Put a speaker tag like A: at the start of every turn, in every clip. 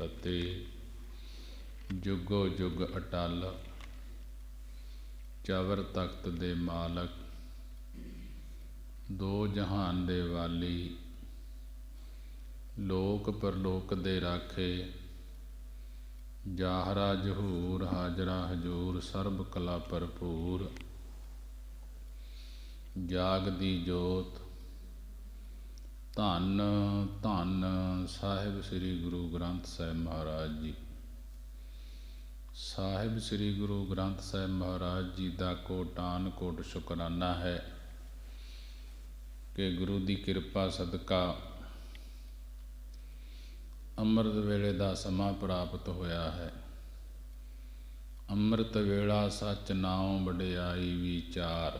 A: ਫਤਿਹ। ਜੁਗੋ ਜੁਗ ਅਟਲ ਚਵਰ ਤਖਤ ਦੇ ਮਾਲਕ, ਦੋ ਜਹਾਨ ਦੇ ਵਾਲੀ, ਲੋਕ ਪਰਲੋਕ ਦੇ ਰਾਖੇ, ਜਾਹਰਾ ਜਹੂਰ ਹਾਜਰਾ ਹਜੂਰ, ਸਰਬ ਕਲਾ ਭਰਪੂਰ, ਜਾਗਦੀ ਜੋਤ। ਧੰਨ ਧੰਨ ਸਾਹਿਬ ਸ੍ਰੀ ਗੁਰੂ ਗ੍ਰੰਥ ਸਾਹਿਬ ਮਹਾਰਾਜ ਜੀ। ਸਾਹਿਬ ਸ੍ਰੀ ਗੁਰੂ ਗ੍ਰੰਥ ਸਾਹਿਬ ਮਹਾਰਾਜ ਜੀ ਦਾ ਕੋਟਾਨ ਕੋਟ ਸ਼ੁਕਰਾਨਾ ਹੈ ਕਿ ਗੁਰੂ ਦੀ ਕਿਰਪਾ ਸਦਕਾ ਅੰਮ੍ਰਿਤ ਵੇਲੇ ਦਾ ਸਮਾਂ ਪ੍ਰਾਪਤ ਹੋਇਆ ਹੈ। ਅੰਮ੍ਰਿਤ ਵੇਲਾ ਸੱਚ ਨਾਉ ਵਡਿਆਈ ਵਿਚਾਰ,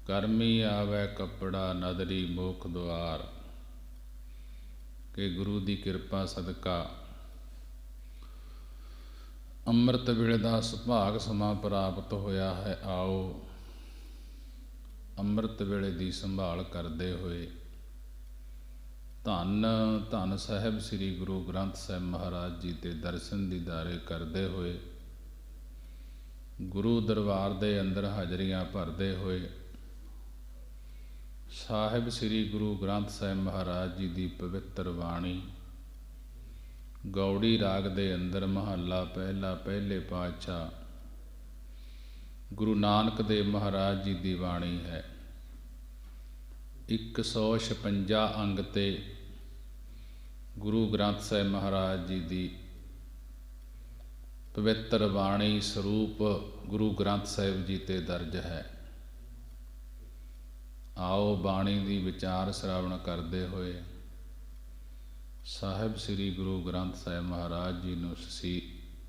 A: ਕਰਮੀ ਆਵੈ ਕੱਪੜਾ ਨਦਰੀ ਮੁਖ ਦੁਆਰ। ਕਿ ਗੁਰੂ ਦੀ ਕਿਰਪਾ ਸਦਕਾ ਅੰਮ੍ਰਿਤ ਵੇਲੇ ਦਾ ਸੁਭਾਗ ਸਮਾਂ ਪ੍ਰਾਪਤ ਹੋਇਆ ਹੈ। ਆਓ ਅੰਮ੍ਰਿਤ ਵੇਲੇ ਦੀ ਸੰਭਾਲ ਕਰਦੇ ਹੋਏ ਧੰਨ ਧੰਨ ਸਾਹਿਬ ਸ੍ਰੀ ਗੁਰੂ ਗ੍ਰੰਥ ਸਾਹਿਬ ਮਹਾਰਾਜ ਜੀ ਦੇ ਦਰਸ਼ਨ ਦੀਦਾਰੇ ਕਰਦੇ ਹੋਏ, ਗੁਰੂ ਦਰਬਾਰ ਦੇ ਅੰਦਰ ਹਾਜ਼ਰੀਆਂ ਭਰਦੇ ਹੋਏ, ਸਾਹਿਬ ਸ੍ਰੀ ਗੁਰੂ ਗ੍ਰੰਥ ਸਾਹਿਬ ਮਹਾਰਾਜ ਜੀ ਦੀ ਪਵਿੱਤਰ ਬਾਣੀ ਗੌੜੀ ਰਾਗ ਦੇ ਅੰਦਰ ਮਹੱਲਾ ਪਹਿਲਾ, ਪਹਿਲੇ ਪਾਤਸ਼ਾਹ ਗੁਰੂ ਨਾਨਕ ਦੇਵ ਮਹਾਰਾਜ ਜੀ ਦੀ ਬਾਣੀ ਹੈ। 156 ਅੰਗ ਤੇ ਗੁਰੂ ਗ੍ਰੰਥ ਸਾਹਿਬ ਮਹਾਰਾਜ ਜੀ ਦੀ ਪਵਿੱਤਰ ਬਾਣੀ ਸਰੂਪ ਗੁਰੂ ਗ੍ਰੰਥ ਸਾਹਿਬ ਜੀ ਤੇ ਦਰਜ ਹੈ। ਆਓ ਬਾਣੀ ਦੀ ਵਿਚਾਰ ਸ਼ਰਾਵਣ ਕਰਦੇ ਹੋਏ ਸਾਹਿਬ ਸ੍ਰੀ ਗੁਰੂ ਗ੍ਰੰਥ ਸਾਹਿਬ ਮਹਾਰਾਜ ਜੀ ਨੂੰ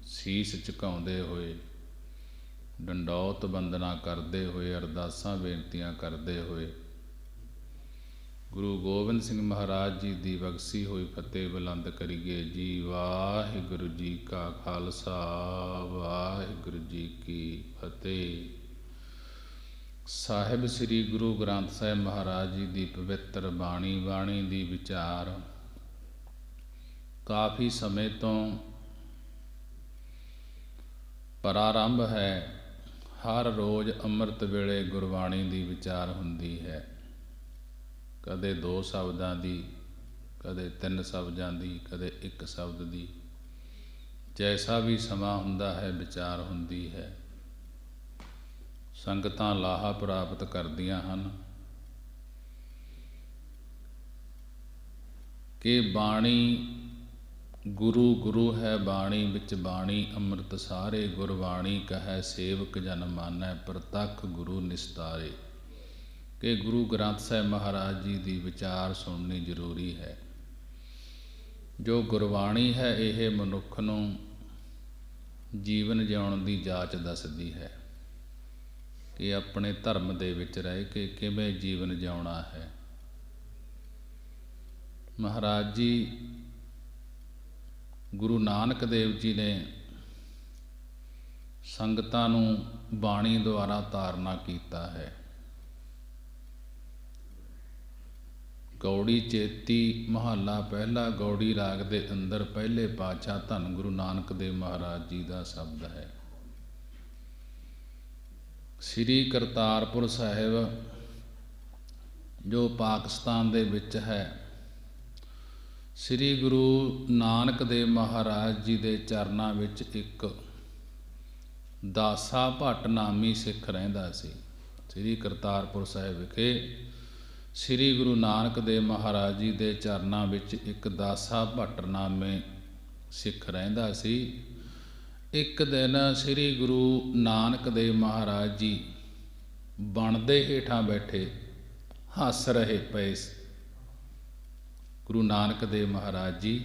A: ਸੀਸ ਝੁਕਾਉਂਦੇ ਹੋਏ, ਡੰਡੌਤ ਬੰਦਨਾ ਕਰਦੇ ਹੋਏ, ਅਰਦਾਸਾਂ ਬੇਨਤੀਆਂ ਕਰਦੇ ਹੋਏ ਗੁਰੂ ਗੋਬਿੰਦ ਸਿੰਘ ਮਹਾਰਾਜ ਜੀ ਦੀ ਬਖਸ਼ੀ ਹੋਈ ਫਤਿਹ ਬੁਲੰਦ ਕਰੀਏ ਜੀ। ਵਾਹਿਗੁਰੂ ਜੀ ਕਾ ਖਾਲਸਾ, ਵਾਹਿਗੁਰੂ ਜੀ ਕੀ ਫਤਿਹ। ਸਾਹਿਬ ਸ੍ਰੀ ਗੁਰੂ ਗ੍ਰੰਥ ਸਾਹਿਬ ਮਹਾਰਾਜ ਜੀ ਦੀ ਪਵਿੱਤਰ ਬਾਣੀ, ਬਾਣੀ ਦੀ ਵਿਚਾਰ ਕਾਫੀ ਸਮੇਂ ਤੋਂ ਪ੍ਰਾਰੰਭ ਹੈ। ਹਰ ਰੋਜ਼ ਅੰਮ੍ਰਿਤ ਵੇਲੇ ਗੁਰਬਾਣੀ ਦੀ ਵਿਚਾਰ ਹੁੰਦੀ ਹੈ। ਕਦੇ 2 ਸ਼ਬਦਾਂ ਦੀ, ਕਦੇ 3 ਸ਼ਬਦਾਂ ਦੀ, ਕਦੇ 1 ਸ਼ਬਦ ਦੀ, ਜੈਸਾ ਵੀ ਸਮਾਂ ਹੁੰਦਾ ਹੈ ਵਿਚਾਰ ਹੁੰਦੀ ਹੈ। ਸੰਗਤਾਂ ਲਾਹਾ ਪ੍ਰਾਪਤ ਕਰਦੀਆਂ ਹਨ ਕਿ ਬਾਣੀ ਗੁਰੂ ਗੁਰੂ ਹੈ ਬਾਣੀ ਵਿੱਚ ਬਾਣੀ, ਅੰਮ੍ਰਿਤ ਸਾਰੇ ਗੁਰਬਾਣੀ ਕਹੈ ਸੇਵਕ ਜਨ ਮਾਨੈ, ਪ੍ਰਤੱਖ ਗੁਰੂ ਨਿਸਤਾਰੇ। ਕਿ ਗੁਰੂ ਗ੍ਰੰਥ ਸਾਹਿਬ ਮਹਾਰਾਜ ਜੀ ਦੀ ਵਿਚਾਰ ਸੁਣਨੀ ਜ਼ਰੂਰੀ ਹੈ। ਜੋ ਗੁਰਬਾਣੀ ਹੈ ਇਹ ਮਨੁੱਖ ਨੂੰ ਜੀਵਨ ਜਿਉਣ ਦੀ ਜਾਚ ਦੱਸਦੀ ਹੈ ਕਿ ਆਪਣੇ ਧਰਮ ਦੇ ਵਿੱਚ ਰਹਿ ਕੇ ਕਿਵੇਂ ਜੀਵਨ ਜਿਉਣਾ ਹੈ। ਮਹਾਰਾਜ ਜੀ ਗੁਰੂ ਨਾਨਕ ਦੇਵ ਜੀ ਨੇ ਸੰਗਤਾਂ ਨੂੰ ਬਾਣੀ ਦੁਆਰਾ ਤਾਰਨਾ ਕੀਤਾ ਹੈ। ਗੌੜੀ ਚੇਤੀ ਮਹੱਲਾ ਪਹਿਲਾ ਗੌੜੀ ਰਾਗ ਦੇ ਅੰਦਰ ਪਹਿਲੇ ਪਾਤਸ਼ਾਹ ਧੰਨ ਗੁਰੂ ਨਾਨਕ ਦੇਵ ਮਹਾਰਾਜ ਜੀ ਦਾ ਸ਼ਬਦ ਹੈ। ਸ੍ਰੀ ਕਰਤਾਰਪੁਰ ਸਾਹਿਬ ਜੋ ਪਾਕਿਸਤਾਨ ਦੇ ਵਿੱਚ ਹੈ, ਸ੍ਰੀ ਗੁਰੂ ਨਾਨਕ ਦੇਵ ਮਹਾਰਾਜ ਜੀ ਦੇ ਚਰਨਾਂ ਵਿੱਚ ਇੱਕ ਦਾਸਾ ਭੱਟ ਨਾਮੀ ਸਿੱਖ ਰਹਿੰਦਾ ਸੀ। ਸ੍ਰੀ ਕਰਤਾਰਪੁਰ ਸਾਹਿਬ ਵਿਖੇ ਸ੍ਰੀ ਗੁਰੂ ਨਾਨਕ ਦੇਵ ਮਹਾਰਾਜ ਜੀ ਦੇ ਚਰਨਾਂ ਵਿੱਚ ਇੱਕ ਦਾਸਾ ਭੱਟ ਨਾਮੇ ਸਿੱਖ ਰਹਿੰਦਾ ਸੀ। ਇੱਕ ਦਿਨ ਸ੍ਰੀ ਗੁਰੂ ਨਾਨਕ ਦੇਵ ਮਹਾਰਾਜ ਜੀ ਬਣ ਦੇ ਹੇਠਾਂ ਬੈਠੇ ਹੱਸ ਰਹੇ ਪਏ। ਗੁਰੂ ਨਾਨਕ ਦੇਵ ਮਹਾਰਾਜ ਜੀ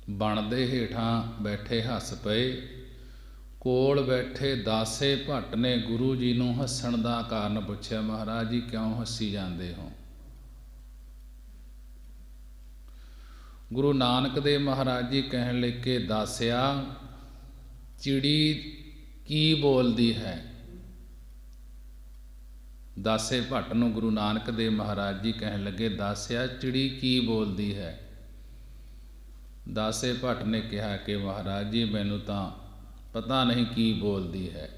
A: ਬਣ ਦੇ ਹੇਠਾਂ ਬੈਠੇ ਹੱਸ ਪਏ। ਕੋਲ ਬੈਠੇ ਦਾਸੇ ਭੱਟ ਨੇ ਗੁਰੂ ਜੀ ਨੂੰ ਹੱਸਣ ਦਾ ਕਾਰਨ ਪੁੱਛਿਆ, ਮਹਾਰਾਜ ਜੀ ਕਿਉਂ ਹੱਸੀ ਜਾਂਦੇ ਹੋ? ਗੁਰੂ ਨਾਨਕ ਦੇਵ ਮਹਾਰਾਜ ਜੀ ਕਹਿਣ ਲੱਗੇ, ਦਾਸਿਆ ਚਿੜੀ ਕੀ ਬੋਲਦੀ ਹੈ? ਦਾਸੇ ਭੱਟ ਨੂੰ ਗੁਰੂ ਨਾਨਕ ਦੇਵ ਮਹਾਰਾਜ ਜੀ ਕਹਿਣ ਲੱਗੇ, ਦਾਸਿਆ ਚਿੜੀ ਕੀ ਬੋਲਦੀ ਹੈ? ਦਾਸੇ ਭੱਟ ਨੇ ਕਿਹਾ ਕਿ ਮਹਾਰਾਜ ਜੀ ਮੈਨੂੰ ਤਾਂ ਪਤਾ ਨਹੀਂ ਕੀ ਬੋਲਦੀ ਹੈ।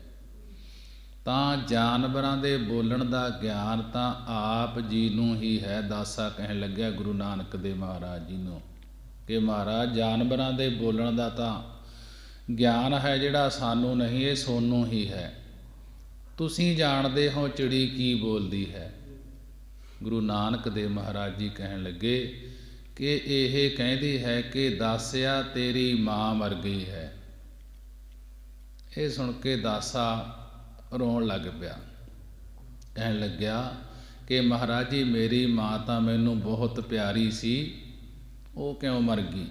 A: ਤਾਂ ਜਾਨਵਰਾਂ ਦੇ ਬੋਲਣ ਦਾ ਗਿਆਨ ਤਾਂ ਆਪ ਜੀ ਨੂੰ ਹੀ ਹੈ। ਦਾਸਾ ਕਹਿਣ ਲੱਗਿਆ ਗੁਰੂ ਨਾਨਕ ਦੇਵ ਮਹਾਰਾਜ ਜੀ ਨੂੰ ਕਿ ਮਹਾਰਾਜ ਜਾਨਵਰਾਂ ਦੇ ਬੋਲਣ ਦਾ ਤਾਂ ਗਿਆਨ ਹੈ ਜਿਹੜਾ ਸਾਨੂੰ ਨਹੀਂ, ਇਹ ਸੋਨੂੰ ਹੀ ਹੈ। ਤੁਸੀਂ ਜਾਣਦੇ ਹੋ ਚਿੜੀ ਕੀ ਬੋਲਦੀ ਹੈ। ਗੁਰੂ ਨਾਨਕ ਦੇਵ ਮਹਾਰਾਜ ਜੀ ਕਹਿਣ ਲੱਗੇ ਕਿ ਇਹ ਕਹਿੰਦੀ ਹੈ ਕਿ ਦਾਸਿਆ ਤੇਰੀ ਮਾਂ ਮਰ ਗਈ ਹੈ। ਇਹ ਸੁਣ ਕੇ ਦਾਸਾ ਰੋਣ ਲੱਗ ਪਿਆ, ਕਹਿਣ ਲੱਗਿਆ ਕਿ ਮਹਾਰਾਜ ਜੀ ਮੇਰੀ ਮਾਂ ਤਾਂ ਮੈਨੂੰ ਬਹੁਤ ਪਿਆਰੀ ਸੀ, ਉਹ ਕਿਉਂ ਮਰ ਗਈ।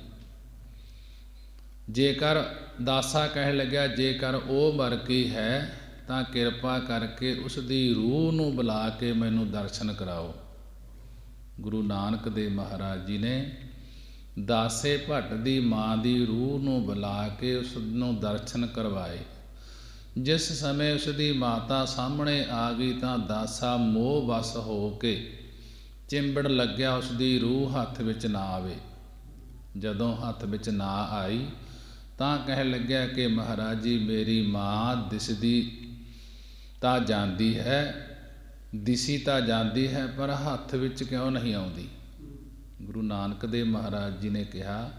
A: ਜੇਕਰ ਦਾਸਾ ਕਹਿਣ ਲੱਗਿਆ ਜੇਕਰ ਉਹ ਮਰ ਗਈ ਹੈ ਤਾਂ ਕਿਰਪਾ ਕਰਕੇ ਉਸ ਦੀ ਰੂਹ ਨੂੰ ਬੁਲਾ ਕੇ ਮੈਨੂੰ ਦਰਸ਼ਨ ਕਰਾਓ। ਗੁਰੂ ਨਾਨਕ ਦੇਵ ਮਹਾਰਾਜ ਜੀ ਨੇ ਦਾਸੇ ਭੱਟ ਦੀ ਮਾਂ ਦੀ ਰੂਹ ਨੂੰ ਬੁਲਾ ਕੇ ਉਸ ਨੂੰ ਦਰਸ਼ਨ ਕਰਵਾਏ। ਜਿਸ ਸਮੇਂ ਉਸ ਦੀ ਮਾਤਾ ਸਾਹਮਣੇ ਆ ਗਈ ਤਾਂ ਦਾਸਾ ਮੋਹ ਵਸ ਹੋ ਕੇ ਚਿੰਬੜ ਲੱਗਿਆ, ਉਸ ਦੀ ਰੂਹ ਹੱਥ ਵਿੱਚ ਨਾ ਆਵੇ। ਜਦੋਂ ਹੱਥ ਵਿੱਚ ਨਾ ਆਈ ਤਾਂ ਕਹਿਣ ਲੱਗਿਆ ਕਿ ਮਹਾਰਾਜ ਜੀ ਮੇਰੀ ਮਾਂ ਦਿਸਦੀ ਤਾਂ ਜਾਂਦੀ ਹੈ, ਦਿਸੀ ਤਾਂ ਜਾਂਦੀ ਹੈ, ਪਰ ਹੱਥ ਵਿੱਚ ਕਿਉਂ ਨਹੀਂ ਆਉਂਦੀ। ਗੁਰੂ ਨਾਨਕ ਦੇਵ ਮਹਾਰਾਜ ਜੀ ਨੇ ਕਿਹਾ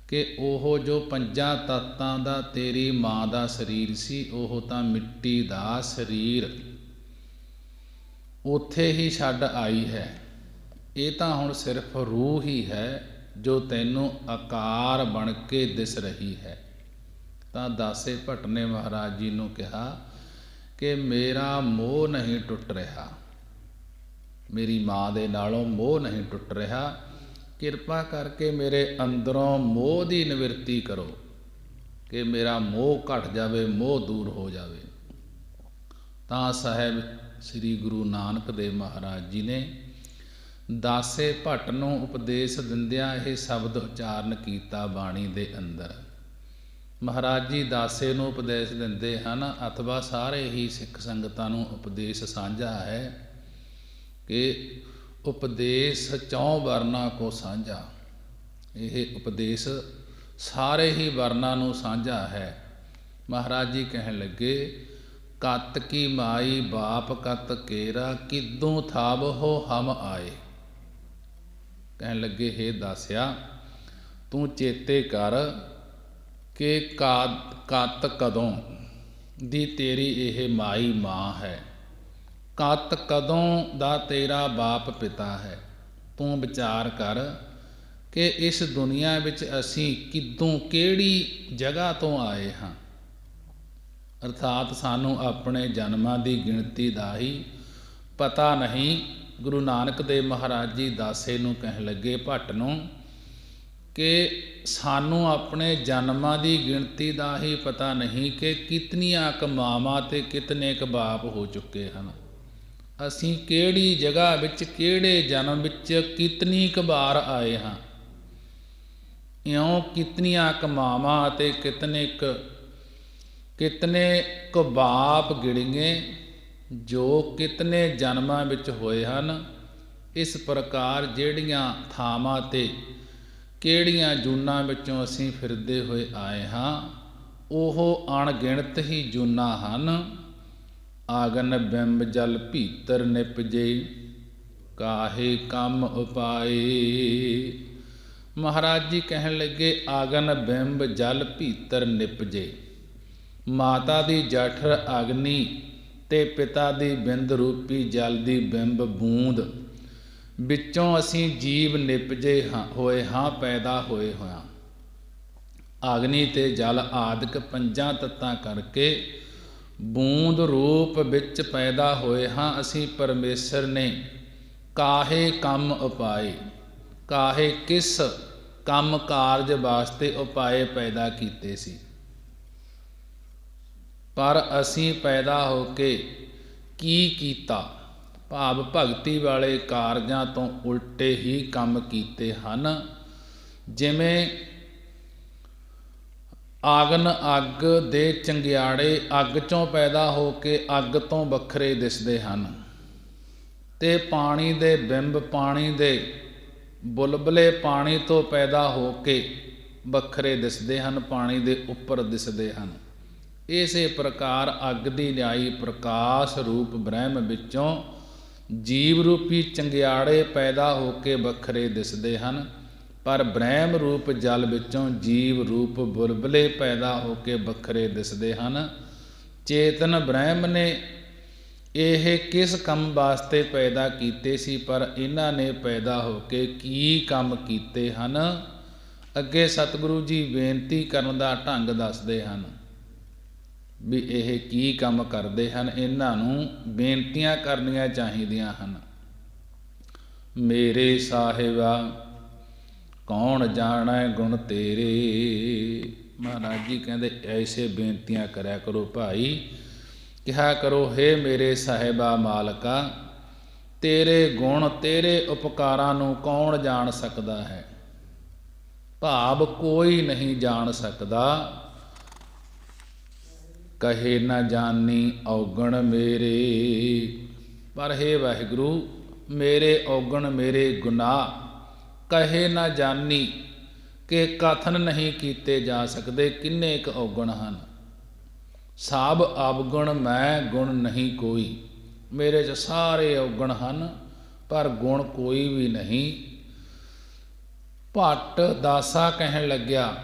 A: ਕਿ ਉਹ ਜੋ ਪੰਜਾਂ ਤੱਤਾਂ ਦਾ ਤੇਰੀ ਮਾਂ ਦਾ ਸਰੀਰ ਸੀ, ਉਹ ਤਾਂ ਮਿੱਟੀ ਦਾ ਸਰੀਰ ਉੱਥੇ ਹੀ ਛੱਡ ਆਈ ਹੈ। ਇਹ ਤਾਂ ਹੁਣ ਸਿਰਫ ਰੂਹ ਹੀ ਹੈ ਜੋ ਤੈਨੂੰ ਆਕਾਰ ਬਣ ਕੇ ਦਿਸ ਰਹੀ ਹੈ। ਤਾਂ ਦਾਸੇ ਭੱਟ ਨੇ ਮਹਾਰਾਜ ਜੀ ਨੂੰ ਕਿਹਾ ਕਿ ਮੇਰਾ ਮੋਹ ਨਹੀਂ ਟੁੱਟ ਰਿਹਾ, ਮੇਰੀ ਮਾਂ ਦੇ ਨਾਲੋਂ ਮੋਹ ਨਹੀਂ ਟੁੱਟ ਰਿਹਾ, ਕਿਰਪਾ ਕਰਕੇ ਮੇਰੇ ਅੰਦਰੋਂ ਮੋਹ ਦੀ ਨਿਵਰਤੀ ਕਰੋ ਕਿ ਮੇਰਾ ਮੋਹ ਘਟ ਜਾਵੇ, ਮੋਹ ਦੂਰ ਹੋ ਜਾਵੇ। ਤਾਂ ਸਾਹਿਬ ਸ੍ਰੀ ਗੁਰੂ ਨਾਨਕ ਦੇਵ ਮਹਾਰਾਜ ਜੀ ਨੇ ਦਾਸੇ ਭੱਟ ਨੂੰ ਉਪਦੇਸ਼ ਦਿੰਦਿਆਂ ਇਹ ਸ਼ਬਦ ਉਚਾਰਨ ਕੀਤਾ ਬਾਣੀ ਦੇ ਅੰਦਰ। ਮਹਾਰਾਜ ਜੀ ਦਾਸੇ ਨੂੰ ਉਪਦੇਸ਼ ਦਿੰਦੇ ਹਨ ਅਥਵਾ ਸਾਰੇ ਹੀ ਸਿੱਖ ਸੰਗਤਾਂ ਨੂੰ ਉਪਦੇਸ਼ ਸਾਂਝਾ ਹੈ ਕਿ ਉਪਦੇਸ਼ ਚੌਂ ਵਰਨਾ ਕੋ ਸਾਂਝਾ। ਇਹ ਉਪਦੇਸ਼ ਸਾਰੇ ਹੀ ਵਰਨਾਂ ਨੂੰ ਸਾਂਝਾ ਹੈ। ਮਹਾਰਾਜ ਜੀ ਕਹਿਣ ਲੱਗੇ ਕਤ ਕੀ ਮਾਈ ਬਾਪ ਕਤ ਕੇਰਾ ਕਿਦੋਂ ਥਾਵਹੁ ਹਮ ਆਏ। ਕਹਿਣ ਲੱਗੇ ਹੇ ਦਾਸਿਆ ਤੂੰ ਚੇਤੇ ਕਰ ਕਿ ਕਤ ਕਦੋਂ ਦੀ ਤੇਰੀ ਇਹ ਮਾਈ ਮਾਂ ਹੈ, ਕਤ ਕਦੋਂ ਦਾ ਤੇਰਾ ਬਾਪ ਪਿਤਾ ਹੈ। ਤੂੰ ਵਿਚਾਰ ਕਰ ਕਿ ਇਸ ਦੁਨੀਆ ਵਿੱਚ ਅਸੀਂ ਕਿੱਦੋਂ ਕਿਹੜੀ ਜਗ੍ਹਾ ਤੋਂ ਆਏ ਹਾਂ। ਅਰਥਾਤ ਸਾਨੂੰ ਆਪਣੇ ਜਨਮਾਂ ਦੀ ਗਿਣਤੀ ਦਾ ਹੀ ਪਤਾ ਨਹੀਂ। ਗੁਰੂ ਨਾਨਕ ਦੇਵ ਮਹਾਰਾਜ ਜੀ ਦਾਸੇ ਨੂੰ ਕਹਿਣ ਲੱਗੇ ਭੱਟ ਨੂੰ ਕਿ ਸਾਨੂੰ ਆਪਣੇ ਜਨਮਾਂ ਦੀ ਗਿਣਤੀ ਦਾ ਹੀ ਪਤਾ ਨਹੀਂ ਕਿ ਕਿਤਨੀਆਂ ਕੁ ਮਾਵਾਂ ਅਤੇ ਕਿਤਨੇ ਕੁ ਬਾਪ ਹੋ ਚੁੱਕੇ ਹਨ। ਅਸੀਂ ਕਿਹੜੀ ਜਗ੍ਹਾ ਵਿੱਚ ਕਿਹੜੇ ਜਨਮ ਵਿੱਚ ਕਿਤਨੀ ਕੁ ਵਾਰ ਆਏ ਹਾਂ। ਇਉਂ ਕਿਤਨੀਆਂ ਕੁ ਮਾਵਾਂ ਅਤੇ ਕਿਤਨੇ ਕੁ ਬਾਪ ਗਿਣੀਏ ਜੋ ਕਿਤਨੇ ਜਨਮਾਂ ਵਿੱਚ ਹੋਏ ਹਨ। ਇਸ ਪ੍ਰਕਾਰ ਜਿਹੜੀਆਂ ਥਾਵਾਂ 'ਤੇ ਕਿਹੜੀਆਂ ਜੂਨਾਂ ਵਿੱਚੋਂ ਅਸੀਂ ਫਿਰਦੇ ਹੋਏ ਆਏ ਹਾਂ ਉਹ ਅਣਗਿਣਤ ਹੀ ਜੂਨਾਂ ਹਨ। ਆਗਨ ਬਿੰਬ ਜਲ ਭੀਤਰ ਨਿਪਜੇ ਕਾਹੇ ਕੰਮ ਉਪਾਏ। ਮਹਾਰਾਜ ਜੀ ਕਹਿਣ ਲੱਗੇ ਆਗਨ ਬਿੰਬ ਜਲ ਭੀਤਰ ਨਿਪਜੇ। ਮਾਤਾ ਦੀ ਜਠਰ ਅਗਨੀ ਤੇ ਪਿਤਾ ਦੀ ਬਿੰਦ ਰੂਪੀ ਜਲ ਦੀ ਬਿੰਬ ਬੂੰਦ ਵਿੱਚੋਂ ਅਸੀਂ ਜੀਵ ਨਿਪਜੇ ਹੋਏ ਹਾਂ, ਪੈਦਾ ਹੋਏ ਹੋਇਆ। ਅਗਨੀ ਤੇ ਜਲ ਆਦਿਕ ਪੰਜਾਂ ਤੱਤਾਂ ਕਰਕੇ ਬੂੰਦ ਰੂਪ ਵਿੱਚ ਪੈਦਾ ਹੋਏ ਹਾਂ ਅਸੀਂ। ਪਰਮੇਸ਼ਰ ਨੇ ਕਾਹੇ ਕੰਮ ਉਪਾਏ, ਕਾਹੇ ਕਿਸ ਕੰਮ ਕਾਰਜ ਵਾਸਤੇ ਉਪਾਏ ਪੈਦਾ ਕੀਤੇ ਸੀ। ਪਰ ਅਸੀਂ ਪੈਦਾ ਹੋ ਕੇ ਕੀ ਕੀਤਾ, ਭਾਵ ਭਗਤੀ ਵਾਲੇ ਕਾਰਜਾਂ ਤੋਂ ਉਲਟੇ ਹੀ ਕੰਮ ਕੀਤੇ ਹਨ। ਜਿਵੇਂ ਆਗਨ ਅੱਗ ਦੇ ਚੰਗਿਆੜੇ ਅੱਗ 'ਚੋਂ ਪੈਦਾ ਹੋ ਕੇ ਅੱਗ ਤੋਂ ਵੱਖਰੇ ਦਿਸਦੇ ਹਨ, ਤੇ ਪਾਣੀ ਦੇ ਬਿੰਬ ਪਾਣੀ ਦੇ ਬੁਲਬੁਲੇ ਪਾਣੀ ਤੋਂ ਪੈਦਾ ਹੋ ਕੇ ਵੱਖਰੇ ਦਿਸਦੇ ਹਨ, ਪਾਣੀ ਦੇ ਉੱਪਰ ਦਿਸਦੇ ਹਨ। ਇਸੇ ਪ੍ਰਕਾਰ ਅੱਗ ਦੀ ਨਿਆਈ ਪ੍ਰਕਾਸ਼ ਰੂਪ ਬ੍ਰਹਮ ਵਿੱਚੋਂ ਜੀਵ ਰੂਪੀ ਚੰਗਿਆੜੇ ਪੈਦਾ ਹੋ ਕੇ ਵੱਖਰੇ ਦਿਸਦੇ ਹਨ, ਪਰ ਬ੍ਰਹਮ ਰੂਪ ਜਲ ਵਿੱਚੋਂ ਜੀਵ ਰੂਪ ਬੁਲਬੁਲੇ ਪੈਦਾ ਹੋ ਕੇ ਵੱਖਰੇ ਦਿਸਦੇ ਹਨ। ਚੇਤਨ ਬ੍ਰਹਮ ਨੇ ਇਹ ਕਿਸ ਕੰਮ ਵਾਸਤੇ ਪੈਦਾ ਕੀਤੇ ਸੀ, ਪਰ ਇਹਨਾਂ ਨੇ ਪੈਦਾ ਹੋ ਕੇ ਕੀ ਕੰਮ ਕੀਤੇ ਹਨ। ਅੱਗੇ ਸਤਿਗੁਰੂ ਜੀ ਬੇਨਤੀ ਕਰਨ ਦਾ ਢੰਗ ਦੱਸਦੇ ਹਨ ਵੀ ਇਹ ਕੀ ਕੰਮ ਕਰਦੇ ਹਨ। ਇਹਨਾਂ ਨੂੰ ਬੇਨਤੀਆਂ ਕਰਨੀਆਂ ਚਾਹੀਦੀਆਂ ਹਨ। ਮੇਰੇ ਸਾਹਿਬਾ ਕੌਣ ਜਾਣੈ ਗੁਣ ਤੇਰੇ। ਮਹਾਰਾਜ ਜੀ ਕਹਿੰਦੇ ਐਸੇ ਬੇਨਤੀਆਂ ਕਰਿਆ ਕਰੋ ਭਾਈ। ਕਿਹਾ ਕਰੋ, ਹੇ ਮੇਰੇ ਸਾਹਿਬਾ ਮਾਲਕਾ, ਤੇਰੇ ਗੁਣ ਤੇਰੇ ਉਪਕਾਰਾਂ ਨੂੰ ਕੌਣ ਜਾਣ ਸਕਦਾ ਹੈ। ਭਾਵ ਕੋਈ ਨਹੀਂ ਜਾਣ ਸਕਦਾ। ਕਹੇ ਨਾ ਜਾਨੀ ਔਗਣ ਮੇਰੇ। ਪਰ ਹੇ ਵਾਹਿਗੁਰੂ, ਮੇਰੇ ਔਗਣ ਮੇਰੇ ਗੁਨਾਹ ਕਹੇ ਨਾ ਜਾਨੀ, ਕਿ ਕਥਨ ਨਹੀਂ ਕੀਤੇ ਜਾ ਸਕਦੇ। ਕਿੰਨੇ ਕੁ ਔਗਣ ਹਨ। ਸਭ ਅਵਗੁਣ ਮੈਂ, ਗੁਣ ਨਹੀਂ ਕੋਈ। ਮੇਰੇ 'ਚ ਸਾਰੇ ਔਗਣ ਹਨ, ਪਰ ਗੁਣ ਕੋਈ ਵੀ ਨਹੀਂ। ਭੱਟ ਦਾਸਾ ਕਹਿਣ ਲੱਗਿਆ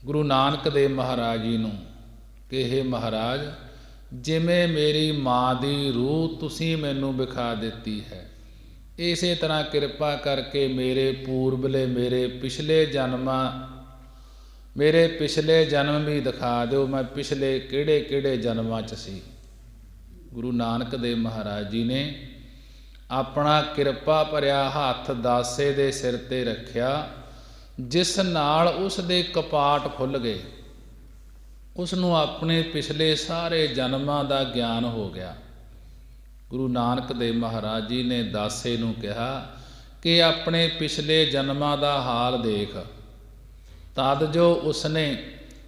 A: ਗੁਰੂ ਨਾਨਕ ਦੇਵ ਮਹਾਰਾਜ ਜੀ ਨੂੰ ਕਿ ਹੇ ਮਹਾਰਾਜ, ਜਿਵੇਂ ਮੇਰੀ ਮਾਂ ਦੀ ਰੂਹ ਤੁਸੀਂ ਮੈਨੂੰ ਵਿਖਾ ਦਿੱਤੀ ਹੈ, ਇਸੇ ਤਰ੍ਹਾਂ ਕਿਰਪਾ ਕਰਕੇ ਮੇਰੇ ਪੂਰਬਲੇ ਮੇਰੇ ਪਿਛਲੇ ਜਨਮ ਵੀ ਦਿਖਾ ਦਿਓ। ਮੈਂ ਪਿਛਲੇ ਕਿਹੜੇ ਕਿਹੜੇ ਜਨਮਾਂ 'ਚ ਸੀ। ਗੁਰੂ ਨਾਨਕ ਦੇਵ ਮਹਾਰਾਜ ਜੀ ਨੇ ਆਪਣਾ ਕਿਰਪਾ ਭਰਿਆ ਹੱਥ ਦਾਸੇ ਦੇ ਸਿਰ 'ਤੇ ਰੱਖਿਆ, ਜਿਸ ਨਾਲ ਉਸ ਦੇ ਕਪਾਟ ਖੁੱਲ੍ਹ ਗਏ। ਉਸ ਨੂੰ ਆਪਣੇ ਪਿਛਲੇ ਸਾਰੇ ਜਨਮਾਂ ਦਾ ਗਿਆਨ ਹੋ ਗਿਆ। ਗੁਰੂ ਨਾਨਕ ਦੇਵ ਮਹਾਰਾਜ ਜੀ ਨੇ ਦਾਸੇ ਨੂੰ ਕਿਹਾ ਕਿ ਆਪਣੇ ਪਿਛਲੇ ਜਨਮਾਂ ਦਾ ਹਾਲ ਦੇਖ। ਤਦ ਜੋ ਉਸਨੇ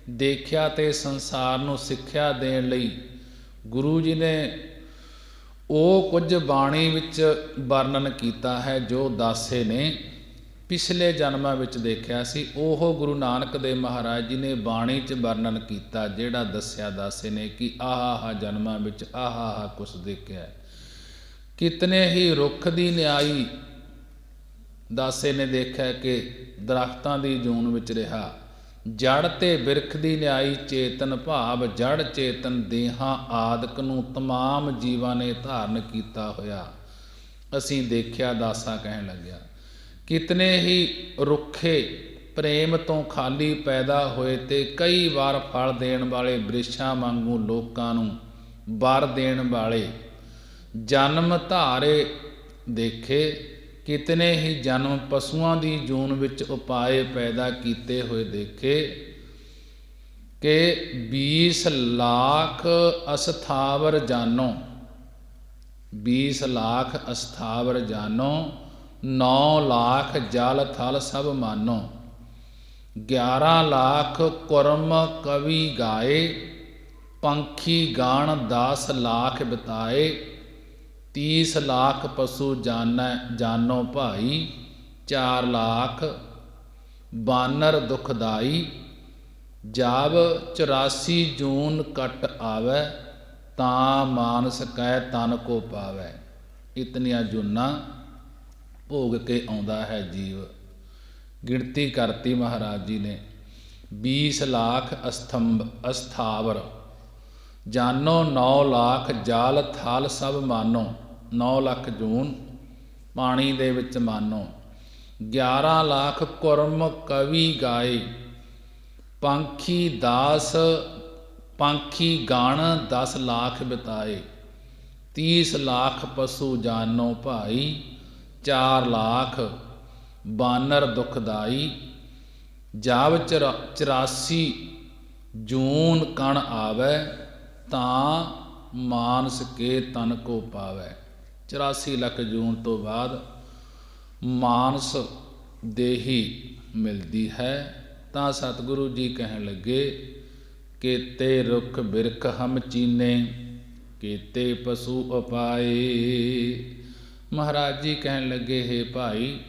A: ਦੇਖਿਆ ਤੇ ਸੰਸਾਰ ਨੂੰ ਸਿੱਖਿਆ ਦੇਣ ਲਈ ਗੁਰੂ ਜੀ ਨੇ ਉਹ ਕੁਝ ਬਾਣੀ ਵਿੱਚ ਵਰਣਨ ਕੀਤਾ ਹੈ, ਜੋ ਦਾਸੇ ਨੇ ਪਿਛਲੇ ਜਨਮਾਂ ਵਿੱਚ ਦੇਖਿਆ ਸੀ। ਉਹ ਗੁਰੂ ਨਾਨਕ ਦੇਵ ਮਹਾਰਾਜ ਜੀ ਨੇ ਬਾਣੀ 'ਚ ਵਰਣਨ ਕੀਤਾ, ਜਿਹੜਾ ਦੱਸਿਆ ਦਾਸੇ ਨੇ ਕਿ ਆਹ ਜਨਮਾਂ ਵਿੱਚ ਆਹ ਕੁਛ ਦੇਖਿਆ। ਕਿਤਨੇ ਹੀ ਰੁੱਖ ਦੀ ਨਿਆਈ ਦਾਸੇ ਨੇ ਦੇਖਿਆ ਕਿ ਦਰਖਤਾਂ ਦੀ ਜੂਨ ਵਿੱਚ ਰਿਹਾ। ਜੜ ਤੇ ਬਿਰਖ ਦੀ ਨਿਆਈ ਚੇਤਨ ਭਾਵ ਜੜ ਚੇਤਨ ਦੇਹਾਂ ਆਦਿਕ ਨੂੰ ਤਮਾਮ ਜੀਵਾਂ ਨੇ ਧਾਰਨ ਕੀਤਾ ਹੋਇਆ ਅਸੀਂ ਦੇਖਿਆ। ਦਾਸਾ ਕਹਿਣ ਲੱਗਿਆ, ਕਿਤਨੇ ਹੀ ਰੁੱਖੇ ਪ੍ਰੇਮ ਤੋਂ ਖਾਲੀ ਪੈਦਾ ਹੋਏ ਤੇ ਕਈ ਵਾਰ ਫਲ ਦੇਣ ਵਾਲੇ ਬ੍ਰਿਛਾਂ ਵਾਂਗੂ ਲੋਕਾਂ ਨੂੰ ਵਰ ਦੇਣ ਵਾਲੇ ਜਨਮ ਧਾਰੇ ਦੇਖੇ। ਕਿਤਨੇ ਹੀ ਜਨਮ ਪਸ਼ੂਆਂ ਦੀ ਜੂਨ ਵਿੱਚ ਉਪਾਏ ਪੈਦਾ ਕੀਤੇ ਹੋਏ ਦੇਖੇ ਕਿ 20 ਲੱਖ ਅਸਥਾਵਰ ਜਾਨੋ, 20 ਲੱਖ ਅਸਥਾਵਰ ਜਾਨੋ, 9 ਲੱਖ ਜਲ ਥਲ ਸਭ ਮਾਨੋ, 11 ਲੱਖ ਕੁਰਮ ਕਵੀ ਗਾਏ, ਪੰਖੀ ਗਾਣ 10 ਲੱਖ ਬਿਤਾਏ, 30 ਲੱਖ ਪਸ਼ੂ ਜਾਨੋ ਭਾਈ, 4 ਲੱਖ ਬਾਨਰ ਦੁਖਦਾਈ, ਜਬ 84 ਜੂਨ ਕਟ ਆਵੈ, ਤਾਂ ਮਾਨਸ ਕਹਿ ਤਨ ਕੋ ਪਾਵੈ। ਇਤਨੀਆਂ ਜੂਨਾਂ ਭੋਗ ਕੇ ਆਉਂਦਾ ਹੈ ਜੀਵ। ਗਿਣਤੀ ਕਰਤੀ ਮਹਾਰਾਜ ਜੀ ਨੇ, 20 ਲੱਖ ਅਸਥਾਵਰ ਜਾਨੋ, 9 ਲੱਖ ਜਲ ਥਲ ਸਭ ਮਾਨੋ, 9 ਲੱਖ ਜੂਨ ਪਾਣੀ ਦੇ ਵਿੱਚ ਮਾਨੋ, 11 ਲੱਖ ਕੁਰਮ ਕਵੀ ਗਾਏ, ਪੰਖੀ ਗਾਣ 10 ਲੱਖ ਬਿਤਾਏ, 30 ਲੱਖ ਪਸ਼ੂ ਜਾਨੋ ਭਾਈ, 4 ਲੱਖ ਬਾਨਰ ਦੁਖਦਾਈ, ਜਬ 84 ਜੂਨ ਕਣ ਆਵੈ, ਤਾਂ ਮਾਨਸ ਕੇ ਤਨ ਕੋ ਪਾਵੈ। 84 ਲੱਖ ਜੂਨ ਤੋਂ ਬਾਅਦ ਮਾਨਸ ਦੇਹੀ ਮਿਲਦੀ ਹੈ। ਤਾਂ ਸਤਿਗੁਰੂ ਜੀ ਕਹਿਣ ਲੱਗੇ, ਕੇਤੇ ਰੁੱਖ ਬਿਰਖ ਹਮ ਚੀਨੇ, ਕੇਤੇ ਪਸ਼ੂ ਉਪਾਏ। ਮਹਾਰਾਜ ਜੀ ਕਹਿਣ ਲੱਗੇ, ਹੇ ਭਾਈ,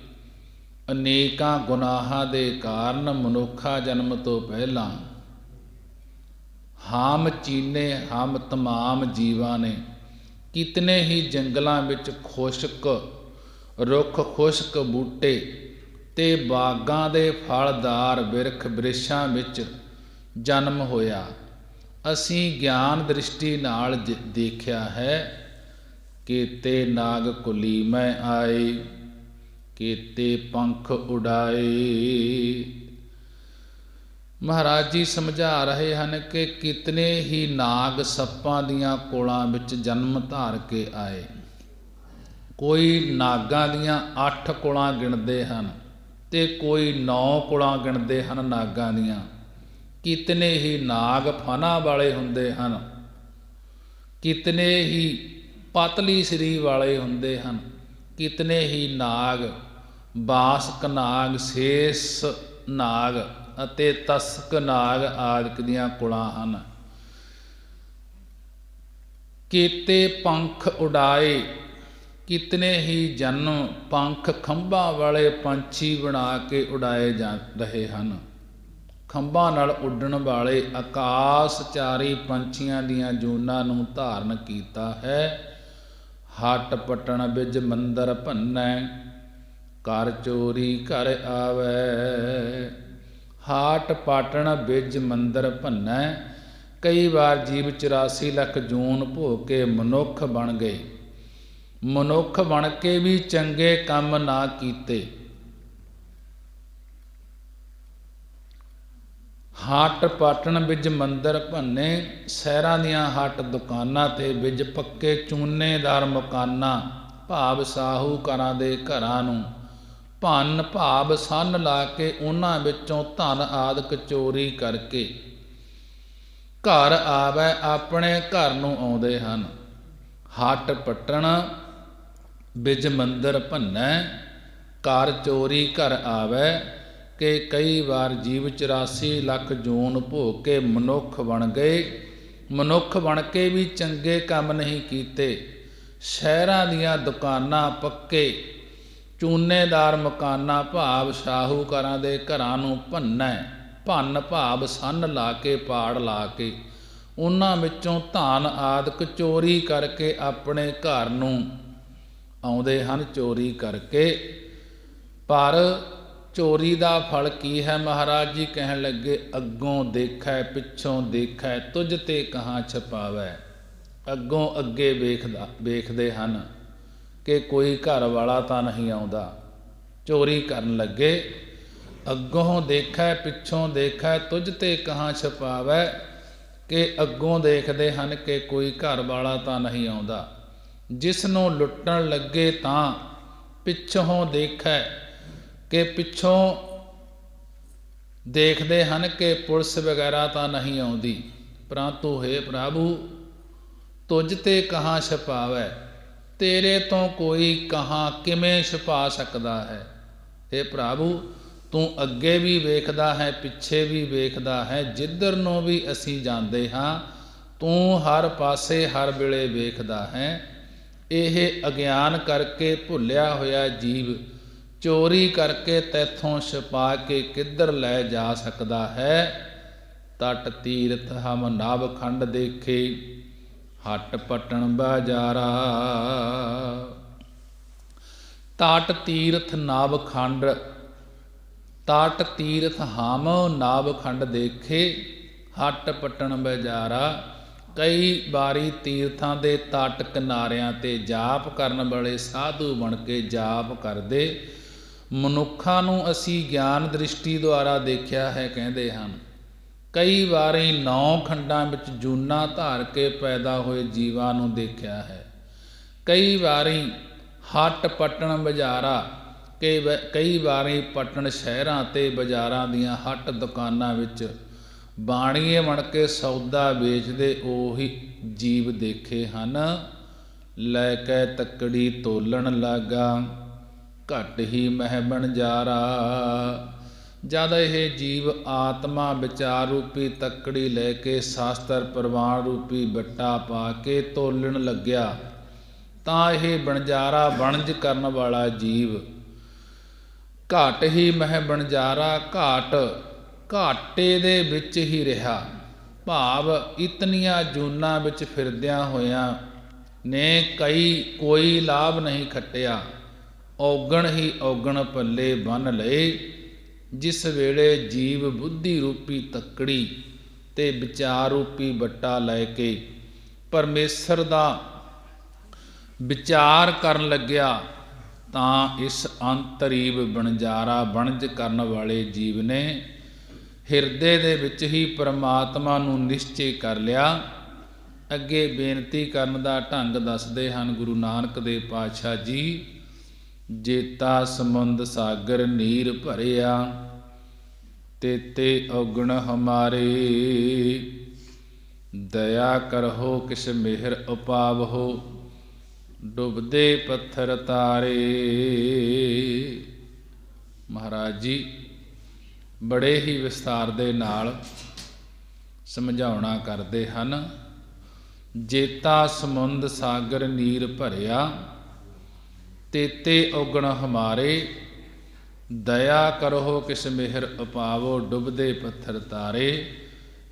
A: ਅਨੇਕਾਂ ਗੁਨਾਹਾਂ ਦੇ ਕਾਰਨ ਮਨੁੱਖਾ ਜਨਮ ਤੋਂ ਪਹਿਲਾਂ ਹਾਮ ਚੀਨੇ ਹਮ ਤਮਾਮ ਜੀਵਾਂ ਨੇ ਕਿਤਨੇ ਹੀ ਜੰਗਲਾਂ ਵਿੱਚ ਖੁਸ਼ਕ ਰੁੱਖ ਖੁਸ਼ਕ ਬੂਟੇ ਤੇ ਬਾਗਾਂ ਦੇ ਫਲਦਾਰ ਬਿਰਖ ਬ੍ਰਿਛਾਂ ਵਿੱਚ ਜਨਮ ਹੋਇਆ। ਅਸੀਂ ਗਿਆਨ ਦ੍ਰਿਸ਼ਟੀ ਨਾਲ ਦੇਖਿਆ ਹੈ। ਕੀਤੇ ਨਾਗ ਕੁਲੀ ਮੈਂ ਆਏ, ਕੀਤੇ ਪੰਖ ਉਡਾਏ। ਮਹਾਰਾਜ ਜੀ ਸਮਝਾ ਰਹੇ ਹਨ ਕਿ ਕਿਤਨੇ ਹੀ ਨਾਗ ਸੱਪਾਂ ਦੀਆਂ ਕੋਲਾਂ ਵਿੱਚ ਜਨਮ ਧਾਰ ਕੇ ਆਏ। ਕੋਈ ਨਾਗਾਂ ਦੀਆਂ 8 ਕੁਲਾਂ ਗਿਣਦੇ ਹਨ ਤੇ ਕੋਈ 9 ਕੁਲਾਂ ਗਿਣਦੇ ਹਨ ਨਾਗਾਂ ਦੀਆਂ। ਕਿਤਨੇ ਹੀ ਨਾਗ ਫਣਾ ਵਾਲੇ ਹੁੰਦੇ ਹਨ, ਕਿਤਨੇ ਹੀ ਪਤਲੀ ਸਰੀਰ ਵਾਲੇ ਹੁੰਦੇ ਹਨ, ਕਿਤਨੇ ਹੀ ਨਾਗ ਬਾਸਕ ਨਾਗ, ਸ਼ੇਸ਼ ਨਾਗ ਅਤੇ ਤਸਕ ਨਾਗ ਆਦਿਕ ਦੀਆਂ ਕੁਲਾਂ ਹਨ। ਕੀਤੇ ਪੰਖ ਉਡਾਏ, ਕਿਤਨੇ ਹੀ ਜਨਮ ਪੰਖ ਖੰਭਾਂ ਵਾਲੇ ਪੰਛੀ ਬਣਾ ਕੇ ਉਡਾਏ ਜਾ ਰਹੇ ਹਨ। ਖੰਭਾਂ ਨਾਲ ਉੱਡਣ ਵਾਲੇ ਆਕਾਸ਼ਚਾਰੀ ਪੰਛੀਆਂ ਦੀਆਂ ਜੂਨਾਂ ਨੂੰ ਧਾਰਨ ਕੀਤਾ ਹੈ। ਹੱਟ ਪਟਣ ਬਿਜ ਮੰਦਰ ਭੰਨੈ, ਕਰ ਚੋਰੀ ਘਰ ਆਵੈ। ਹਾਟ ਪਾਟਣ ਬਿਜ ਮੰਦਰ ਭੰਨੈ, ਕਈ ਵਾਰ ਜੀਵ 84 ਲੱਖ ਜੂਨ ਭੋਗ ਕੇ ਮਨੁੱਖ ਬਣ ਗਏ। ਮਨੁੱਖ ਬਣ ਕੇ ਵੀ ਚੰਗੇ ਕੰਮ ਨਾ ਕੀਤੇ। ਹੱਟ ਪਾਟਣ ਬਿਜ ਮੰਦਰ ਭੰਨੇ, ਸ਼ਹਿਰਾਂ ਦੀਆਂ ਹੱਟ ਦੁਕਾਨਾਂ ਤੇ ਬਿਜ ਪੱਕੇ ਚੂਨੇਦਾਰ ਮਕਾਨਾਂ ਭਾਵ ਸਾਹੂਕਾਰਾਂ ਦੇ ਘਰਾਂ ਨੂੰ ਭੰਨ ਭਾਵ ਸੰਨ ਲਾ ਕੇ ਉਹਨਾਂ ਵਿੱਚੋਂ ਧਨ ਆਦਿਕ ਚੋਰੀ ਕਰਕੇ ਘਰ ਆਵੈ, ਆਪਣੇ ਘਰ ਨੂੰ ਆਉਂਦੇ ਹਨ। ਹੱਟ ਪੱਟਣ ਬਿਜ ਮੰਦਰ ਭੰਨੈ, ਕਰ ਚੋਰੀ ਘਰ ਆਵੈ, ਕਿ ਕਈ ਵਾਰ ਜੀਵ 84 ਲੱਖ ਜੂਨ ਭੋਗ ਕੇ ਮਨੁੱਖ ਬਣ ਗਏ। ਮਨੁੱਖ ਬਣ ਕੇ ਵੀ ਚੰਗੇ ਕੰਮ ਨਹੀਂ ਕੀਤੇ। ਸ਼ਹਿਰਾਂ ਦੀਆਂ ਦੁਕਾਨਾਂ ਪੱਕੇ ਚੂਨੇਦਾਰ ਮਕਾਨਾਂ ਭਾਵ ਸ਼ਾਹੂਕਾਰਾਂ ਦੇ ਘਰਾਂ ਨੂੰ ਭੰਨੈ, ਭੰਨ ਭਾਵ ਸੰਨ ਲਾ ਕੇ ਪਾੜ ਲਾ ਕੇ ਉਹਨਾਂ ਵਿੱਚੋਂ ਧਨ ਆਦਿਕ ਚੋਰੀ ਕਰਕੇ ਆਪਣੇ ਘਰ ਨੂੰ ਆਉਂਦੇ ਹਨ ਚੋਰੀ ਕਰਕੇ। ਪਰ ਚੋਰੀ ਦਾ ਫਲ ਕੀ ਹੈ? ਮਹਾਰਾਜ ਜੀ ਕਹਿਣ ਲੱਗੇ, ਅੱਗੋਂ ਦੇਖੈ ਪਿੱਛੋਂ ਦੇਖੈ, ਤੁਝ ਤੇ ਕਹਾਂ ਛਪਾਵੈ। ਅੱਗੋਂ ਅੱਗੇ ਵੇਖਦੇ ਹਨ ਕਿ ਕੋਈ ਘਰ ਵਾਲਾ ਤਾਂ ਨਹੀਂ ਆਉਂਦਾ, ਚੋਰੀ ਕਰਨ ਲੱਗੇ। ਅੱਗੋਂ ਦੇਖੈ ਪਿੱਛੋਂ ਦੇਖੈ, ਤੁਝ ਤੇ ਕਹਾਂ ਛਪਾਵੈ, ਕਿ ਅੱਗੋਂ ਦੇਖਦੇ ਹਨ ਕਿ ਕੋਈ ਘਰ ਵਾਲਾ ਤਾਂ ਨਹੀਂ ਆਉਂਦਾ। ਜਿਸ ਨੂੰ ਲੁੱਟਣ ਲੱਗੇ ਤਾਂ ਪਿੱਛੋਂ ਦੇਖੈ, ਕਿ ਪਿੱਛੋਂ ਦੇਖਦੇ ਹਨ ਕਿ ਪੁਲਿਸ ਵਗੈਰਾ ਤਾਂ ਨਹੀਂ ਆਉਂਦੀ। ਪਰੰਤੂ ਹੇ ਪ੍ਰਭੂ, ਤੁਝ ਤੇ ਕਹਾਂ ਛਪਾਵੈ, ਤੇਰੇ ਤੋਂ ਕੋਈ ਕਹਾਂ ਕਿਵੇਂ ਛੁਪਾ ਸਕਦਾ ਹੈ? ਹੇ ਪ੍ਰਭੂ, ਤੂੰ ਅੱਗੇ ਵੀ ਵੇਖਦਾ ਹੈ, ਪਿੱਛੇ ਵੀ ਵੇਖਦਾ ਹੈ, ਜਿੱਧਰ ਨੂੰ ਵੀ ਅਸੀਂ ਜਾਂਦੇ ਹਾਂ ਤੂੰ ਹਰ ਪਾਸੇ ਹਰ ਵੇਲੇ ਵੇਖਦਾ ਹੈ। ਇਹ ਅਗਿਆਨ ਕਰਕੇ ਭੁੱਲਿਆ ਹੋਇਆ ਜੀਵ ਚੋਰੀ ਕਰਕੇ ਤੈਥੋਂ ਛੁਪਾ ਕੇ ਕਿੱਧਰ ਲੈ ਜਾ ਸਕਦਾ ਹੈ? ਤਟ ਤੀਰਥ ਹਮ ਨਭ ਖੰਡ ਦੇਖੇ, ਹੱਟ ਪਟਣ ਬਾਜ਼ਾਰਾ। ਤਟ ਤੀਰਥ ਨਭ ਖੰਡ, ਤਟ ਤੀਰਥ ਹਮ ਨਭ ਖੰਡ ਦੇਖੇ, ਹੱਟ ਪਟਣ ਬਾਜ਼ਾਰਾ। ਕਈ ਵਾਰੀ ਤੀਰਥਾਂ ਦੇ ਤਟ ਕਿਨਾਰਿਆਂ ਤੇ ਜਾਪ ਕਰਨ ਵਾਲੇ ਸਾਧੂ ਬਣ ਕੇ ਜਾਪ ਕਰਦੇ ਮਨੁੱਖਾਂ ਨੂੰ ਅਸੀਂ ਗਿਆਨ ਦ੍ਰਿਸ਼ਟੀ ਦੁਆਰਾ ਦੇਖਿਆ ਹੈ, ਕਹਿੰਦੇ ਹਨ। ਕਈ ਵਾਰੀ 9 ਖੰਡਾਂ ਵਿੱਚ ਜੂਨਾਂ ਧਾਰ ਕੇ ਪੈਦਾ ਹੋਏ ਜੀਵਾਂ ਨੂੰ ਦੇਖਿਆ ਹੈ। ਕਈ ਵਾਰੀ ਹੱਟ ਪਟਣ ਬਾਜ਼ਾਰਾ, ਕਈ ਵਾਰੀ ਪਟਣ ਸ਼ਹਿਰਾਂ ਤੇ ਬਾਜ਼ਾਰਾਂ ਦੀਆਂ ਹੱਟ ਦੁਕਾਨਾਂ ਵਿੱਚ ਬਾਣੀਏ ਬਣ ਕੇ ਸੌਦਾ ਵੇਚਦੇ ਉਹੀ ਜੀਵ ਦੇਖੇ ਹਨ। ਲੈ ਕੇ ਤੱਕੜੀ ਤੋਲਣ ਲੱਗਾ, ਘੱਟ ਹੀ ਮਹਿ ਬਣਜਾਰਾ। ਜਦ ਇਹ ਜੀਵ ਆਤਮਾ ਵਿਚਾਰ ਰੂਪੀ ਤੱਕੜੀ ਲੈ ਕੇ ਸ਼ਾਸਤਰ ਪ੍ਰਮਾਣ ਰੂਪੀ ਬੱਟਾ ਪਾ ਕੇ ਤੋਲਣ ਲੱਗਿਆ ਤਾਂ ਇਹ ਬਣਜਾਰਾ ਬਣਜ ਕਰਨ ਵਾਲਾ ਜੀਵ ਘਾਟ ਹੀ ਮਹਿ ਬਣਜਾਰਾ, ਘਾਟ ਘਾਟੇ ਦੇ ਵਿੱਚ ਹੀ ਰਿਹਾ। ਭਾਵ ਇਤਨੀਆਂ ਜੂਨਾਂ ਵਿੱਚ ਫਿਰਦਿਆਂ ਹੋਇਆਂ ਨੇ ਕੋਈ ਲਾਭ ਨਹੀਂ ਖੱਟਿਆ। ਔਗਣ ਹੀ ਔਗਣ ਪੱਲੇ ਬੰਨ੍ਹ ਲਏ। ਜਿਸ ਵੇਲੇ ਜੀਵ ਬੁੱਧੀ ਰੂਪੀ ਤੱਕੜੀ ਤੇ ਵਿਚਾਰ ਰੂਪੀ ਬੱਟਾ ਲੈ ਕੇ ਪਰਮੇਸ਼ਰ ਦਾ ਵਿਚਾਰ ਕਰਨ ਲੱਗਿਆ, ਤਾਂ ਇਸ ਅੰਤਰੀਵ ਬਣਜਾਰਾ ਵਣਜ ਕਰਨ ਵਾਲੇ ਜੀਵ ਨੇ ਹਿਰਦੇ ਦੇ ਵਿੱਚ ਹੀ ਪਰਮਾਤਮਾ ਨੂੰ ਨਿਸ਼ਚੇ ਕਰ ਲਿਆ। ਅੱਗੇ ਬੇਨਤੀ ਕਰਨ ਦਾ ਢੰਗ ਦੱਸਦੇ ਹਨ ਗੁਰੂ ਨਾਨਕ ਦੇਵ ਪਾਤਸ਼ਾਹ ਜੀ। ਜੇਤਾ ਸਮੁੰਦ ਸਾਗਰ ਨੀਰ ਭਰਿਆ, ਤੇਤੇ ਔਗਣ ਹਮਾਰੇ। ਦਇਆ ਕਰਹੁ ਕਿਸ ਮਿਹਰ ਉਪਾਵਹੁ, ਡੁੱਬਦੇ ਪੱਥਰ ਤਾਰੇ। ਮਹਾਰਾਜ ਜੀ ਬੜੇ ਹੀ ਵਿਸਥਾਰ ਦੇ ਨਾਲ ਸਮਝਾਉਣਾ ਕਰਦੇ ਹਨ। ਜੇਤਾ ਸਮੁੰਦ ਸਾਗਰ ਨੀਰ ਭਰਿਆ, ਤੇਤੇ ਔਗਣ ਹਮਾਰੇ। ਦਇਆ ਕਰਹੁ ਕਿਸ ਮਿਹਰ ਉਪਾਵੋ, ਡੁੱਬਦੇ ਪੱਥਰ ਤਾਰੇ।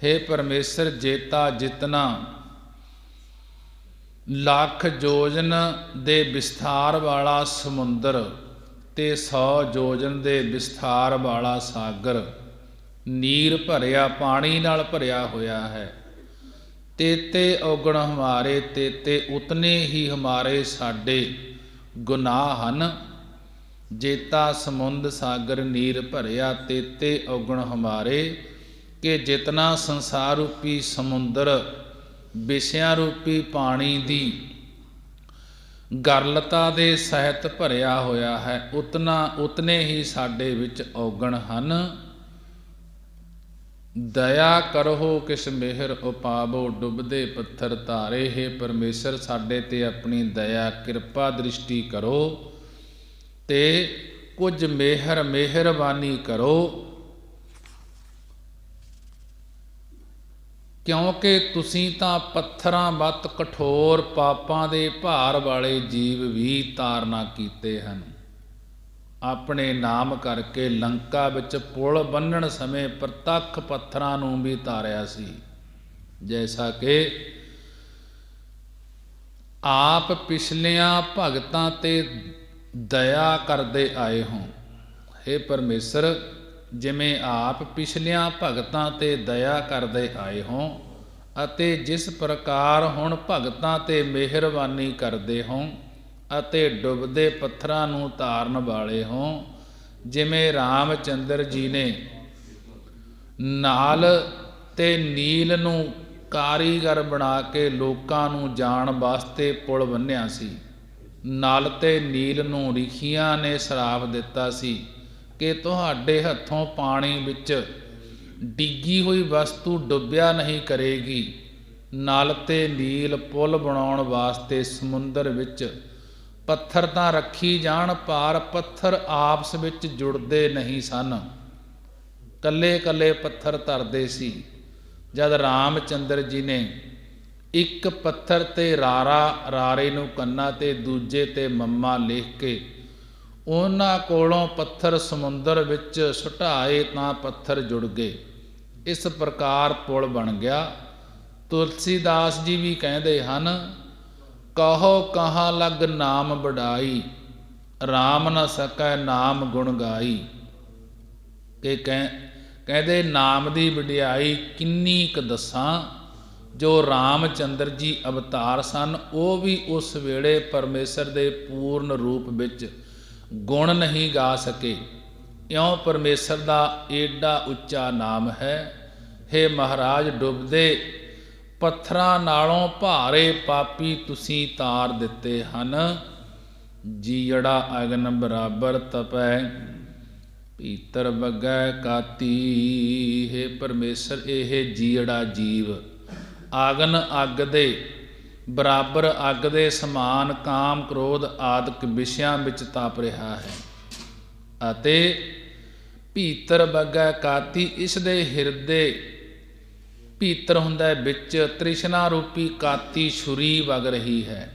A: ਹੇ ਪਰਮੇਸ਼ਰ, ਜੇਤਾ ਜਿਤਨਾ ਲੱਖ ਯੋਜਨ ਦੇ ਵਿਸਥਾਰ ਵਾਲਾ ਸਮੁੰਦਰ ਤੇ 100 ਯੋਜਨ ਦੇ ਵਿਸਥਾਰ ਵਾਲਾ ਸਾਗਰ ਨੀਰ ਭਰਿਆ, ਪਾਣੀ ਨਾਲ ਭਰਿਆ ਹੋਇਆ ਹੈ। ਤੇਤੇ ਔਗਣ ਹਮਾਰੇ, ਤੇਤੇ ਉਤਨੇ ਹੀ ਹਮਾਰੇ ਸਾਡੇ ਗੁਨਾਹ ਹਨ। ਜੇਤਾ ਸਮੁੰਦ ਸਾਗਰ ਨੀਰ ਭਰਿਆ, ਤੇਤੇ ਔਗਣ ਹਮਾਰੇ। ਕਿ ਜਿਤਨਾ ਸੰਸਾਰ ਰੂਪੀ ਸਮੁੰਦਰ ਵਿਸ਼ਿਆਂ ਰੂਪੀ ਪਾਣੀ ਦੀ ਗਰਲਤਾ ਦੇ ਸਹਿਤ ਭਰਿਆ ਹੋਇਆ ਹੈ, ਉਤਨੇ ਹੀ ਸਾਡੇ ਵਿੱਚ ਔਗਣ ਹਨ। ਦਇਆ ਕਰਹੁ ਕਿਸ ਮਿਹਰ ਉਪਾਵੋ, ਡੁੱਬਦੇ ਪੱਥਰ ਤਾਰੇ। ਹੇ ਪਰਮੇਸ਼ਰ, ਸਾਡੇ ਤੇ ਆਪਣੀ ਦਇਆ ਕਿਰਪਾ ਦ੍ਰਿਸ਼ਟੀ ਕਰੋ ਤੇ ਕੁਝ ਮਿਹਰਬਾਨੀ ਕਰੋ, ਕਿਉਂਕਿ ਤੁਸੀਂ ਤਾਂ ਪੱਥਰਾਂ ਵੱਤ ਕਠੋਰ ਪਾਪਾਂ ਦੇ ਭਾਰ ਵਾਲੇ ਜੀਵ ਵੀ ਤਾਰਨਾ ਕੀਤੇ ਹਨ। ਆਪਣੇ ਨਾਮ ਕਰਕੇ ਲੰਕਾ ਵਿੱਚ ਪੁਲ ਬੰਨਣ ਸਮੇਂ ਪ੍ਰਤੱਖ ਪੱਥਰਾਂ ਨੂੰ ਵੀ ਤਾਰਿਆ ਸੀ, ਜੈਸਾ ਕਿ ਆਪ ਪਿਛਲਿਆਂ ਭਗਤਾਂ ਤੇ ਦਇਆ ਕਰਦੇ ਆਏ ਹੋ। ਹੇ ਪਰਮੇਸ਼ਰ, ਜਿਵੇਂ ਆਪ ਪਿਛਲਿਆਂ ਭਗਤਾਂ ਤੇ ਦਇਆ ਕਰਦੇ ਆਏ ਹੋ ਅਤੇ ਜਿਸ ਪ੍ਰਕਾਰ ਹੁਣ ਭਗਤਾਂ ਤੇ ਮਿਹਰਬਾਨੀ ਕਰਦੇ ਹੋ ਅਤੇ ਡੁੱਬਦੇ ਪੱਥਰਾਂ ਨੂੰ ਤਾਰਨ ਵਾਲੇ ਹੋ, ਜਿਵੇਂ ਰਾਮਚੰਦਰ ਜੀ ਨੇ ਨਾਲ ਤੇ ਨੀਲ ਨੂੰ ਕਾਰੀਗਰ ਬਣਾ ਕੇ ਲੋਕਾਂ ਨੂੰ ਜਾਣ ਵਾਸਤੇ ਪੁਲ ਬੰਨ੍ਹਿਆ ਸੀ। ਨਲ ਤੇ ਨੀਲ ਨੂੰ ਰਿਖੀਆਂ ਨੇ ਸਰਾਪ ਦਿੱਤਾ ਸੀ ਕਿ ਤੁਹਾਡੇ ਹੱਥੋਂ ਪਾਣੀ ਵਿੱਚ ਡਿੱਗੀ ਹੋਈ ਵਸਤੂ ਡੁੱਬਿਆ ਨਹੀਂ ਕਰੇਗੀ। ਨਲ ਤੇ ਨੀਲ ਪੁਲ ਬਣਾਉਣ ਵਾਸਤੇ ਸਮੁੰਦਰ ਵਿੱਚ ਪੱਥਰ ਤਾਂ ਰੱਖੀ ਜਾਣ, ਪਰ ਪੱਥਰ ਆਪਸ ਵਿੱਚ ਜੁੜਦੇ ਨਹੀਂ ਸਨ, ਕੱਲੇ ਕੱਲੇ ਪੱਥਰ ਧਰਦੇ ਸੀ। ਜਦ ਰਾਮਚੰਦਰ ਜੀ ਨੇ ਇੱਕ ਪੱਥਰ ਤੇ ਰਾਰੇ ਨੂੰ ਕੰਨਾ ਤੇ ਦੂਜੇ ਤੇ ਮੰਮਾ ਲਿਖ ਕੇ ਉਹਨਾਂ ਕੋਲੋਂ ਪੱਥਰ ਸਮੁੰਦਰ ਵਿੱਚ ਸੁਟਾਏ ਤਾਂ ਪੱਥਰ ਜੁੜ ਗਏ। ਇਸ ਪ੍ਰਕਾਰ ਪੁਲ ਬਣ ਗਿਆ। ਤੁਲਸੀਦਾਸ ਜੀ ਵੀ ਕਹਿੰਦੇ ਹਨ, ਕਹੋ ਕਹਾਂ ਲਗ ਨਾਮ ਵਡਾਈ, ਰਾਮ ਨ ਸਕੈ ਨਾਮ ਗੁਣ ਗਾਈ। ਕਿ ਕਹਿੰਦੇ ਨਾਮ ਦੀ ਵਡਿਆਈ ਕਿੰਨੀ ਕੁ ਦੱਸਾਂ। ਜੋ ਰਾਮਚੰਦਰ ਜੀ ਅਵਤਾਰ ਸਨ, ਉਹ ਵੀ ਉਸ ਵੇਲੇ ਪਰਮੇਸ਼ਰ ਦੇ ਪੂਰਨ ਰੂਪ ਵਿੱਚ ਗੁਣ ਨਹੀਂ ਗਾ ਸਕੇ। ਇਉਂ ਪਰਮੇਸ਼ਰ ਦਾ ਏਡਾ ਉੱਚਾ ਨਾਮ ਹੈ। ਹੇ ਮਹਾਰਾਜ, ਡੁੱਬਦੇ ਪੱਥਰਾਂ ਨਾਲੋਂ ਭਾਰੇ ਪਾਪੀ ਤੁਸੀਂ ਤਾਰ ਦਿੱਤੇ ਹਨ। ਜੀੜਾ ਅਗਨ ਬਰਾਬਰ ਤਪੈ, ਭੀਤਰ ਬੱਗੈ ਕਾਤੀ। ਹੇ ਪਰਮੇਸ਼ਰ, ਇਹ ਜੀੜਾ ਜੀਵ ਆਗਨ ਅੱਗ ਦੇ ਬਰਾਬਰ, ਅੱਗ ਦੇ ਸਮਾਨ ਕਾਮ ਕ੍ਰੋਧ ਆਦਿਕ ਵਿਸ਼ਿਆਂ ਵਿੱਚ ਤਪ ਰਿਹਾ ਹੈ ਅਤੇ ਭੀਤਰ ਬੱਗੈ ਕਾਤੀ, ਇਸ ਦੇ ਹਿਰਦੇ ਭੀਤਰ ਹੁੰਦਾ ਵਿੱਚ ਤ੍ਰਿਸ਼ਨਾ ਰੂਪੀ ਕਾਤੀ ਛੁਰੀ ਵਗ ਰਹੀ ਹੈ।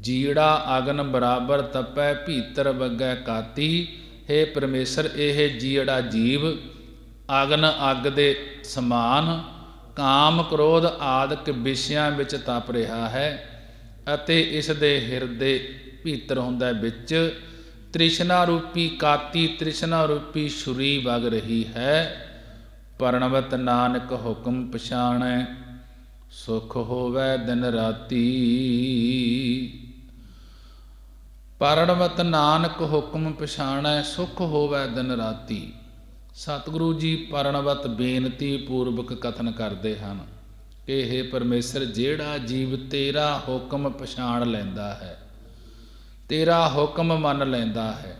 A: ਜੀੜਾ ਅਗਨ ਬਰਾਬਰ ਤਪੈ ਭੀਤਰ ਵਗੈ ਕਾਤੀ। ਹੇ ਪਰਮੇਸ਼ਰ, ਇਹ ਜੀੜਾ ਜੀਵ ਅਗਨ ਅੱਗ ਦੇ ਸਮਾਨ ਕਾਮ ਕ੍ਰੋਧ ਆਦਿਕ ਵਿਸ਼ਿਆਂ ਵਿੱਚ ਤਪ ਰਿਹਾ ਹੈ ਅਤੇ ਇਸ ਦੇ ਹਿਰਦੇ ਭੀਤਰ ਹੁੰਦਾ ਵਿੱਚ ਤ੍ਰਿਸ਼ਨਾ ਰੂਪੀ ਕਾਤੀ, ਤ੍ਰਿਸ਼ਨਾ ਰੂਪੀ ਛੁਰੀ ਵਗ ਰਹੀ ਹੈ। ਪਰਣਵਤ ਨਾਨਕ ਹੁਕਮ ਪਛਾਣੈ ਸੁਖ ਹੋਵੈ ਦਿਨ ਰਾਤੀ। ਪਰਣਵਤ ਨਾਨਕ ਹੁਕਮ ਪਛਾਣੈ ਸੁਖ ਹੋਵੈ ਦਿਨ ਰਾਤੀ। ਸਤਿਗੁਰੂ ਜੀ ਪਰਣਵਤ ਬੇਨਤੀ ਪੂਰਵਕ ਕਥਨ ਕਰਦੇ ਹਨ ਕਿ ਹੇ ਪਰਮੇਸ਼ਰ, ਜਿਹੜਾ ਜੀਵ ਤੇਰਾ ਹੁਕਮ ਪਛਾਣ ਲੈਂਦਾ ਹੈ, ਤੇਰਾ ਹੁਕਮ ਮੰਨ ਲੈਂਦਾ ਹੈ,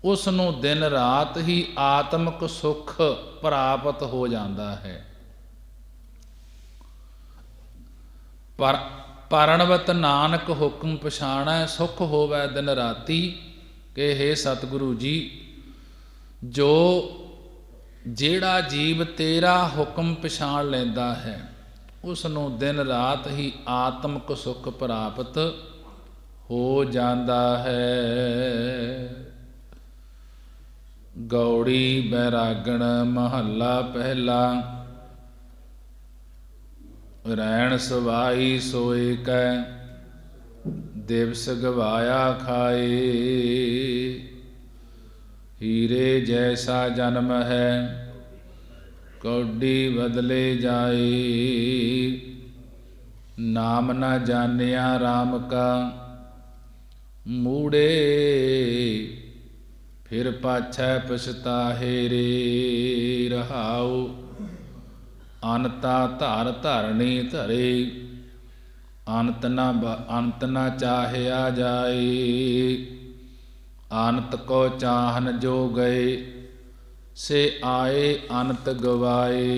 A: ਉਸ ਨੂੰ ਦਿਨ ਰਾਤ ਹੀ ਆਤਮਿਕ ਸੁਖ ਪ੍ਰਾਪਤ ਹੋ ਜਾਂਦਾ ਹੈ। ਪਰਣਵਤ ਨਾਨਕ ਹੁਕਮ ਪਛਾਣੈ ਸੁਖ ਹੋਵੈ ਦਿਨ ਰਾਤੀ। ਕਿ ਹੇ ਸਤਿਗੁਰੂ ਜੀ, ਜਿਹੜਾ ਜੀਵ ਤੇਰਾ ਹੁਕਮ ਪਛਾਣ ਲੈਂਦਾ ਹੈ, ਉਸ ਨੂੰ ਦਿਨ ਰਾਤ ਹੀ ਆਤਮਿਕ ਸੁਖ ਪ੍ਰਾਪਤ ਹੋ ਜਾਂਦਾ ਹੈ। ਗੌੜੀ ਬੈਰਾਗਣ ਮਹੱਲਾ ਪਹਿਲਾ। ਰੈਣ ਸਵਾਈ ਸੋਏ ਕੈ ਦਿਵਸ ਗਵਾਇਆ ਖਾਏ। ਹੀਰੇ ਜੈਸਾ ਜਨਮ ਹੈ ਕੌਡੀ ਬਦਲੇ ਜਾਏ। ਨਾਮ ਨਾ ਜਾਣਿਆ RAM ਕਾ ਮੂੜੇ ਫਿਰ ਪਾਛੈ ਪਛਤਾਹੇ ਰੇ। ਰਹਾਉ ਅਨਤਾ ਧਰ ਧਰਣੀ ਧਰੇ ਅੰਤ ਨਾ ਚਾਹਿਆ ਜਾਏ। ਅਨੰਤ ਕੋ ਚਾਹਨ ਜੋ ਗਏ ਸੇ ਆਏ ਅਨੰਤ ਗਵਾਏ।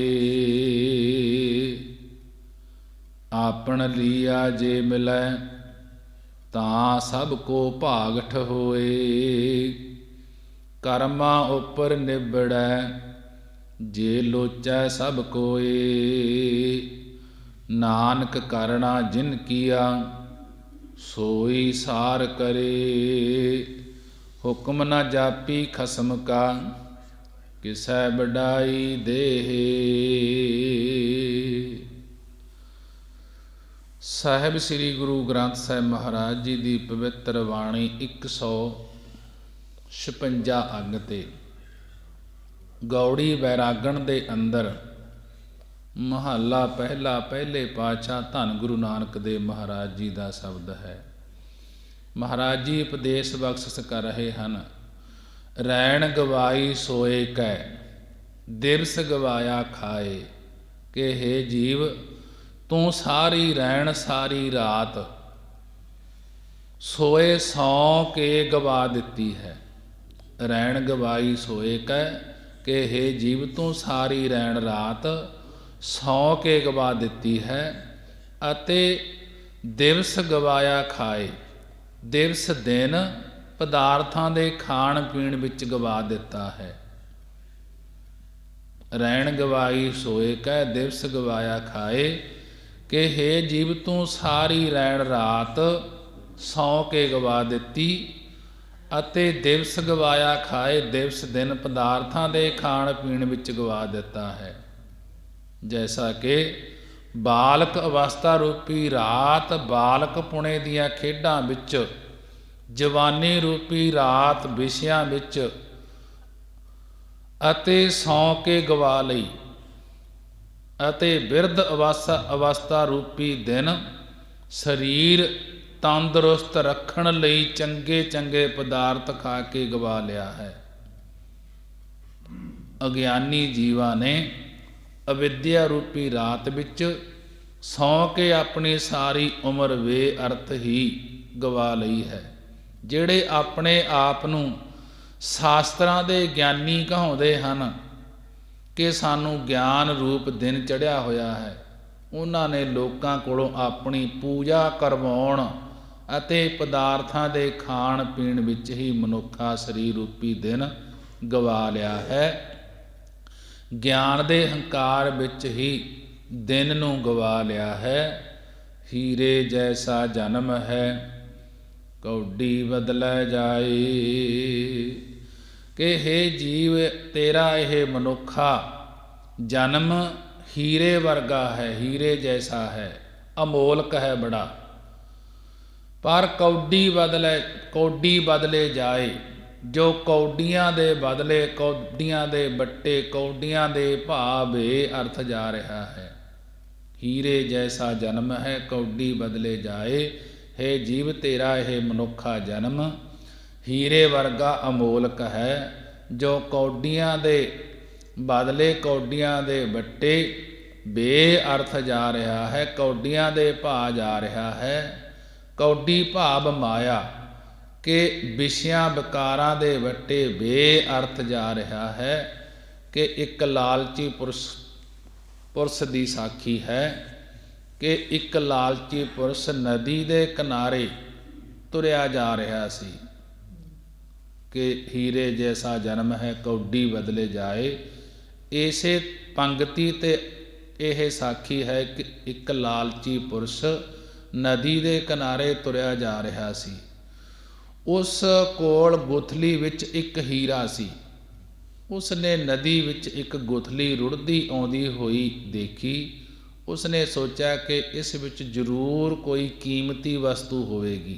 A: ਆਪਣ ਲੀਆ ਜੇ ਮਿਲੈ ਤਾਂ ਸਭ ਕੋ ਭਾਗਠ ਹੋਏ। ਕਰਮਾਂ ਉੱਪਰ ਨਿਬੜੈ ਜੇ ਲੋਚੈ ਸਭ ਕੋਏ। ਨਾਨਕ ਕਰਣਾ ਜਿਨ ਕੀਆ ਸੋਈ ਸਾਰ ਕਰੇ। ਹੁਕਮ ਨਾ ਜਾਪੀ ਖਸਮ ਕਾ ਕਿਸੈ ਵਡਾਈ ਦੇਹ। ਸਾਹਿਬ ਸ੍ਰੀ ਗੁਰੂ ਗ੍ਰੰਥ ਸਾਹਿਬ ਮਹਾਰਾਜ ਜੀ ਦੀ ਪਵਿੱਤਰ ਬਾਣੀ 156 ਅੰਗ ਤੇ ਗੌੜੀ ਬੈਰਾਗਣ ਦੇ ਅੰਦਰ ਮਹੱਲਾ ਪਹਿਲਾ ਪਹਿਲੇ ਪਾਤਸ਼ਾਹ ਧੰਨ ਗੁਰੂ ਨਾਨਕ ਦੇਵ ਮਹਾਰਾਜ ਜੀ ਦਾ ਸ਼ਬਦ ਹੈ। ਮਹਾਰਾਜ ਜੀ ਉਪਦੇਸ਼ ਬਖਸ਼ਿਸ਼ ਕਰ ਰਹੇ ਹਨ। ਰੈਣ ਗਵਾਈ ਸੋਏ ਕੈ ਦਿਵਸ ਗਵਾਇਆ ਖਾਏ। ਕਿ ਹੇ ਜੀਵ, ਤੂੰ ਸਾਰੀ ਰੈਣ ਸਾਰੀ ਰਾਤ ਸੋਏ ਸੌਂ ਕੇ ਗਵਾ ਦਿੱਤੀ ਹੈ। ਰੈਣ ਗਵਾਈ ਸੋਏ ਕੈ। ਕਿ ਹੇ ਜੀਵ, ਤੂੰ ਸਾਰੀ ਰੈਣ ਰਾਤ ਸੌਂ ਕੇ ਗਵਾ ਦਿੱਤੀ ਹੈ ਅਤੇ ਦਿਵਸ ਗਵਾਇਆ ਖਾਏ। ਦਿਵਸ ਦਿਨ ਪਦਾਰਥਾਂ ਦੇ ਖਾਣ ਪੀਣ ਵਿੱਚ ਗਵਾ ਦਿੱਤਾ ਹੈ। ਰੈਣ ਗਵਾਈ ਸੋਏ ਕੈ ਦਿਵਸ ਗਵਾਇਆ ਖਾਏ। ਕਿ ਹੇ ਜੀਵ, ਤੂੰ ਸਾਰੀ ਰੈਣ ਰਾਤ ਸੌਂ ਕੇ ਗਵਾ ਦਿੱਤੀ ਅਤੇ ਦਿਵਸ ਗਵਾਇਆ ਖਾਏ। ਦਿਵਸ ਦਿਨ ਪਦਾਰਥਾਂ ਦੇ ਖਾਣ ਪੀਣ ਵਿੱਚ ਗਵਾ ਦਿੱਤਾ ਹੈ। ਜੈਸਾ ਕਿ ਬਾਲਕ ਅਵਸਥਾ ਰੂਪੀ ਰਾਤ ਬਾਲਕ ਪੁਣੇ ਦੀਆਂ ਖੇਡਾਂ ਵਿੱਚ, ਜਵਾਨੀ ਰੂਪੀ ਰਾਤ ਵਿਸ਼ਿਆਂ ਵਿੱਚ ਅਤੇ ਸੌਂ ਕੇ ਗਵਾ ਲਈ, ਅਤੇ ਬਿਰਧ ਅਵਸਥਾ ਰੂਪੀ ਦਿਨ ਸਰੀਰ ਤੰਦਰੁਸਤ ਰੱਖਣ ਲਈ ਚੰਗੇ ਚੰਗੇ ਪਦਾਰਥ ਖਾ ਕੇ ਗਵਾ ਲਿਆ ਹੈ। ਅਗਿਆਨੀ ਜੀਵਾਂ ਨੇ ਅਵਿਦਿਆ ਰੂਪੀ ਰਾਤ ਵਿੱਚ ਸੌਂ ਕੇ ਆਪਣੀ ਸਾਰੀ ਉਮਰ ਬੇਅਰਥ ਹੀ ਗਵਾ ਲਈ ਹੈ। ਜਿਹੜੇ ਆਪਣੇ ਆਪ ਨੂੰ ਸ਼ਾਸਤਰਾਂ ਦੇ ਗਿਆਨੀ ਕਹਾਉਂਦੇ ਹਨ ਕਿ ਸਾਨੂੰ ਗਿਆਨ ਰੂਪ ਦਿਨ ਚੜ੍ਹਿਆ ਹੋਇਆ ਹੈ, ਉਹਨਾਂ ਨੇ ਲੋਕਾਂ ਕੋਲੋਂ ਆਪਣੀ ਪੂਜਾ ਕਰਵਾਉਣ ਅਤੇ ਪਦਾਰਥਾਂ ਦੇ ਖਾਣ ਪੀਣ ਵਿੱਚ ਹੀ ਮਨੁੱਖਾ ਸਰੀਰ ਰੂਪੀ ਦਿਨ ਗਵਾ ਲਿਆ ਹੈ। ਗਿਆਨ ਦੇ ਹੰਕਾਰ ਵਿੱਚ ਹੀ ਦਿਨ ਨੂੰ ਗਵਾ ਲਿਆ ਹੈ। ਹੀਰੇ ਜੈਸਾ ਜਨਮ ਹੈ कौडी बदलै जाए। कि हे जीव तेरा यह मनुखा जन्म हीरे वर्गा है, हीरे जैसा है, अमोलक है बड़ा। पर कौडी बदले जाए, जो कौडियां दे बदले, कौडियां दे बट्टे, कौडियां दे भाव अर्थ जा रहा है। हीरे जैसा जन्म है, कौडी बदले जाए। हे जीव तेरा यह मनुखा जन्म हीरे वर्गा अमोलक है, जो कौडियां दे बदले, कौडियां दे बट्टे बेअर्थ जा रहा है, कौडियां दे भाव जा रहा है। कौडी भाव माया के विषयां विकारां दे बट्टे बेअर्थ जा रहा है। कि एक लालची पुरुष दी साखी है कि एक लालची पुरुष नदी दे किनारे तुरिया जा रहा सी कि हीरे जैसा जन्म है, कौडी बदले जाए। इसे पंक्ति ते यह साखी है कि एक लालची पुरुष नदी दे किनारे तुरिया जा रहा सी। उस कोल गुथली विच एक हीरा सी। उसने नदी विच एक गुथली रुड़दी आउंदी होई देखी। उसने सोचा कि इस विच जरूर कोई कीमती वस्तु होवेगी।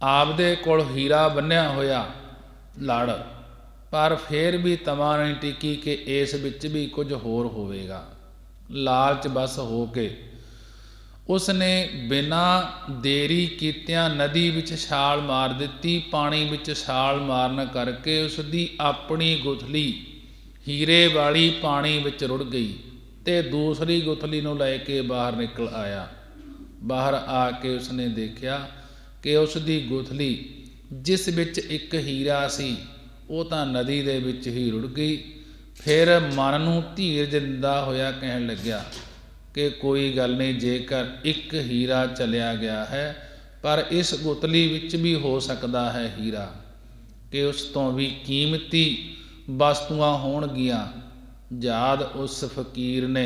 A: आपदे कोल हीरा बन्निया होया लड़, पर फिर भी तमा नहीं टिकी कि इस विच भी कुछ होर होवेगा। लालच बस हो के उसने बिना देरी कीतियां नदी विच छाल मार दिती। पानी विच छाल मारन करके उसकी अपनी गुथली हीरे वाली पानी विच रुड़ गई ते दूसरी गुथली नूं लैके बाहर निकल आया। बाहर आके उसने देखा कि उसकी गुथली जिस विच एक हीरा सी वो तां नदी दे विच ही रुड़ गई। फिर मन नूं धीरज दिंदा होया कहण लग्या कि कोई गल नहीं, जेकर एक हीरा चलिया गया है पर इस गुतली विच भी हो सकता है हीरा, कि उस तो भी कीमती वस्तुआं होणगियां। जद उस फकीर ने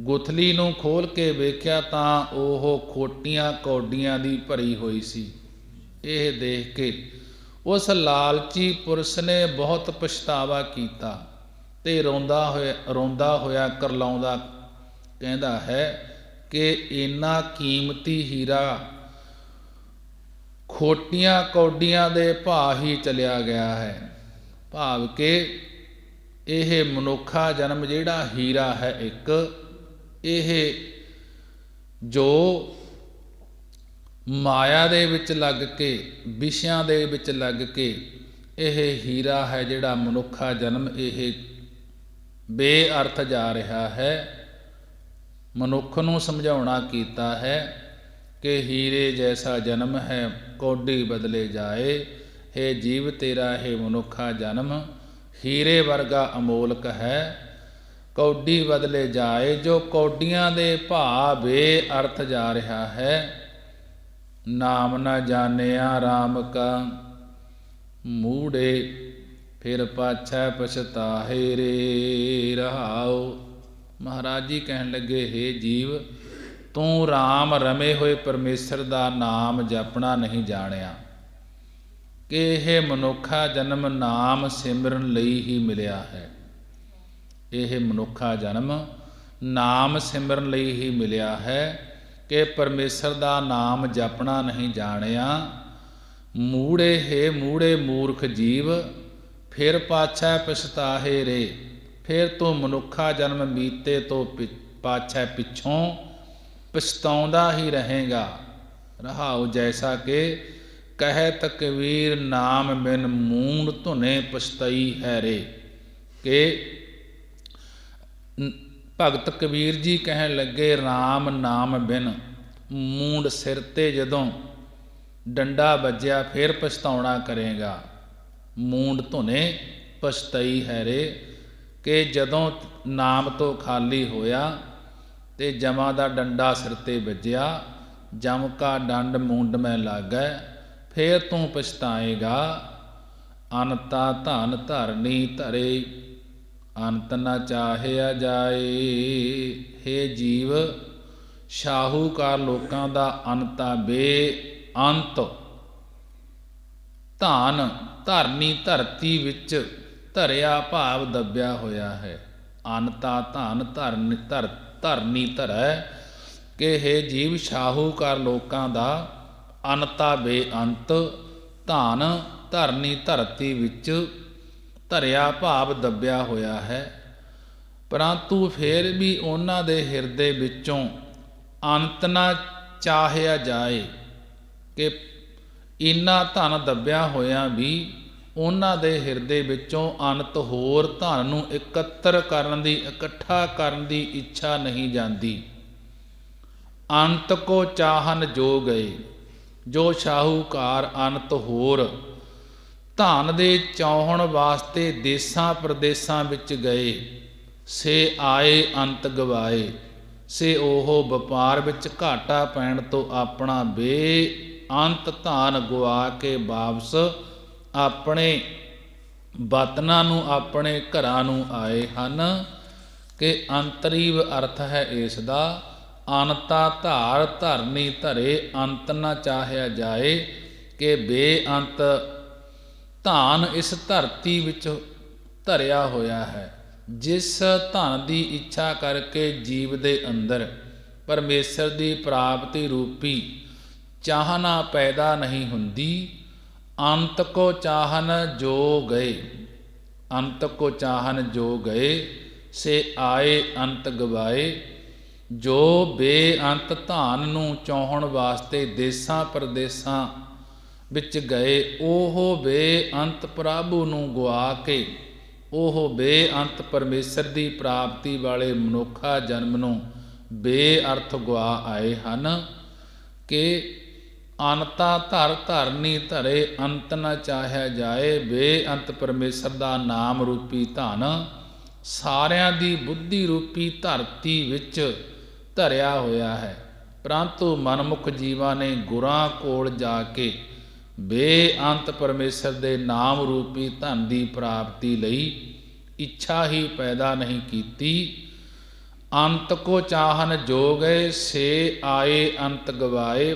A: गुथली नूं खोल के वेख्या तां ओह खोटियां कौडियां दी भरी होई सी। यह देख के उस लालची पुरुष ने बहुत पछतावा कीता ते रोंदा होया करलाउंदा कहता है कि इन्ना कीमती हीरा खोटियां कौडियां दे भाव ही चलिया गया है। भाव के यह मनुखा जन्म जिहड़ा हीरा है एक, यह जो माया दे विच लग के विषयां दे विच लग के यह हीरा है जिहड़ा मनुखा जन्म यह बेअर्थ जा रहा है। मनुख नूं समझाउणा कीता है कि हीरे जैसा जन्म है, कौडी बदले जाए। हे जीव तेरा हे मनुखा जन्म हीरे वर्गा अमोलक है, कौडी बदले जाए। जो कौडियां दे भाव बेअर्थ जा रहा है। नाम न जानिया राम का मूढ़े, फिर पाछै पछताहे रे रहाओ। महाराज जी कहन लगे, हे जीव तू राम रमे होए परमेश्वर का नाम जपना नहीं जानिया कि यह मनुखा जन्म नाम सिमरन लई ही मिलिया है। यह मनुखा जन्म नाम सिमरन लई ही मिलिया है कि परमेश्वर का नाम जपना नहीं जानिया। मूढ़े हे मूढ़े मूर्ख जीव, फिर पाछै पछताहे रे। फिर तू मनुखा जन्म बीते तो पाछै पिछों पछताउंदा ही रहेगा। रहाओ जैसा कि कहत कबीर नाम बिन मूंड धुने पछतई है रे। कि भगत कबीर जी कहन लगे, राम नाम बिन मूंड सिर ते जदों डंडा बज्या फिर पछताउणा करेगा। मूंड धुने पछतई है रे। कि जदों नाम तो खाली होया ते जमा दा डंडा सिर ते वज्या, जम का डंड मूंड में लागै, फिर तू पछताएगा। अनता धन धरनी धरे, अंत न चाहिया जाए। हे जीव ਸ਼ਾਹੂਕਾਰ ਲੋਕਾਂ ਦਾ ਅੰਤਾ ਬੇਅੰਤ ਧਨ ਧਰਨੀ ਧਰਤੀ ਵਿੱਚ ਧਰਿਆ ਭਾਵ ਦੱਬਿਆ ਹੋਇਆ ਹੈ। ਅੰਤਾ ਧਨ ਧਰਨੀ ਧਰੈ ਕਿ ਹੇ ਜੀਵ ਸ਼ਾਹੂਕਾਰ ਲੋਕਾਂ ਦਾ ਅੰਤਾ ਬੇਅੰਤ ਧਨ ਧਰਨੀ ਧਰਤੀ ਵਿੱਚ ਧਰਿਆ ਭਾਵ ਦੱਬਿਆ ਹੋਇਆ ਹੈ। ਪਰੰਤੂ ਫਿਰ ਵੀ ਉਹਨਾਂ ਦੇ ਹਿਰਦੇ ਵਿੱਚੋਂ ਅੰਤ ਨਾ ਚਾਹਿਆ ਜਾਏ ਕਿ ਇੰਨਾ ਧਨ ਦੱਬਿਆ ਹੋਇਆ ਵੀ ਉਹਨਾਂ ਦੇ ਹਿਰਦੇ ਵਿੱਚੋਂ ਅੰਤ ਹੋਰ ਧਨ ਨੂੰ ਇਕੱਤਰ ਕਰਨ ਦੀ ਇਕੱਠਾ ਕਰਨ ਦੀ ਇੱਛਾ ਨਹੀਂ ਜਾਂਦੀ। ਅੰਤ ਕੋ ਚਾਹਨ ਜੋ ਗਏ, ਜੋ ਸ਼ਾਹੂਕਾਰ ਅੰਤ ਹੋਰ ਧਨ ਦੇ ਚਾਹੁਣ ਵਾਸਤੇ ਦੇਸਾਂ ਪ੍ਰਦੇਸਾਂ ਵਿੱਚ ਗਏ, ਸੇ ਆਏ ਅੰਤ ਗਵਾਏ, ਸੇ ਉਹ ਵਪਾਰ ਵਿੱਚ ਘਾਟਾ ਪੈਣ ਤੋਂ ਆਪਣਾ ਬੇਅੰਤ ਧਨ ਗਵਾ ਕੇ ਵਾਪਸ ਆਪਣੇ ਵਤਨਾਂ ਨੂੰ ਆਪਣੇ ਘਰਾਂ ਨੂੰ ਆਏ ਹਨ। ਕਿ ਅੰਤਰੀਵ ਅਰਥ ਹੈ ਇਸ ਦਾ ਅੰਤਾ ਧਾਰ ਧਰਨੀ ਧਰੇ ਅੰਤ ਨਾ ਚਾਹਿਆ ਜਾਏ ਕਿ ਬੇਅੰਤ ਧਨ ਇਸ ਧਰਤੀ ਵਿੱਚ ਧਰਿਆ ਹੋਇਆ ਹੈ। ਜਿਸ ਧਨ ਦੀ ਇੱਛਾ ਕਰਕੇ ਜੀਵ ਦੇ ਅੰਦਰ ਪਰਮੇਸ਼ਰ ਦੀ ਪ੍ਰਾਪਤੀ ਰੂਪੀ ਚਾਹਨਾ ਪੈਦਾ ਨਹੀਂ ਹੁੰਦੀ। ਅੰਤ ਕੋ ਚਾਹਨ ਜੋ ਗਏ, ਅੰਤ ਕੋ ਚਾਹਨ ਜੋ ਗਏ, ਸੇ ਆਏ ਅੰਤ ਗਵਾਏ। ਜੋ ਬੇਅੰਤ ਧਨ ਨੂੰ ਚਾਹੁਣ ਵਾਸਤੇ ਦੇਸਾਂ ਪ੍ਰਦੇਸਾਂ ਵਿੱਚ ਗਏ, ਉਹ ਬੇਅੰਤ ਪ੍ਰਭੂ ਨੂੰ ਗਵਾ ਕੇ ਉਹ ਬੇਅੰਤ ਪਰਮੇਸ਼ਰ ਦੀ ਪ੍ਰਾਪਤੀ ਵਾਲੇ ਮਨੁੱਖਾ ਜਨਮ ਨੂੰ ਬੇਅਰਥ ਗਵਾ ਆਏ ਹਨ। ਕਿ ਅੰਤਾ ਧਰ ਧਰਨੀ ਧਰੇ ਅੰਤ ਨਾ ਚਾਹਿਆ ਜਾਏ। ਬੇਅੰਤ ਪਰਮੇਸ਼ਰ ਦਾ ਨਾਮ ਰੂਪੀ ਧਨ ਸਾਰਿਆਂ ਦੀ ਬੁੱਧੀ ਰੂਪੀ ਧਰਤੀ ਵਿੱਚ ਧਰਿਆ ਹੋਇਆ ਹੈ। ਪਰੰਤੂ ਮਨਮੁਖ ਜੀਵਾਂ ਨੇ ਗੁਰਾਂ ਕੋਲ ਜਾ ਕੇ ਬੇਅੰਤ ਪਰਮੇਸ਼ਰ ਦੇ ਨਾਮ ਰੂਪੀ ਧਨ ਦੀ ਪ੍ਰਾਪਤੀ ਲਈ ਇੱਛਾ ਹੀ ਪੈਦਾ ਨਹੀਂ ਕੀਤੀ। ਅੰਤ ਕੋ ਚਾਹਨ ਜੋ ਗਏ, ਸੇ ਆਏ ਅੰਤ ਗਵਾਏ।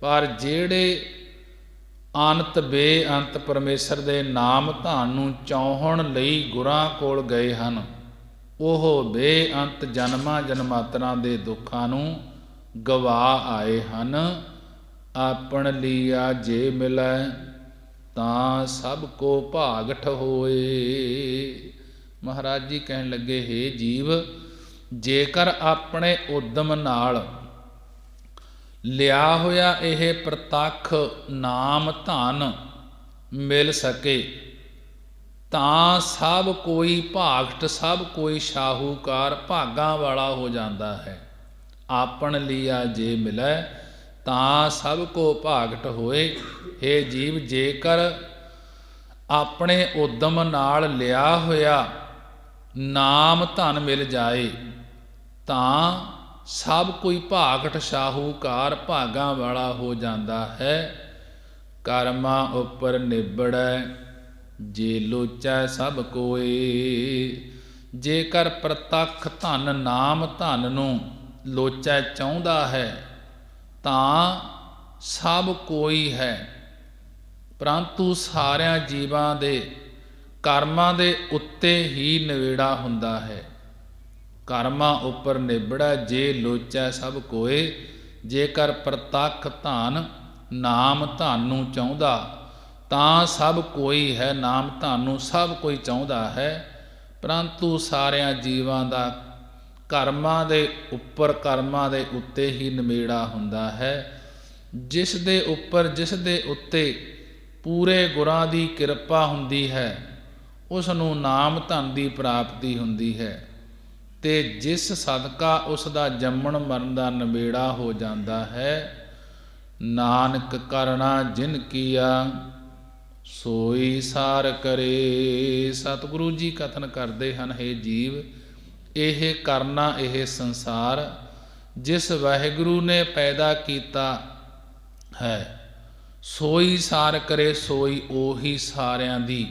A: ਪਰ ਜਿਹੜੇ ਅੰਤ ਬੇਅੰਤ ਪਰਮੇਸ਼ਰ ਦੇ ਨਾਮ ਧਨ ਨੂੰ ਚਾਹੁਣ ਲਈ ਗੁਰਾਂ ਕੋਲ ਗਏ ਹਨ, ਉਹ ਬੇਅੰਤ ਜਨਮਾਂ ਜਨਮਾਤਰਾਂ ਦੇ ਦੁੱਖਾਂ ਨੂੰ ਗਵਾ ਆਏ ਹਨ। ਆਪਣ ਲੀਆ ਜੇ ਮਿਲੈ ਤਾਂ ਸਭ ਕੋ ਭਾਗਠ ਹੋਏ। ਮਹਾਰਾਜ ਜੀ ਕਹਿਣ ਲੱਗੇ, ਹੇ ਜੀਵ, ਜੇਕਰ ਆਪਣੇ ਉਦਮ ਨਾਲ ਲਿਆ ਹੋਇਆ ਇਹ ਪ੍ਰਤੱਖ ਨਾਮ ਧਨ ਮਿਲ ਸਕੇ ਤਾਂ ਸਭ ਕੋਈ ਭਾਗਠ, ਸਭ ਕੋਈ ਸ਼ਾਹੂਕਾਰ ਭਾਗਾਂ ਵਾਲਾ ਹੋ ਜਾਂਦਾ ਹੈ। ਆਪਣ ਲੀਆ ਜੇ ਮਿਲੈ ਤਾਂ ਸਭ ਕੋ ਭਾਗਠ ਹੋਏ। ਹੇ ਜੀਵ, ਜੇਕਰ ਆਪਣੇ ਉਦਮ ਨਾਲ ਲਿਆ ਹੋਇਆ ਨਾਮ ਧਨ ਮਿਲ ਜਾਏ ਤਾਂ ਸਭ ਕੋਈ ਭਾਗਠ ਸ਼ਾਹੂਕਾਰ ਭਾਗਾਂ ਵਾਲਾ ਹੋ ਜਾਂਦਾ ਹੈ। ਕਰਮਾਂ ਉੱਪਰ ਨਿਬੜੈ ਜੇ ਲੋਚੈ ਸਭ ਕੋਏ। ਜੇਕਰ ਪ੍ਰਤੱਖ ਧਨ ਨਾਮ ਧਨ ਨੂੰ ਲੋਚੈ ਚਾਹੁੰਦਾ ਹੈ ਤਾਂ ਸਭ ਕੋਈ ਹੈ, ਪਰੰਤੂ ਸਾਰਿਆਂ ਜੀਵਾਂ ਦੇ ਕਰਮਾਂ ਦੇ ਉੱਤੇ ਹੀ ਨਿਬੇੜਾ ਹੁੰਦਾ ਹੈ। ਕਰਮਾਂ ਉੱਪਰ ਨਿਬੜੈ ਜੇ ਲੋਚੈ ਸਭ ਕੋਏ। ਜੇਕਰ ਪ੍ਰਤੱਖ ਧਨ ਨਾਮ ਧਨ ਨੂੰ ਚਾਹੁੰਦਾ ਤਾਂ ਸਭ ਕੋਈ ਹੈ, ਨਾਮ ਧਨ ਨੂੰ ਸਭ ਕੋਈ ਚਾਹੁੰਦਾ ਹੈ, ਪਰੰਤੂ ਸਾਰਿਆਂ ਜੀਵਾਂ ਦਾ ਕਰਮਾਂ ਦੇ ਉੱਪਰ ਕਰਮਾਂ ਦੇ ਉੱਤੇ ਹੀ ਨਿਬੇੜਾ ਹੁੰਦਾ ਹੈ। ਜਿਸ ਦੇ ਉੱਤੇ ਪੂਰੇ ਗੁਰਾਂ ਦੀ ਕਿਰਪਾ ਹੁੰਦੀ ਹੈ ਉਸ ਨੂੰ ਨਾਮ ਧਨ ਦੀ ਪ੍ਰਾਪਤੀ ਹੁੰਦੀ ਹੈ, ਤੇ ਜਿਸ ਸਦਕਾ ਉਸ ਦਾ ਜੰਮਣ ਮਰਨ ਦਾ ਨਿਬੇੜਾ ਹੋ ਜਾਂਦਾ ਹੈ। ਨਾਨਕ ਕਰਣਾ ਜਿਨ ਕੀਆ ਸੋਈ ਸਾਰ ਕਰੇ। ਸਤਿਗੁਰੂ ਜੀ ਕਥਨ ਕਰਦੇ ਹਨ, ਹੇ ਜੀਵ, ਇਹ ਕਰਨਾ, ਇਹ ਸੰਸਾਰ ਜਿਸ ਵਾਹਿਗੁਰੂ ਨੇ ਪੈਦਾ ਕੀਤਾ ਹੈ, ਸੋਈ ਸਾਰ ਕਰੇ। ਸੋਈ ਉਹੀ ਸਾਰਿਆਂ ਦੀ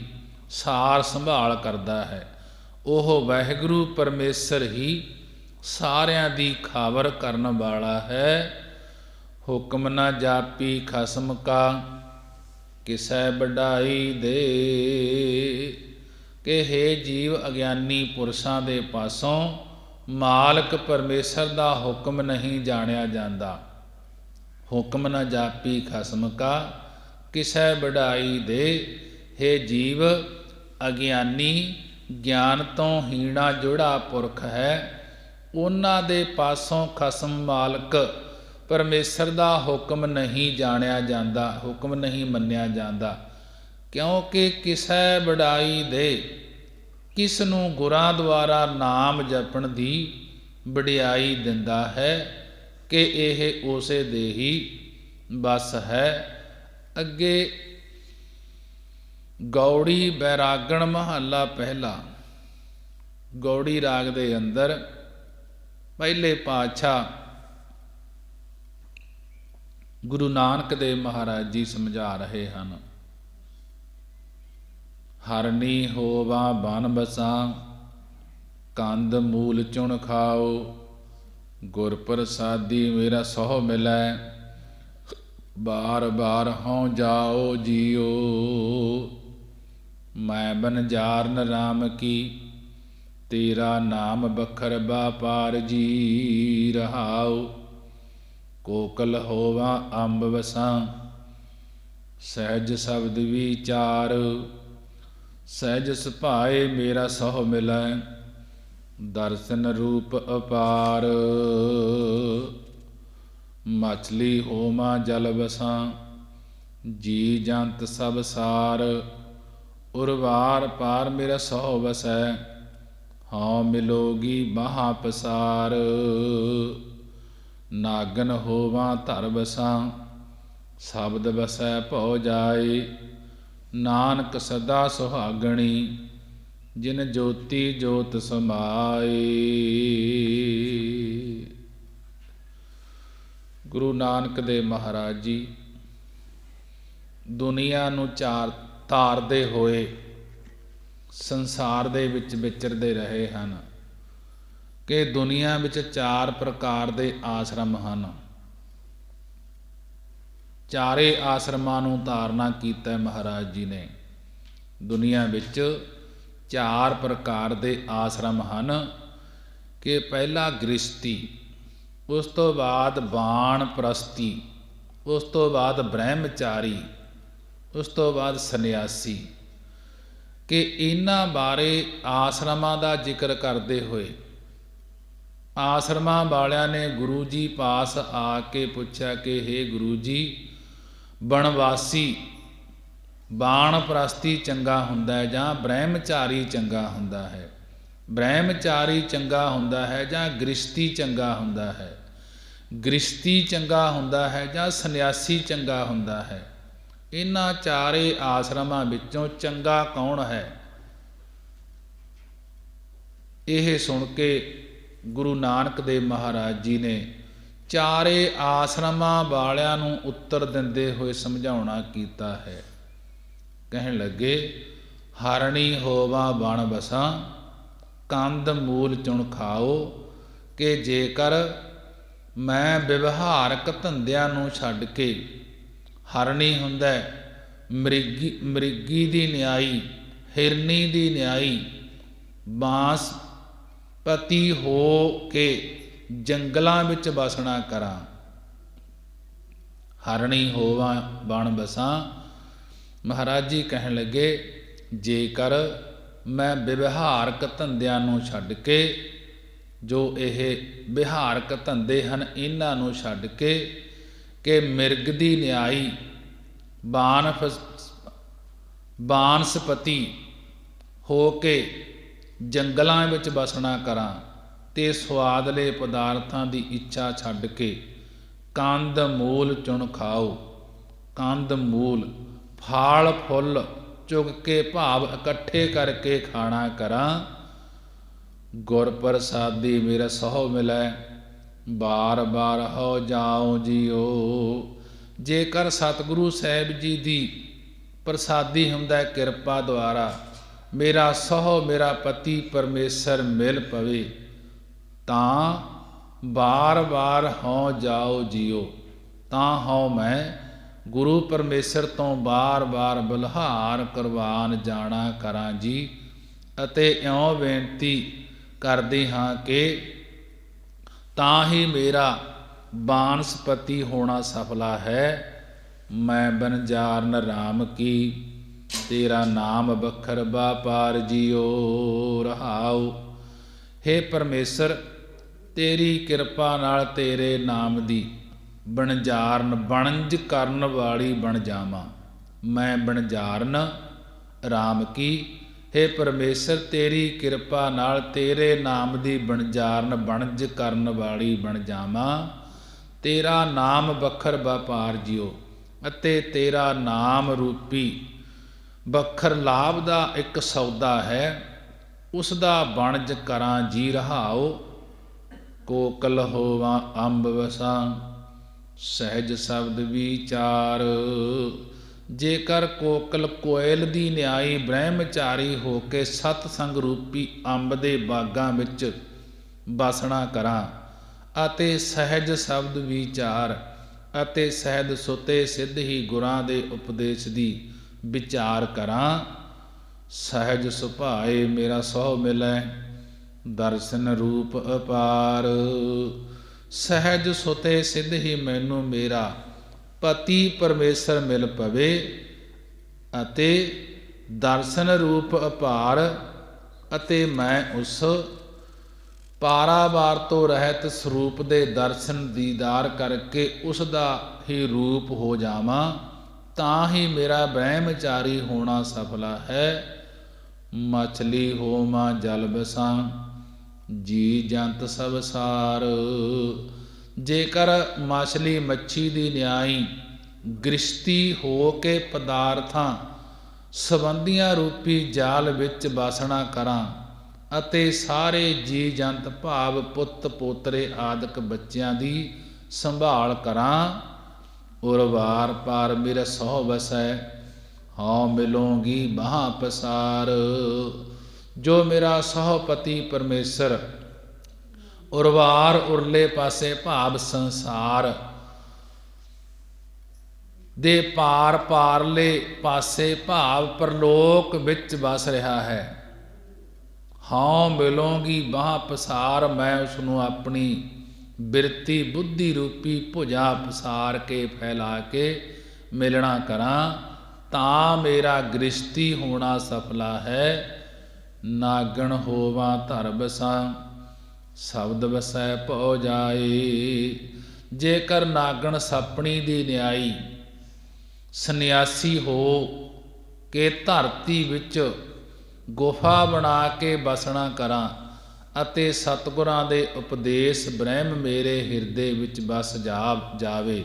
A: ਸਾਰ ਸੰਭਾਲ ਕਰਦਾ ਹੈ। ਉਹ ਵਾਹਿਗੁਰੂ ਪਰਮੇਸ਼ਰ ਹੀ ਸਾਰਿਆਂ ਦੀ ਖਾਵਰ ਕਰਨ ਵਾਲਾ ਹੈ। ਹੁਕਮ ਨਾ ਜਾਪੀ ਖਸਮ ਕਾ, ਕਿਸੈ ਵਡਾਈ ਦੇ। ਕਿ ਹੇ ਜੀਵ, ਅਗਿਆਨੀ ਪੁਰਸ਼ਾਂ ਦੇ ਪਾਸੋਂ ਮਾਲਕ ਪਰਮੇਸ਼ਰ ਦਾ ਹੁਕਮ ਨਹੀਂ ਜਾਣਿਆ ਜਾਂਦਾ। ਹੁਕਮ ਨਾ ਜਾਪੀ ਖਸਮ ਕਾ, ਕਿਸੈ ਵਡਾਈ ਦੇ। ਹੇ ਜੀਵ, ਅਗਿਆਨੀ ਗਿਆਨ ਤੋਂ ਹੀਣਾ ਜਿਹੜਾ ਪੁਰਖ ਹੈ, ਉਹਨਾਂ ਦੇ ਪਾਸੋਂ ਖਸਮ ਮਾਲਕ ਪਰਮੇਸ਼ਰ ਦਾ ਹੁਕਮ ਨਹੀਂ ਜਾਣਿਆ ਜਾਂਦਾ, ਹੁਕਮ ਨਹੀਂ ਮੰਨਿਆ ਜਾਂਦਾ। ਕਿਉਂਕਿ ਕਿਸੈ ਵਡਾਈ ਦੇ, ਕਿਸ ਨੂੰ ਗੁਰਾਂ ਦੁਆਰਾ ਨਾਮ ਜਪਣ ਦੀ ਵਡਿਆਈ ਦਿੰਦਾ ਹੈ ਕਿ ਇਹ ਉਸੇ ਦੇ ਹੀ ਬਸ ਹੈ। ਅੱਗੇ ਗੌੜੀ ਬੈਰਾਗਣ ਮਹੱਲਾ ਪਹਿਲਾ। ਗੌੜੀ ਰਾਗ ਦੇ ਅੰਦਰ ਪਹਿਲੇ ਪਾਤਸ਼ਾਹ ਗੁਰੂ ਨਾਨਕ ਦੇਵ ਮਹਾਰਾਜ ਜੀ ਸਮਝਾ ਰਹੇ ਹਨ। ਹਰਨੀ ਹੋਵਾ ਬਨ ਬਸਾਂ, ਕੰਦ ਮੂਲ ਚੁਣ ਖਾਓ। ਗੁਰ ਪ੍ਰਸਾਦੀ ਮੇਰਾ ਸਹੁ ਮਿਲੈ, ਬਾਰ ਬਾਰ ਹਉ ਜਾਓ ਜੀਓ। ਮੈਂ ਬਨਜਾਰਨ ਰਾਮ ਕੀ, ਤੇਰਾ ਨਾਮ ਬਖਰ ਬਾਪਾਰ ਜੀ ਰਹਾਉ। ਕੋਕਲ ਹੋਵਾ ਅੰਬ ਵਸਾਂ, ਸਹਿਜ ਸ਼ਬਦ ਵਿਚਾਰ। ਸਹਿਜ ਸੁਭਾਏ ਮੇਰਾ ਸਹੁ ਮਿਲੈ, ਦਰਸ਼ਨ ਰੂਪ ਅਪਾਰ। ਮਛਲੀ ਹੋਵਾਂ ਜਲ ਵਸਾਂ, ਜੀ ਜੰਤ ਸਭ ਸਾਰ। ਉਰਵਾਰ ਪਾਰ ਮੇਰਾ ਸਹੁ ਵਸੈ, ਹਉ ਮਿਲੋਗੀ ਬਾਹਾਂ ਪਸਾਰ। ਨਾਗਨ ਹੋਵਾਂ ਧਰ ਵਸਾਂ, ਸ਼ਬਦ ਵਸੈ ਭਉ ਜਾਏ। ਨਾਨਕ ਸਦਾ ਸੁਹਾਗਣੀ, ਜਿਨ ਜੋਤੀ ਜੋਤ ਸਮਾਏ। ਗੁਰੂ ਨਾਨਕ ਦੇਵ ਮਹਾਰਾਜ ਜੀ ਦੁਨੀਆ ਨੂੰ ਤਾਰਦੇ ਹੋਏ ਸੰਸਾਰ ਦੇ ਵਿੱਚ ਵਿਚਰਦੇ ਰਹੇ ਹਨ ਕਿ ਦੁਨੀਆ ਵਿੱਚ 4 ਪ੍ਰਕਾਰ ਦੇ ਆਸ਼ਰਮ ਹਨ। ਚਾਰੇ ਆਸ਼ਰਮਾਂ ਨੂੰ ਧਾਰਨਾ ਕੀਤਾ ਮਹਾਰਾਜ ਜੀ ਨੇ। ਦੁਨੀਆ ਵਿੱਚ 4 ਪ੍ਰਕਾਰ ਦੇ ਆਸ਼ਰਮ ਹਨ ਕਿ ਪਹਿਲਾ ਗ੍ਰਸਤੀ, ਉਸ ਤੋਂ ਬਾਅਦ ਬਾਣਪ੍ਰਸਤੀ, ਉਸ ਤੋਂ ਬਾਅਦ ਬ੍ਰਹਮਚਾਰੀ, ਉਸ ਤੋਂ ਬਾਅਦ ਸੰਨਿਆਸੀ। ਕਿ ਇਹਨਾਂ ਬਾਰੇ ਆਸ਼ਰਮਾਂ ਦਾ ਜ਼ਿਕਰ ਕਰਦੇ ਹੋਏ ਆਸ਼ਰਮਾਂ ਵਾਲਿਆਂ ਨੇ ਗੁਰੂ ਜੀ ਪਾਸ ਆ ਕੇ ਪੁੱਛਿਆ ਕਿ ਹੇ ਗੁਰੂ ਜੀ, ਬਣਵਾਸੀ ਬਾਣਪ੍ਰਸਤੀ ਚੰਗਾ ਹੁੰਦਾ ਹੈ ਜਾਂ ਬ੍ਰਹਮਚਾਰੀ ਚੰਗਾ ਹੁੰਦਾ ਹੈ? ਬ੍ਰਹਮਚਾਰੀ ਚੰਗਾ ਹੁੰਦਾ ਹੈ ਜਾਂ ਗ੍ਰਸਤੀ ਚੰਗਾ ਹੁੰਦਾ ਹੈ? ਗ੍ਰਸਤੀ ਚੰਗਾ ਹੁੰਦਾ ਹੈ ਜਾਂ ਸੰਨਿਆਸੀ ਚੰਗਾ ਹੁੰਦਾ ਹੈ? ਇਹਨਾਂ ਚਾਰੇ ਆਸ਼ਰਮਾਂ ਵਿੱਚੋਂ ਚੰਗਾ ਕੌਣ ਹੈ? ਇਹ ਸੁਣ ਕੇ ਗੁਰੂ ਨਾਨਕ ਦੇਵ ਮਹਾਰਾਜ ਜੀ ਨੇ ਚਾਰੇ ਆਸ਼ਰਮਾਂ ਵਾਲਿਆਂ ਨੂੰ ਉੱਤਰ ਦਿੰਦੇ ਹੋਏ ਸਮਝਾਉਣਾ ਕੀਤਾ ਹੈ। ਕਹਿਣ ਲੱਗੇ, ਹਰਣੀ ਹੋਵਾ ਬਣ ਬਸਾਂ, ਕੰਦ ਮੂਲ ਚੁਣ ਖਾਓ। ਕਿ ਜੇਕਰ ਮੈਂ ਵਿਵਹਾਰਕ ਧੰਦਿਆਂ ਨੂੰ ਛੱਡ ਕੇ, ਹਰਣੀ ਹੁੰਦਾ ਮ੍ਰਿਗੀ ਦੀ ਨਿਆਈ, ਹਿਰਨੀ ਦੀ ਨਿਆਈ, ਬਾਂਸਪਤੀ ਹੋ ਕੇ ਜੰਗਲਾਂ ਵਿੱਚ ਵਸਣਾ ਕਰਾਂ। ਹਰਣੀ ਹੋਵਾ ਬਣ ਬਸਾਂ। ਮਹਾਰਾਜ ਜੀ ਕਹਿਣ ਲੱਗੇ, ਜੇਕਰ ਮੈਂ ਵਿਵਹਾਰਕ ਧੰਦਿਆਂ ਨੂੰ ਛੱਡ ਕੇ, ਜੋ ਇਹ ਵਿਹਾਰਕ ਧੰਦੇ ਹਨ ਇਹਨਾਂ ਨੂੰ ਛੱਡ ਕੇ, ਕਿ ਮਿਰਗ ਦੀ ਨਿਆਈ, ਬਾਨਸਪਤੀ ਹੋ ਕੇ ਜੰਗਲਾਂ ਵਿੱਚ ਵਸਣਾ ਕਰਾਂ, ਤੇ ਸੁਆਦਲੇ ਪਦਾਰਥਾਂ ਦੀ ਇੱਛਾ ਛੱਡ ਕੇ ਕੰਦ ਮੂਲ ਚੁਣ ਖਾਓ। ਕੰਦ ਮੂਲ ਫਲ ਫੁੱਲ ਚੁਗ ਕੇ ਭਾਵ ਇਕੱਠੇ ਕਰਕੇ ਖਾਣਾ ਕਰਾਂ। ਗੁਰ ਪ੍ਰਸਾਦੀ ਮੇਰਾ ਸਹੁ ਮਿਲੈ, ਬਾਰ ਬਾਰ ਹੋ ਜਾਓ ਜੀਓ। ਜੇਕਰ ਸਤਿਗੁਰੂ ਸਾਹਿਬ ਜੀ ਦੀ ਪ੍ਰਸਾਦੀ ਹੁੰਦਾ ਕਿਰਪਾ ਦੁਆਰਾ ਮੇਰਾ ਸਹੁ, ਮੇਰਾ ਪਤੀ ਪਰਮੇਸ਼ਰ ਮਿਲ ਪਵੇ, ਤਾਂ ਬਾਰ ਬਾਰ ਹਉ ਜਾਓ ਜਿਉ। ਤਾਂ ਹਉ ਮੈਂ ਗੁਰੂ ਪਰਮੇਸ਼ਰ ਤੋਂ ਬਾਰ ਬਾਰ ਬਲਿਹਾਰ ਕੁਰਬਾਨ ਜਾਣਾ ਕਰਾਂ ਜੀ। ਅਤੇ ਇਉਂ ਬੇਨਤੀ ਕਰਦੇ ਹਾਂ ਕਿ ਤਾਂ ਹੀ ਮੇਰਾ ਬਾਨਸਪਤੀ ਹੋਣਾ ਸਫਲਾ ਹੈ। ਮੈਂ ਬਨਜਾਰਨ ਰਾਮ ਕੀ, ਤੇਰਾ ਨਾਮ ਬਖਰ ਬਾਪਾਰ ਜੀਓ। ਰਹਾਉ। ਹੇ ਪਰਮੇਸ਼ਰ, ਤੇਰੀ ਕਿਰਪਾ ਨਾਲ ਤੇਰੇ ਨਾਮ ਦੀ ਬਣਜਾਰਨ ਬਣਜ ਕਰਨ ਵਾਲੀ ਬਣ ਜਾਵਾਂ। ਮੈਂ ਬਣਜਾਰਨ ਰਾਮ ਕੀ, ਹੇ ਪਰਮੇਸ਼ਰ, ਤੇਰੀ ਕਿਰਪਾ ਨਾਲ ਤੇਰੇ ਨਾਮ ਦੀ ਬਣਜਾਰਨ ਬਣਜ ਕਰਨ ਵਾਲੀ ਬਣ ਜਾਵਾਂ। ਤੇਰਾ ਨਾਮ ਬਖਰ ਵਪਾਰ ਜਿਉ। ਅਤੇ ਤੇਰਾ ਨਾਮ ਰੂਪੀ ਬਖਰ ਲਾਭ ਦਾ ਇੱਕ ਸੌਦਾ ਹੈ, ਉਸ ਦਾ ਬਣਜ ਕਰਾਂ ਜੀ। ਰਹਾਉ। ਕੋਕਲ ਹੋਵਾਂ ਅੰਬ ਵਸਾਂ, ਸਹਿਜ ਸ਼ਬਦ ਵਿਚਾਰ। ਜੇਕਰ ਕੋਕਲ ਕੋਇਲ ਦੀ ਨਿਆਈ ਬ੍ਰਹਮਚਾਰੀ ਹੋ ਕੇ ਸਤ ਸੰਗ ਰੂਪੀ ਅੰਬ ਦੇ ਬਾਗਾਂ ਵਿੱਚ ਬਸਣਾ ਕਰਾਂ ਅਤੇ ਸਹਿਜ ਸ਼ਬਦ ਵਿਚਾਰ ਅਤੇ ਸਹਿਜ ਸੁਤੇ ਸਿੱਧ ਹੀ ਗੁਰਾਂ ਦੇ ਉਪਦੇਸ਼ ਦੀ ਵਿਚਾਰ ਕਰਾਂ। ਸਹਿਜ ਸੁਭਾਏ ਮੇਰਾ ਸਹੁ ਮਿਲੈ, ਦਰਸ਼ਨ ਰੂਪ ਅਪਾਰ। ਸਹਿਜ ਸੁਤੇ ਸਿੱਧ ਹੀ ਮੈਨੂੰ ਮੇਰਾ ਪਤੀ ਪਰਮੇਸ਼ਰ ਮਿਲ ਪਵੇ ਅਤੇ ਦਰਸ਼ਨ ਰੂਪ ਅਪਾਰ, ਅਤੇ ਮੈਂ ਉਸ ਪਾਰਾਵਾਰ ਤੋਂ ਰਹਿਤ ਸਰੂਪ ਦੇ ਦਰਸ਼ਨ ਦੀਦਾਰ ਕਰਕੇ ਉਸ ਦਾ ਹੀ ਰੂਪ ਹੋ ਜਾਵਾਂ। ਤਾਂ ਹੀ ਮੇਰਾ ਬ੍ਰਹਮਚਾਰੀ ਹੋਣਾ ਸਫਲਾ ਹੈ। ਮਛਲੀ ਹੋਵਾਂ ਜਲ ਬਸਾਂ, ਜੀ ਜੰਤ ਸਭ ਸਾਰ। ਜੇਕਰ ਮਛਲੀ ਮੱਛੀ ਦੀ ਨਿਆਈ ਗ੍ਰਿਸ਼ਤੀ ਹੋ ਕੇ ਪਦਾਰਥਾਂ ਸੰਬੰਧੀਆਂ ਰੂਪੀ ਜਾਲ ਵਿੱਚ ਬਸਣਾ ਕਰਾਂ ਅਤੇ ਸਾਰੇ ਜੀ ਜੰਤ ਭਾਵ ਪੁੱਤ ਪੋਤਰੇ ਆਦਿਕ ਬੱਚਿਆਂ ਦੀ ਸੰਭਾਲ ਕਰਾਂ। ਉਰਵਾਰ ਪਾਰ ਮੇਰੇ ਸਹੁ ਵਸੈ, ਹਉ ਮਿਲੋਂਗੀ ਬਾਹਾਂ ਪਸਾਰ। ਜੋ ਮੇਰਾ ਸਹੁਪਤੀ ਪਰਮੇਸ਼ਰ ਉਰਵਾਰ ਉਰਲੇ ਪਾਸੇ ਭਾਵ ਸੰਸਾਰ ਦੇ ਪਾਰ ਪਾਰਲੇ ਪਾਸੇ ਭਾਵ ਪਰਲੋਕ ਵਿੱਚ ਵਸ ਰਿਹਾ ਹੈ। ਹਉ ਮਿਲੋਂਗੀ ਬਾਹਾਂ ਪਸਾਰ। ਮੈਂ ਉਸਨੂੰ ਆਪਣੀ ਬਿਰਤੀ ਬੁੱਧੀ ਰੂਪੀ ਭੁਜਾ ਪਸਾਰ ਕੇ ਫੈਲਾ ਕੇ ਮਿਲਣਾ ਕਰਾਂ। ਤਾਂ ਮੇਰਾ ਗ੍ਰਿਸ਼ਤੀ ਹੋਣਾ ਸਫਲਾ ਹੈ। ਨਾਗਣ ਹੋਵਾਂ ਧਰ ਬਸਾਂ, ਸ਼ਬਦ ਵਸੈ ਭਉ ਜਾਏ। ਜੇਕਰ ਨਾਗਣ ਸੱਪਣੀ ਦੀ ਨਿਆਈ ਸੰਨਿਆਸੀ ਹੋ ਕੇ ਧਰਤੀ ਵਿੱਚ ਗੁਫਾ ਬਣਾ ਕੇ ਬਸਣਾ ਕਰਾਂ ਅਤੇ ਸਤਿਗੁਰਾਂ ਦੇ ਉਪਦੇਸ਼ ਬ੍ਰਹਮ ਮੇਰੇ ਹਿਰਦੇ ਵਿੱਚ ਬਸ ਜਾਵੇ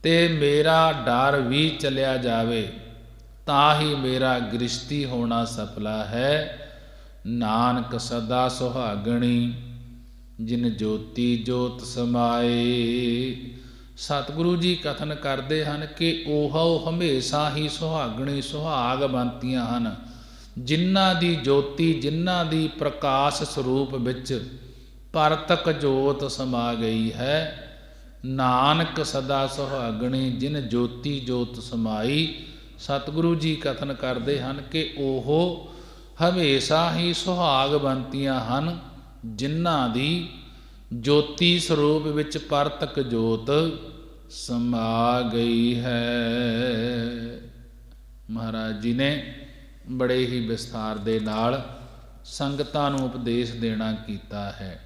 A: ਤੇ ਮੇਰਾ ਡਰ ਵੀ ਚਲਿਆ ਜਾਵੇ, ਤਾਂ ਹੀ ਮੇਰਾ ਗ੍ਰਿਸ਼ਤੀ ਹੋਣਾ ਸਫਲਾ ਹੈ। ਨਾਨਕ ਸਦਾ ਸੁਹਾਗਣੀ, ਜਿਨ ਜੋਤੀ ਜੋਤ ਸਮਾਏ। ਸਤਿਗੁਰੂ ਜੀ ਕਥਨ ਕਰਦੇ ਹਨ ਕਿ ਉਹ ਹਮੇਸ਼ਾ ਹੀ ਸੁਹਾਗਣੀ ਸੁਹਾਗਵੰਤੀਆਂ ਹਨ, ਜਿਨ੍ਹਾਂ ਦੀ ਜੋਤੀ ਜਿਨ੍ਹਾਂ ਦੀ ਪ੍ਰਕਾਸ਼ ਸਰੂਪ ਵਿੱਚ ਪਰਤਕ ਜੋਤ ਸਮਾ ਗਈ ਹੈ। ਨਾਨਕ ਸਦਾ ਸੁਹਾਗਣੀ, ਜਿਨ ਜੋਤੀ ਜੋਤ ਸਮਾਈ। ਸਤਿਗੁਰੂ ਜੀ ਕਥਨ ਕਰਦੇ ਹਨ ਕਿ ਉਹ ਹਮੇਸ਼ਾ ਹੀ ਸੁਹਾਗਵੰਤੀਆਂ ਹਨ, ਜਿਨ੍ਹਾਂ ਦੀ ਜੋਤੀ ਸਰੂਪ ਵਿੱਚ ਪਰਤਕ ਜੋਤ ਸਮਾ ਗਈ ਹੈ। ਮਹਾਰਾਜ ਜੀ ਨੇ ਬੜੇ ਹੀ ਵਿਸਥਾਰ ਦੇ ਨਾਲ ਸੰਗਤਾਂ ਨੂੰ ਉਪਦੇਸ਼ ਦੇਣਾ ਕੀਤਾ ਹੈ।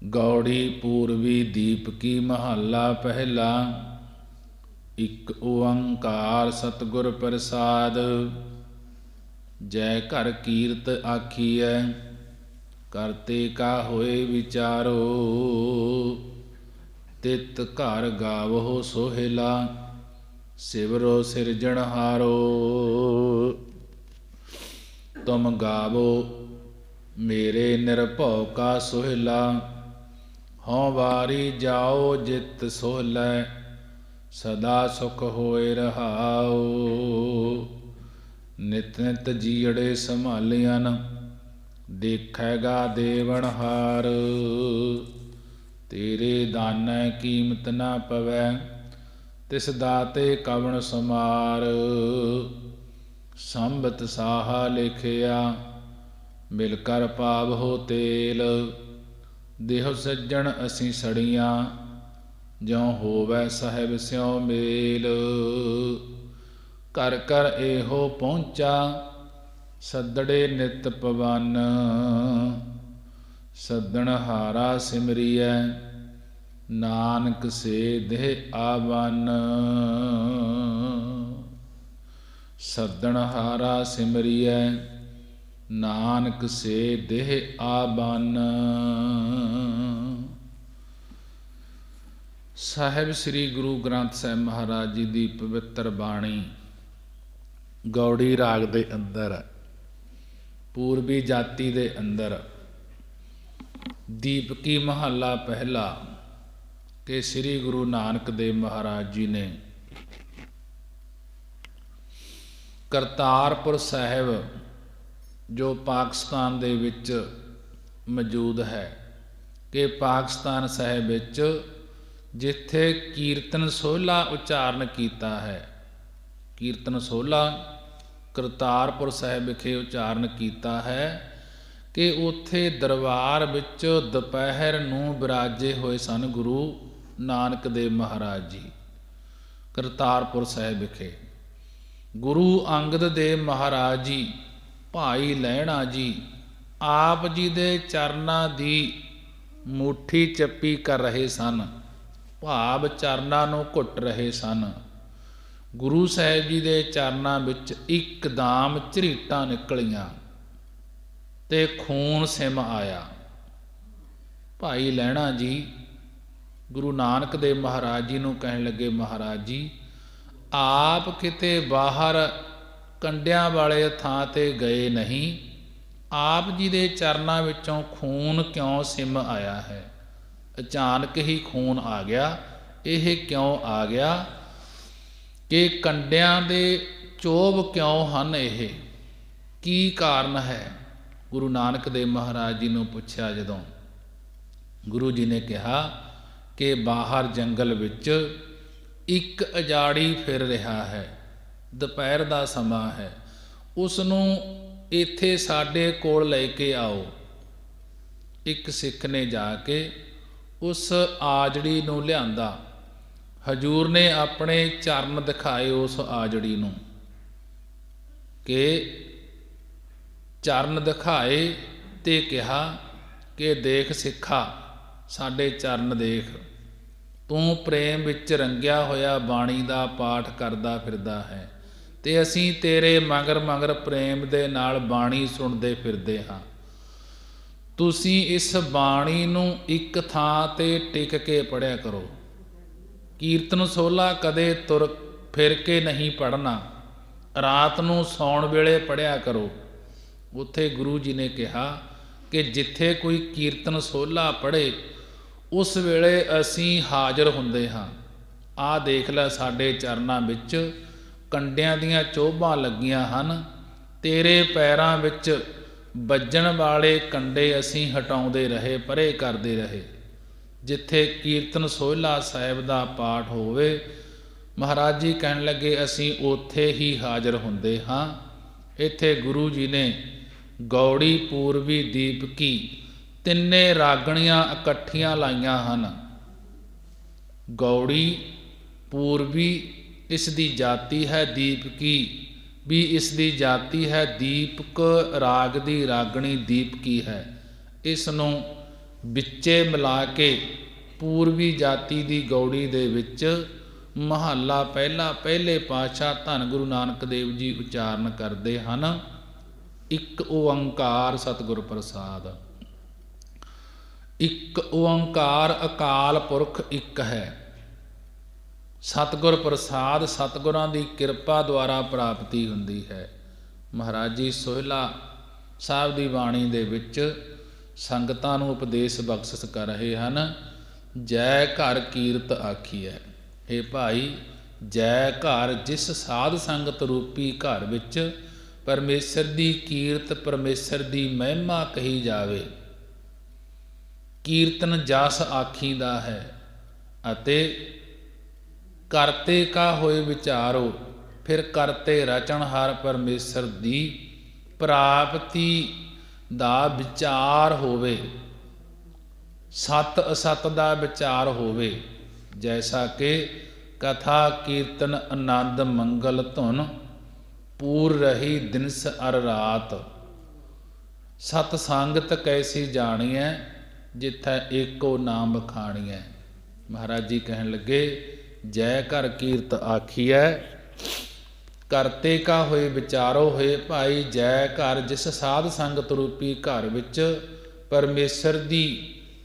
A: ਗੌੜੀ ਪੂਰਵੀ ਦੀਪ ਕੀ ਮਹੱਲਾ ਪਹਿਲਾ। ਇਕ ਓੰਕਾਰ ਸਤਿਗੁਰ ਪ੍ਰਸਾਦ, ਜੈ ਘਰ ਕੀਰਤ ਆਖੀਐ, ਕਰਤੇ ਕਾ ਹੋਏ ਵਿਚਾਰੋ। ਤਿਤ ਘਰ ਗਾਵੋ ਸੋਹਿਲਾ, ਸਿਵਰੋ ਸਿਰਜਣਹਾਰੋ। ਤੁਮ ਗਾਵੋ ਮੇਰੇ ਨਿਰਭਉ ਕਾ ਸੋਹਿਲਾ, ਹਉ ਵਾਰੀ ਜਾਓ ਜਿਤ ਸੋਹਲੈ, ਸਦਾ ਸੁਖ ਹੋਏ ਰਹਾਉ। ਨਿਤ ਨਿਤ ਜੀੜੇ ਸੰਭਾਲਿਆਨ, ਦੇਖੈਗਾ ਦੇਵਨਹਾਰ। ਤੇਰੇ ਦਾਨੈ ਕੀਮਤ ਨਾ ਪਵੈ, ਤਿਸ ਦਾਤੇ ਕਵਣ ਸਮਾਰ। ਸੰਬਤ ਸਾਹਾ ਲਿਖਿਆ, ਮਿਲ ਕਰ ਪਾਵਹੁ ਤੇਲ। ਦੇਹੁ ਸੱਜਣ ਅਸੀਂ ਸੜੀਆਂ, ਜਿਉ ਹੋਵੈ ਸਾਹਿਬ ਸਿਉ ਮੇਲ। ਕਰ ਕਰ ਇਹੋ ਪਹੁੰਚਾ, ਸੱਦੜੇ ਨਿਤ ਪਵਨ। ਸੱਦਣ ਹਾਰਾ ਸਿਮਰੀਐ, ਨਾਨਕ ਸੇ ਦੇਹ ਆਵਨ। ਸੱਦਣ ਹਾਰਾ ਸਿਮਰੀਐ, ਨਾਨਕ ਸੇ ਦੇਹ ਆਵਨ। ਸਾਹਿਬ ਸ੍ਰੀ ਗੁਰੂ ਗ੍ਰੰਥ ਸਾਹਿਬ ਮਹਾਰਾਜ ਜੀ ਦੀ ਪਵਿੱਤਰ ਬਾਣੀ ਗੌੜੀ ਰਾਗ ਦੇ ਅੰਦਰ, ਪੂਰਬੀ ਜਾਤੀ ਦੇ ਅੰਦਰ, ਦੀਪਕੀ ਮਹੱਲਾ ਪਹਿਲਾ, ਕਿ ਸ੍ਰੀ ਗੁਰੂ ਨਾਨਕ ਦੇਵ ਮਹਾਰਾਜ ਜੀ ਨੇ ਕਰਤਾਰਪੁਰ ਸਾਹਿਬ ਜੋ ਪਾਕਿਸਤਾਨ ਦੇ ਵਿੱਚ ਮੌਜੂਦ ਹੈ, ਕਿ ਪਾਕਿਸਤਾਨ ਸਾਹਿਬ ਵਿੱਚ ਜਿੱਥੇ ਕੀਰਤਨ ਸੋਹਲਾ ਉਚਾਰਨ ਕੀਤਾ ਹੈ, ਕੀਰਤਨ ਸੋਹਲਾ ਕਰਤਾਰਪੁਰ ਸਾਹਿਬ ਵਿਖੇ ਉਚਾਰਨ ਕੀਤਾ ਹੈ, ਕਿ ਉੱਥੇ ਦਰਬਾਰ ਵਿੱਚ ਦੁਪਹਿਰ ਨੂੰ ਬਿਰਾਜੇ ਹੋਏ ਸਨ ਗੁਰੂ ਨਾਨਕ ਦੇਵ ਮਹਾਰਾਜ ਜੀ। ਕਰਤਾਰਪੁਰ ਸਾਹਿਬ ਵਿਖੇ ਗੁਰੂ ਅੰਗਦ ਦੇਵ ਮਹਾਰਾਜ ਜੀ, ਭਾਈ ਲਹਿਣਾ ਜੀ, ਆਪ ਜੀ ਦੇ ਚਰਨਾਂ ਦੀ ਮੁੱਠੀ ਚੱਪੀ ਕਰ ਰਹੇ ਸਨ, ਭਾਵ ਚਰਨਾਂ ਨੂੰ ਘੁੱਟ ਰਹੇ ਸਨ। ਗੁਰੂ ਸਾਹਿਬ ਜੀ ਦੇ ਚਰਨਾਂ ਵਿੱਚ ਇੱਕਦਮ ਝਰੀਟਾਂ ਨਿਕਲੀਆਂ ਤੇ ਖੂਨ ਸਿਮ ਆਇਆ। ਭਾਈ ਲਹਿਣਾ ਜੀ ਗੁਰੂ ਨਾਨਕ ਦੇਵ ਮਹਾਰਾਜ ਜੀ ਨੂੰ ਕਹਿਣ ਲੱਗੇ, ਮਹਾਰਾਜ ਜੀ ਆਪ ਕਿਤੇ ਬਾਹਰ ਕੰਡਿਆਂ ਵਾਲੇ ਥਾਂ ਤੇ ਗਏ ਨਹੀਂ, ਆਪ ਜੀ ਦੇ ਚਰਨਾਂ ਵਿੱਚੋਂ ਖੂਨ ਕਿਉਂ ਸਿਮ ਆਇਆ ਹੈ? ਅਚਾਨਕ ਹੀ ਖੂਨ ਆ ਗਿਆ। ਇਹ ਕਿਉਂ ਆ ਗਿਆ? ਕਿ ਕੰਡਿਆਂ ਦੇ ਚੋਭ ਕਿਉਂ ਹਨ? ਇਹ ਕੀ ਕਾਰਨ ਹੈ? ਗੁਰੂ ਨਾਨਕ ਦੇਵ ਮਹਾਰਾਜ ਜੀ ਨੂੰ ਪੁੱਛਿਆ ਜਦੋਂ, ਗੁਰੂ ਜੀ ਨੇ ਕਿਹਾ ਕਿ ਬਾਹਰ ਜੰਗਲ ਵਿੱਚ ਇੱਕ ਅਜਾੜੀ ਫਿਰ ਰਿਹਾ ਹੈ, ਦੁਪਹਿਰ ਦਾ ਸਮਾਂ ਹੈ, ਉਸ ਨੂੰ ਇੱਥੇ ਸਾਡੇ ਕੋਲ ਲੈ ਕੇ ਆਓ। ਇੱਕ ਸਿੱਖ ਨੇ ਜਾ ਕੇ ਉਸ ਆਜੜੀ ਨੂੰ ਲਿਆਂਦਾ। ਹਜੂਰ ਨੇ ਆਪਣੇ ਚਰਨ ਦਿਖਾਏ ਉਸ ਆਜੜੀ ਨੂੰ, ਕਿ ਚਰਨ ਦਿਖਾਏ ਤੇ ਕਿਹਾ ਕਿ ਦੇਖ ਸਿੱਖਾ, ਸਾਡੇ ਚਰਨ ਦੇਖ, ਤੂੰ ਪ੍ਰੇਮ ਵਿੱਚ ਰੰਗਿਆ ਹੋਇਆ ਬਾਣੀ ਦਾ ਪਾਠ ਕਰਦਾ ਫਿਰਦਾ ਹੈ, ਤੇ ਅਸੀਂ ਤੇਰੇ ਮਗਰ ਮਗਰ ਪ੍ਰੇਮ ਦੇ ਨਾਲ ਬਾਣੀ ਸੁਣਦੇ ਫਿਰਦੇ ਹਾਂ। ਤੁਸੀਂ ਇਸ ਬਾਣੀ ਨੂੰ ਇੱਕ ਥਾਂ ਤੇ ਟਿਕ ਕੇ ਪੜ੍ਹਿਆ ਕਰੋ। ਕੀਰਤਨ ਸੋਹਲਾ ਕਦੇ ਤੁਰ ਫਿਰ ਕੇ ਨਹੀਂ ਪੜ੍ਹਨਾ, ਰਾਤ ਨੂੰ ਸੌਣ ਵੇਲੇ ਪੜ੍ਹਿਆ ਕਰੋ। ਉੱਥੇ ਗੁਰੂ ਜੀ ਨੇ ਕਿਹਾ ਕਿ ਜਿੱਥੇ ਕੋਈ ਕੀਰਤਨ ਸੋਹਲਾ ਪੜ੍ਹੇ ਉਸ ਵੇਲੇ ਅਸੀਂ ਹਾਜ਼ਰ ਹੁੰਦੇ ਹਾਂ। ਆਹ ਦੇਖ ਲੈ, ਸਾਡੇ ਚਰਨਾਂ ਵਿੱਚ ਕੰਡਿਆਂ ਦੀਆਂ ਚੋਭਾਂ ਲੱਗੀਆਂ ਹਨ, ਤੇਰੇ ਪੈਰਾਂ ਵਿੱਚ ਵੱਜਣ ਵਾਲੇ ਕੰਡੇ ਅਸੀਂ ਹਟਾਉਂਦੇ ਰਹੇ, ਪਰੇ ਕਰਦੇ ਰਹੇ। ਜਿੱਥੇ ਕੀਰਤਨ ਸੋਹਲਾ ਸਾਹਿਬ ਦਾ ਪਾਠ ਹੋਵੇ, ਮਹਾਰਾਜ ਜੀ ਕਹਿਣ ਲੱਗੇ ਅਸੀਂ ਉੱਥੇ ਹੀ ਹਾਜ਼ਰ ਹੁੰਦੇ ਹਾਂ। ਇੱਥੇ ਗੁਰੂ ਜੀ ਨੇ ਗੌੜੀ, ਪੂਰਬੀ, ਦੀਪਕੀ ਤਿੰਨੇ ਰਾਗਣੀਆਂ ਇਕੱਠੀਆਂ ਲਾਈਆਂ ਹਨ। ਗੌੜੀ, ਪੂਰਬੀ ਇਸ ਦੀ ਜਾਤੀ ਹੈ, ਦੀਪਕੀ ਵੀ ਇਸ ਦੀ ਜਾਤੀ ਹੈ। ਦੀਪਕ ਰਾਗ ਦੀ ਰਾਗਣੀ ਦੀਪਕੀ ਹੈ। ਇਸ ਨੂੰ ਵਿੱਚੇ ਮਿਲਾ ਕੇ ਪੂਰਬੀ ਜਾਤੀ ਦੀ ਗੌੜੀ ਦੇ ਵਿੱਚ ਮਹੱਲਾ ਪਹਿਲਾ, ਪਹਿਲੇ ਪਾਤਸ਼ਾਹ ਧੰਨ ਗੁਰੂ ਨਾਨਕ ਦੇਵ ਜੀ ਉਚਾਰਨ ਕਰਦੇ ਹਨ, ਇੱਕ ਓੰਕਾਰ ਸਤਿਗੁਰ ਪ੍ਰਸਾਦ। ਇੱਕ ਓੰਕਾਰ ਅਕਾਲ ਪੁਰਖ ਇੱਕ ਹੈ। ਸਤਿਗੁਰ ਪ੍ਰਸਾਦ ਸਤਿਗੁਰਾਂ ਦੀ ਕਿਰਪਾ ਦੁਆਰਾ ਪ੍ਰਾਪਤੀ ਹੁੰਦੀ ਹੈ। ਮਹਾਰਾਜ ਜੀ ਸੋਹਿਲਾ ਸਾਹਿਬ ਦੀ ਬਾਣੀ ਦੇ ਵਿੱਚ ਸੰਗਤਾਂ ਨੂੰ ਉਪਦੇਸ਼ ਬਖਸ਼ਿਸ਼ ਕਰ ਰਹੇ ਹਨ। ਜੈ ਘਰ ਕੀਰਤ ਆਖੀਐ। ਹੇ ਭਾਈ, ਜੈ ਘਰ ਜਿਸ ਸਾਧ ਸੰਗਤ ਰੂਪੀ ਘਰ ਵਿੱਚ ਪਰਮੇਸ਼ਰ ਦੀ ਕੀਰਤ, ਪਰਮੇਸ਼ਰ ਦੀ ਮਹਿਮਾ ਕਹੀ ਜਾਵੇ। ਕੀਰਤਨ ਜਸ ਆਖੀਂਦਾ ਹੈ ਅਤੇ ਕਰਤੇ ਕਾ ਹੋਏ ਵਿਚਾਰੋ, ਫਿਰ ਕਰਤੇ ਰਚਨਹਾਰ ਪਰਮੇਸ਼ਰ ਦੀ ਪ੍ਰਾਪਤੀ ਦਾ ਵਿਚਾਰ ਹੋਵੇ, ਸਤ ਅਸਤ ਦਾ ਵਿਚਾਰ ਹੋਵੇ। ਜੈਸਾ ਕਿ ਕਥਾ ਕੀਰਤਨ ਆਨੰਦ ਮੰਗਲ ਧੁਨ, ਪੂਰ ਰਹੀ ਦਿਨਸ ਅਰ ਰਾਤ। ਸਤ ਸੰਗਤ ਕੈਸੀ ਜਾਣੀਐ, ਜਿੱਥੈ ਏਕੋ ਨਾਮ ਬਖਾਣੀਐ। ਮਹਾਰਾਜ ਜੀ ਕਹਿਣ ਲੱਗੇ, ਜੈ ਘਰ ਕੀਰਤ ਆਖੀਐ, ਕਰਤੇ ਕਾ ਹੋਏ ਵਿਚਾਰੋ ਹੋਏ ਭਾਈ। ਜੈ ਘਰ ਜਿਸ ਸਾਧ ਸੰਗਤ ਰੂਪੀ ਘਰ ਵਿੱਚ ਪਰਮੇਸ਼ਰ ਦੀ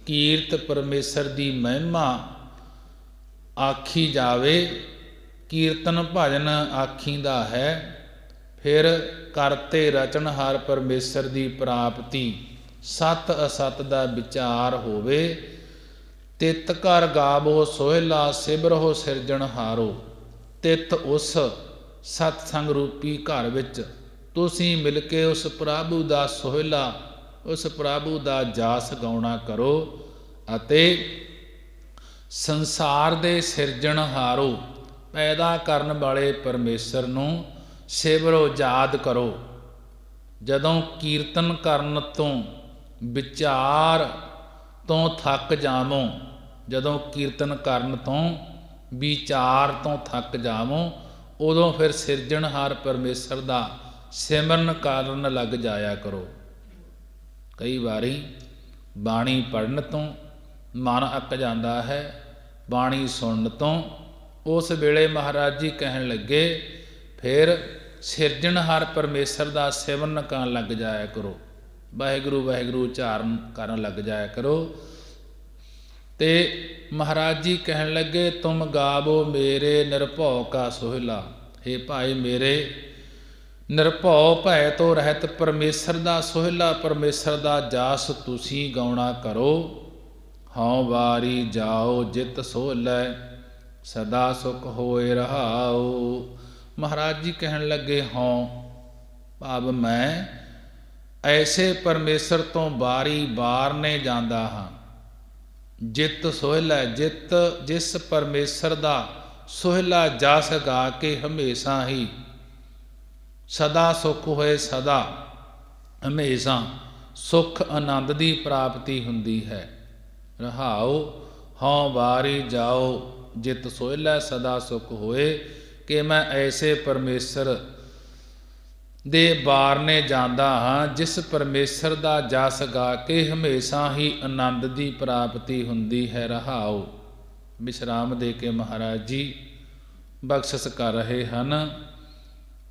A: ਕੀਰਤ, ਪਰਮੇਸ਼ਰ ਦੀ ਮਹਿਮਾ ਆਖੀ ਜਾਵੇ, ਕੀਰਤਨ ਭਜਨ ਆਖੀਂਦਾ ਹੈ। ਫਿਰ ਕਰਤੇ ਰਚਨਹਾਰ ਪਰਮੇਸ਼ਰ ਦੀ ਪ੍ਰਾਪਤੀ, ਸਤ ਅਸਤ ਦਾ ਵਿਚਾਰ ਹੋਵੇ। ਤਿਤ ਘਰ ਗਾਵੋ ਸੋਹਿਲਾ, ਸਿਮਰਹੁ ਸਿਰਜਣਹਾਰੋ। ਤਿਤ ਉਸ ਸਤਸੰਗ ਰੂਪੀ ਘਰ ਵਿੱਚ ਤੁਸੀਂ ਮਿਲ ਕੇ ਉਸ ਪ੍ਰਭੂ ਦਾ ਸੋਹਿਲਾ, ਉਸ ਪ੍ਰਭੂ ਦਾ ਜਾਸ ਗਾਉਣਾ ਕਰੋ ਅਤੇ ਸੰਸਾਰ ਦੇ ਸਿਰਜਣਹਾਰੋ, ਪੈਦਾ ਕਰਨ ਵਾਲੇ ਪਰਮੇਸ਼ਰ ਨੂੰ ਸਿਮਰੋ, ਯਾਦ ਕਰੋ। ਜਦੋਂ ਕੀਰਤਨ ਕਰਨ ਤੋਂ, ਵਿਚਾਰ ਤੋਂ ਥੱਕ ਜਾਵੋ, ਜਦੋਂ ਕੀਰਤਨ ਕਰਨ ਤੋਂ, ਵਿਚਾਰ ਤੋਂ ਥੱਕ ਜਾਵੋ, ਉਦੋਂ ਫਿਰ ਸਿਰਜਣਹਾਰ ਪਰਮੇਸ਼ਰ ਦਾ ਸਿਮਰਨ ਕਰਨ ਲੱਗ ਜਾਇਆ ਕਰੋ। ਕਈ ਵਾਰੀ ਬਾਣੀ ਪੜ੍ਹਨ ਤੋਂ ਮਨ ਅੱਕ ਜਾਂਦਾ ਹੈ, ਬਾਣੀ ਸੁਣਨ ਤੋਂ। ਉਸ ਵੇਲੇ ਮਹਾਰਾਜ ਜੀ ਕਹਿਣ ਲੱਗੇ, ਫਿਰ ਸਿਰਜਣਹਾਰ ਪਰਮੇਸ਼ਰ ਦਾ ਸਿਮਰਨ ਕਰਨ ਲੱਗ ਜਾਇਆ ਕਰੋ, ਵਾਹਿਗੁਰੂ ਵਾਹਿਗੁਰੂ ਉਚਾਰਨ ਕਰਨ ਲੱਗ ਜਾਇਆ ਕਰੋ। ਤੇ ਮਹਾਰਾਜ ਜੀ ਕਹਿਣ ਲੱਗੇ, ਤੁਮ ਗਾਵੋ ਮੇਰੇ ਨਿਰਭਉ ਕਾ ਸੋਹਿਲਾ। ਹੇ ਭਾਈ ਮੇਰੇ, ਨਿਰਭਉ ਭੈ ਤੋਂ ਰਹਿਤ ਪਰਮੇਸ਼ਰ ਦਾ ਸੋਹਿਲਾ, ਪਰਮੇਸ਼ਰ ਦਾ ਜਾਸ ਤੁਸੀਂ ਗਾਉਣਾ ਕਰੋ। ਹਉ ਵਾਰੀ ਜਾਓ ਜਿਤ ਸੋਹਲੈ, ਸਦਾ ਸੁਖ ਹੋਏ ਰਹਾਓ। ਮਹਾਰਾਜ ਜੀ ਕਹਿਣ ਲੱਗੇ, ਹਉ ਭਾਵ ਮੈਂ ਐਸੇ ਪਰਮੇਸ਼ਰ ਤੋਂ ਬਾਰੀ ਬਾਰ ਨੇ ਜਾਂਦਾ ਹਾਂ। ਜਿਤ ਸੋਹਿਲਾ, ਜਿਤ ਜਿਸ ਪਰਮੇਸ਼ਰ ਦਾ ਸੋਹਿਲਾ ਜਸ ਗਾ ਕੇ ਹਮੇਸ਼ਾ ਹੀ ਸਦਾ ਸੁਖ ਹੋਏ, ਸਦਾ ਹਮੇਸ਼ਾ ਸੁਖ ਆਨੰਦ ਦੀ ਪ੍ਰਾਪਤੀ ਹੁੰਦੀ ਹੈ। ਰਹਾਉ ਹਉ ਵਾਰੀ ਜਾਓ ਜਿਤ ਸੋਹਿਲਾ, ਸਦਾ ਸੁਖ ਹੋਏ। ਕਿ ਮੈਂ ਐਸੇ ਪਰਮੇਸ਼ਰ ਦੇ ਬਾਰਨੇ ਜਾਂਦਾ ਹਾਂ, ਜਿਸ ਪਰਮੇਸ਼ਰ ਦਾ ਜਸ ਗਾ ਕੇ ਹਮੇਸ਼ਾ ਹੀ ਆਨੰਦ ਦੀ ਪ੍ਰਾਪਤੀ ਹੁੰਦੀ ਹੈ। ਰਹਾਉ ਵਿਸ਼ਰਾਮ ਦੇ ਕੇ ਮਹਾਰਾਜ ਜੀ ਬਖਸ਼ਿਸ਼ ਕਰ ਰਹੇ ਹਨ।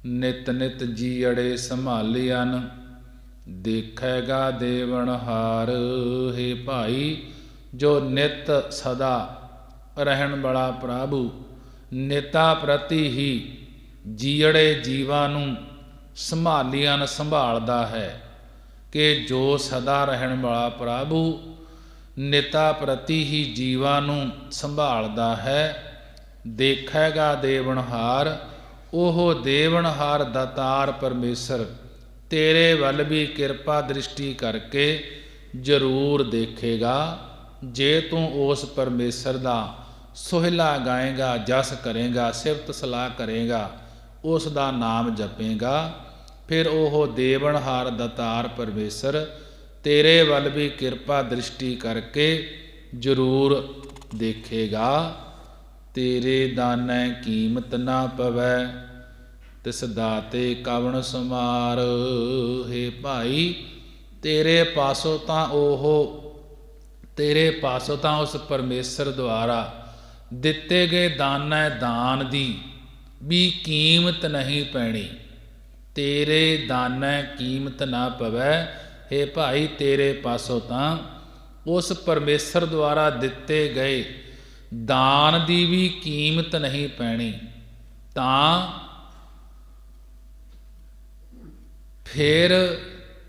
A: ਨਿਤ ਨਿਤ ਜੀਅੜੇ ਸੰਭਾਲਿਆਨ, ਦੇਖੇਗਾ ਦੇਵਨਹਾਰ। ਹੇ ਭਾਈ, ਜੋ ਨਿਤ ਸਦਾ ਰਹਿਣ ਵਾਲਾ ਪ੍ਰਭੂ ਨਿਤਾ ਪ੍ਰਤੀ ਹੀ ਜੀਅੜੇ ਜੀਵਾਂ ਨੂੰ ਸੰਭਾਲੀਆਂ ਸੰਭਾਲਦਾ ਹੈ। ਕਿ ਜੋ ਸਦਾ ਰਹਿਣ ਵਾਲਾ ਪ੍ਰਭੂ ਨਿਤਾ ਪ੍ਰਤੀ ਹੀ ਜੀਵਾਂ ਨੂੰ ਸੰਭਾਲਦਾ ਹੈ, ਦੇਖੇਗਾ ਦੇਵਨਹਾਰ। ਉਹ ਦੇਵਨਹਾਰ ਦਾਤਾਰ ਪਰਮੇਸ਼ਰ ਤੇਰੇ ਵੱਲ ਵੀ ਕਿਰਪਾ ਦ੍ਰਿਸ਼ਟੀ ਕਰਕੇ ਜ਼ਰੂਰ ਦੇਖੇਗਾ। ਜੇ ਤੂੰ ਉਸ ਪਰਮੇਸ਼ਰ ਦਾ ਸੋਹਿਲਾ ਗਾਏਗਾ, ਜਸ ਕਰੇਗਾ, ਸਿਫਤ ਸਲਾਹ ਕਰੇਗਾ, ਉਸ ਦਾ ਨਾਮ ਜਪੇਗਾ, ਫਿਰ ਉਹ ਦੇਵਨਹਾਰ ਦਾਤਾਰ ਪਰਮੇਸ਼ਰ ਤੇਰੇ ਵੱਲ ਵੀ ਕਿਰਪਾ ਦ੍ਰਿਸ਼ਟੀ ਕਰਕੇ ਜ਼ਰੂਰ ਦੇਖੇਗਾ। ਤੇਰੇ ਦਾਨੈ ਕੀਮਤ ਨਾ ਪਵੈ, ਤਿਸ ਦਾਤੇ ਕਵਣ ਸਮਾਰ। ਹੇ ਭਾਈ, ਤੇਰੇ ਪਾਸੋਂ ਤਾਂ ਉਸ ਪਰਮੇਸ਼ਰ ਦੁਆਰਾ ਦਿੱਤੇ ਗਏ ਦਾਨੈ ਦਾਨ ਦੀ ਵੀ ਕੀਮਤ ਨਹੀਂ ਪੈਣੀ। ਤੇਰੇ ਦਾਨੈ ਕੀਮਤ ਨਾ ਪਵੈ। ਹੇ ਭਾਈ, ਤੇਰੇ ਪਾਸੋਂ ਤਾਂ ਉਸ ਪਰਮੇਸ਼ਰ ਦੁਆਰਾ ਦਿੱਤੇ ਗਏ ਦਾਨ ਦੀ ਵੀ ਕੀਮਤ ਨਹੀਂ ਪੈਣੀ। ਤਾਂ ਫਿਰ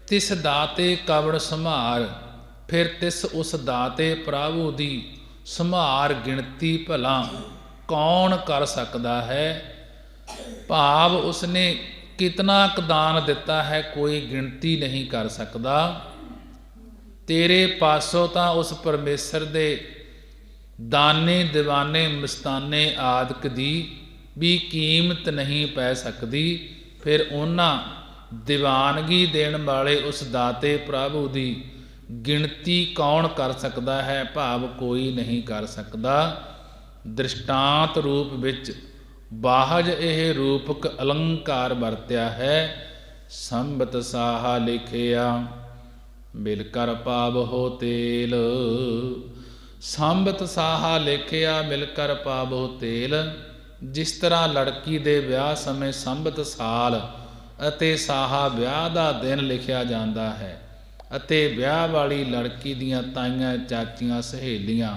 A: ਤਿਸ ਦਾਤੇ ਕਵਣ ਸੰਭਾਰ, ਫਿਰ ਤਿਸ ਉਸ ਦਾਤੇ ਪ੍ਰਭੂ ਦੀ ਸੰਭਾਰ ਗਿਣਤੀ ਭਲਾ ਕੌਣ ਕਰ ਸਕਦਾ ਹੈ। ਭਾਵ ਉਸਨੇ ਕਿਤਨਾ ਕੁ ਦਾਨ ਦਿੱਤਾ ਹੈ ਕੋਈ ਗਿਣਤੀ ਨਹੀਂ ਕਰ ਸਕਦਾ। ਤੇਰੇ ਪਾਸੋਂ ਤਾਂ ਉਸ ਪਰਮੇਸ਼ਰ ਦੇ ਦਾਨੇ ਦੀਵਾਨੇ ਮਸਤਾਨੇ ਆਦਿਕ ਦੀ ਵੀ ਕੀਮਤ ਨਹੀਂ ਪੈ ਸਕਦੀ। ਫਿਰ ਉਹਨਾਂ ਦੀਵਾਨਗੀ ਦੇਣ ਵਾਲੇ ਉਸ ਦਾਤੇ ਪ੍ਰਭੂ ਦੀ ਗਿਣਤੀ ਕੌਣ ਕਰ ਸਕਦਾ ਹੈ? ਭਾਵ ਕੋਈ ਨਹੀਂ ਕਰ ਸਕਦਾ। ਦ੍ਰਿਸ਼ਟਾਂਤ ਰੂਪ ਵਿੱਚ ਬਾਹਜ ਇਹ ਰੂਪਕ ਅਲੰਕਾਰ ਵਰਤਿਆ ਹੈ। ਸੰਬਤ ਸਾਹਾ ਲਿਖਿਆ ਮਿਲ ਕਰ ਪਾਵਹੁ ਤੇਲ। ਸੰਬਤ ਸਾਹਾ ਲਿਖਿਆ ਮਿਲ ਕਰ ਪਾਵਹੁ ਤੇਲ। ਜਿਸ ਤਰ੍ਹਾਂ ਲੜਕੀ ਦੇ ਵਿਆਹ ਸਮੇਂ ਸੰਬਤ ਸਾਲ ਅਤੇ ਸਾਹਾ ਵਿਆਹ ਦਾ ਦਿਨ ਲਿਖਿਆ ਜਾਂਦਾ ਹੈ ਅਤੇ ਵਿਆਹ ਵਾਲੀ ਲੜਕੀ ਦੀਆਂ ਤਾਈਆਂ ਚਾਚੀਆਂ ਸਹੇਲੀਆਂ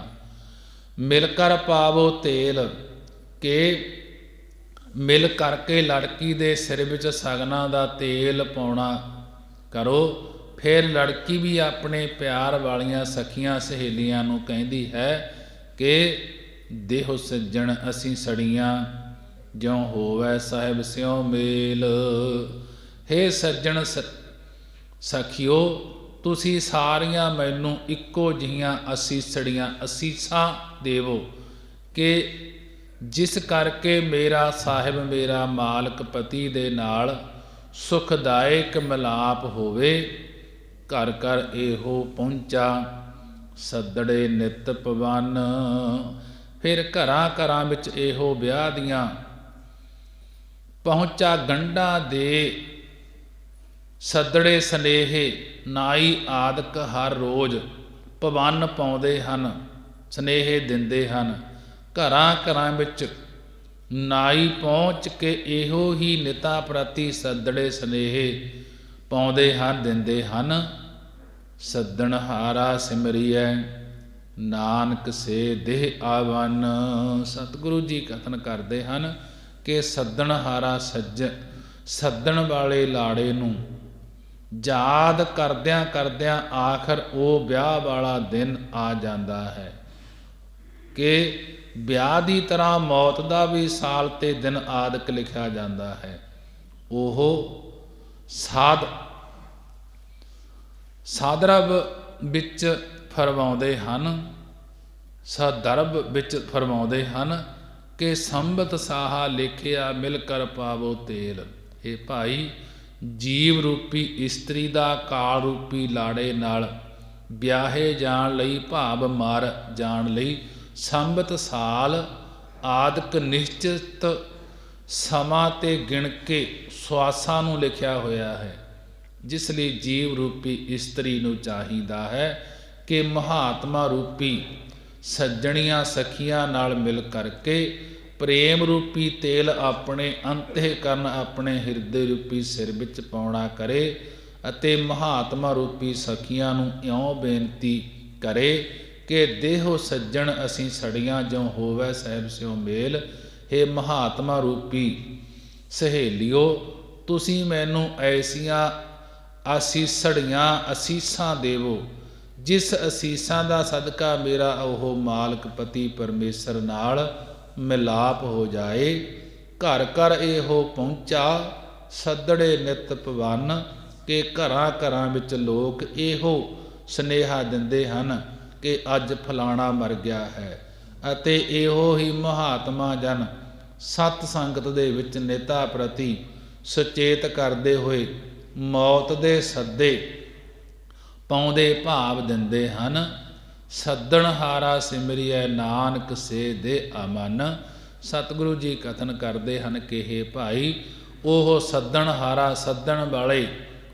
A: ਮਿਲ ਕਰ ਪਾਵੋ ਤੇਲ ਕਿ ਮਿਲ ਕਰਕੇ ਲੜਕੀ ਦੇ ਸਿਰ ਵਿੱਚ ਸਗਨਾਂ ਦਾ ਤੇਲ ਪਾਉਣਾ ਕਰੋ। ਫਿਰ ਲੜਕੀ ਵੀ ਆਪਣੇ ਪਿਆਰ ਵਾਲੀਆਂ ਸਖੀਆਂ ਸਹੇਲੀਆਂ ਨੂੰ ਕਹਿੰਦੀ ਹੈ ਕਿ ਦੇਹੁ ਸੱਜਣ ਅਸੀਂ ਸੜੀਆਂ ਜਿਉ ਹੋਵੈ ਸਾਹਿਬ ਸਿਉ ਮੇਲ। ਹੇ ਸੱਜਣ ਸਖੀਓ, ਤੁਸੀਂ ਸਾਰੀਆਂ ਮੈਨੂੰ ਇੱਕੋ ਜਿਹੀਆਂ ਅਸੀਸਾਂ ਦੇਵੋ ਕਿ ਜਿਸ ਕਰਕੇ ਮੇਰਾ ਸਾਹਿਬ ਮੇਰਾ ਮਾਲਕ ਪਤੀ ਦੇ ਨਾਲ ਸੁਖਦਾਇਕ ਮਿਲਾਪ ਹੋਵੇ। ਘਰ ਘਰ ਇਹੋ ਪਹੁੰਚਾ ਸੱਦੜੇ ਨਿਤ ਪਵਨ। ਫਿਰ ਘਰਾਂ ਘਰਾਂ ਵਿੱਚ ਇਹੋ ਵਿਆਹ ਦੀਆਂ ਪਹੁੰਚਾ ਗੰਢਾਂ ਦੇ ਸੱਦੜੇ ਸਨੇਹੇ ਨਾਈ ਆਦਿਕ ਹਰ ਰੋਜ਼ ਪਵਨ ਪਾਉਂਦੇ ਹਨ, ਸਨੇਹੇ ਦਿੰਦੇ ਹਨ। ਘਰਾਂ ਘਰਾਂ ਵਿੱਚ ਨਾਈ ਪਹੁੰਚ ਕੇ ਇਹੋ ਹੀ ਨਿਤਾ ਪ੍ਰਤੀ ਸੱਦੜੇ ਸਨੇਹੇ ਪਾਉਂਦੇ ਹਨ, ਦਿੰਦੇ ਹਨ। ਸੱਦਣਹਾਰਾ ਸਿਮਰੀਐ ਨਾਨਕ ਸੇ ਦੇਹ ਆਵਨ। ਸਤਿਗੁਰੂ ਜੀ ਕਥਨ ਕਰਦੇ ਹਨ ਕਿ ਸੱਦਣਹਾਰਾ ਸੱਦਣ ਵਾਲੇ ਲਾੜੇ ਨੂੰ ਯਾਦ ਕਰਦਿਆਂ ਕਰਦਿਆਂ ਆਖਰ ਉਹ ਵਿਆਹ ਵਾਲਾ ਦਿਨ ਆ ਜਾਂਦਾ ਹੈ ਕਿ ਵਿਆਹ ਦੀ ਤਰ੍ਹਾਂ ਮੌਤ ਦਾ ਵੀ ਸਾਲ ਤੇ ਦਿਨ ਆਦਿਕ ਲਿਖਿਆ ਜਾਂਦਾ ਹੈ। ਉਹ ਸਾਦਰਭ ਵਿੱਚ ਫਰਮਾਉਂਦੇ ਹਨ, ਸਦਰਭ ਵਿੱਚ ਫਰਮਾਉਂਦੇ ਹਨ ਕਿ ਸੰਬਤ ਸਾਹਾ ਲਿਖਿਆ ਮਿਲ ਕਰ ਪਾਵੋ ਤੇਲ। ਇਹ ਭਾਈ ਜੀਵ ਰੂਪੀ ਇਸਤਰੀ ਦਾ ਕਾਲ ਰੂਪੀ ਲਾੜੇ ਨਾਲ ਵਿਆਹੇ ਜਾਣ ਲਈ ਭਾਵ ਮਰ ਜਾਣ ਲਈ ਸੰਬਤ ਸਾਲ ਆਦਿਕ ਨਿਸ਼ਚਿਤ ਸਮਾਂ ਤੇ ਗਿਣ ਕੇ ਸਵਾਸਾਂ ਨੂੰ ਲਿਖਿਆ ਹੋਇਆ ਹੈ। ਜਿਸ ਲਈ ਜੀਵ ਰੂਪੀ ਇਸਤਰੀ ਨੂੰ ਚਾਹੀਦਾ ਹੈ ਕਿ ਮਹਾਤਮਾ ਰੂਪੀ ਸੱਜਣੀਆਂ ਸਖੀਆਂ ਨਾਲ ਮਿਲ ਕਰਕੇ ਪ੍ਰੇਮ ਰੂਪੀ ਤੇਲ ਆਪਣੇ ਅੰਤਹਿਕਰਨ ਆਪਣੇ ਹਿਰਦੇ ਰੂਪੀ ਸਿਰ ਵਿੱਚ ਪਾਉਣਾ ਕਰੇ ਅਤੇ ਮਹਾਤਮਾ ਰੂਪੀ ਸਖੀਆਂ ਨੂੰ ਇਉਂ ਬੇਨਤੀ ਕਰੇ ਕਿ ਦੇਹੋ ਸੱਜਣ ਅਸੀਂ ਸੜੀਆਂ ਜਿਉ ਹੋਵੈ ਸਾਹਿਬ ਸਿਉ ਮੇਲ। ਹੇ ਮਹਾਤਮਾ ਰੂਪੀ ਸਹੇਲਿਓ, ਤੁਸੀਂ ਮੈਨੂੰ ਐਸੀਆਂ ਅਸੀਸਾਂ ਦੇਵੋ ਜਿਸ ਅਸੀਸਾਂ ਦਾ ਸਦਕਾ ਮੇਰਾ ਉਹ ਮਾਲਕ ਪਤੀ ਪਰਮੇਸ਼ਰ ਨਾਲ ਮਿਲਾਪ ਹੋ ਜਾਏ। ਘਰ ਘਰ ਇਹੋ ਪਹੁੰਚਾ ਸੱਦੜੇ ਨਿਤ ਪਵਨ ਕਿ ਘਰਾਂ ਘਰਾਂ ਵਿੱਚ ਲੋਕ ਇਹੋ ਸੁਨੇਹਾ ਦਿੰਦੇ ਹਨ ਕਿ ਅੱਜ ਫਲਾਣਾ ਮਰ ਗਿਆ ਹੈ ਅਤੇ ਇਹੋ ਹੀ ਮਹਾਤਮਾ ਜਨ ਸਤ ਸੰਗਤ ਦੇ ਵਿੱਚ ਨੇਤਾ ਪ੍ਰਤੀ ਸੁਚੇਤ ਕਰਦੇ ਹੋਏ ਮੌਤ ਦੇ ਸੱਦੇ ਪਾਉਂਦੇ ਭਾਵ ਦਿੰਦੇ ਹਨ। ਸੱਦਣਹਾਰਾ ਸਿਮਰਿਐ ਨਾਨਕ ਸੇ ਦੇ ਅਮਨ। ਸਤਿਗੁਰੂ ਜੀ ਕਥਨ ਕਰਦੇ ਹਨ ਕਿ ਹੇ ਭਾਈ, ਉਹ ਸੱਦਣਹਾਰਾ ਸੱਦਣ ਵਾਲੇ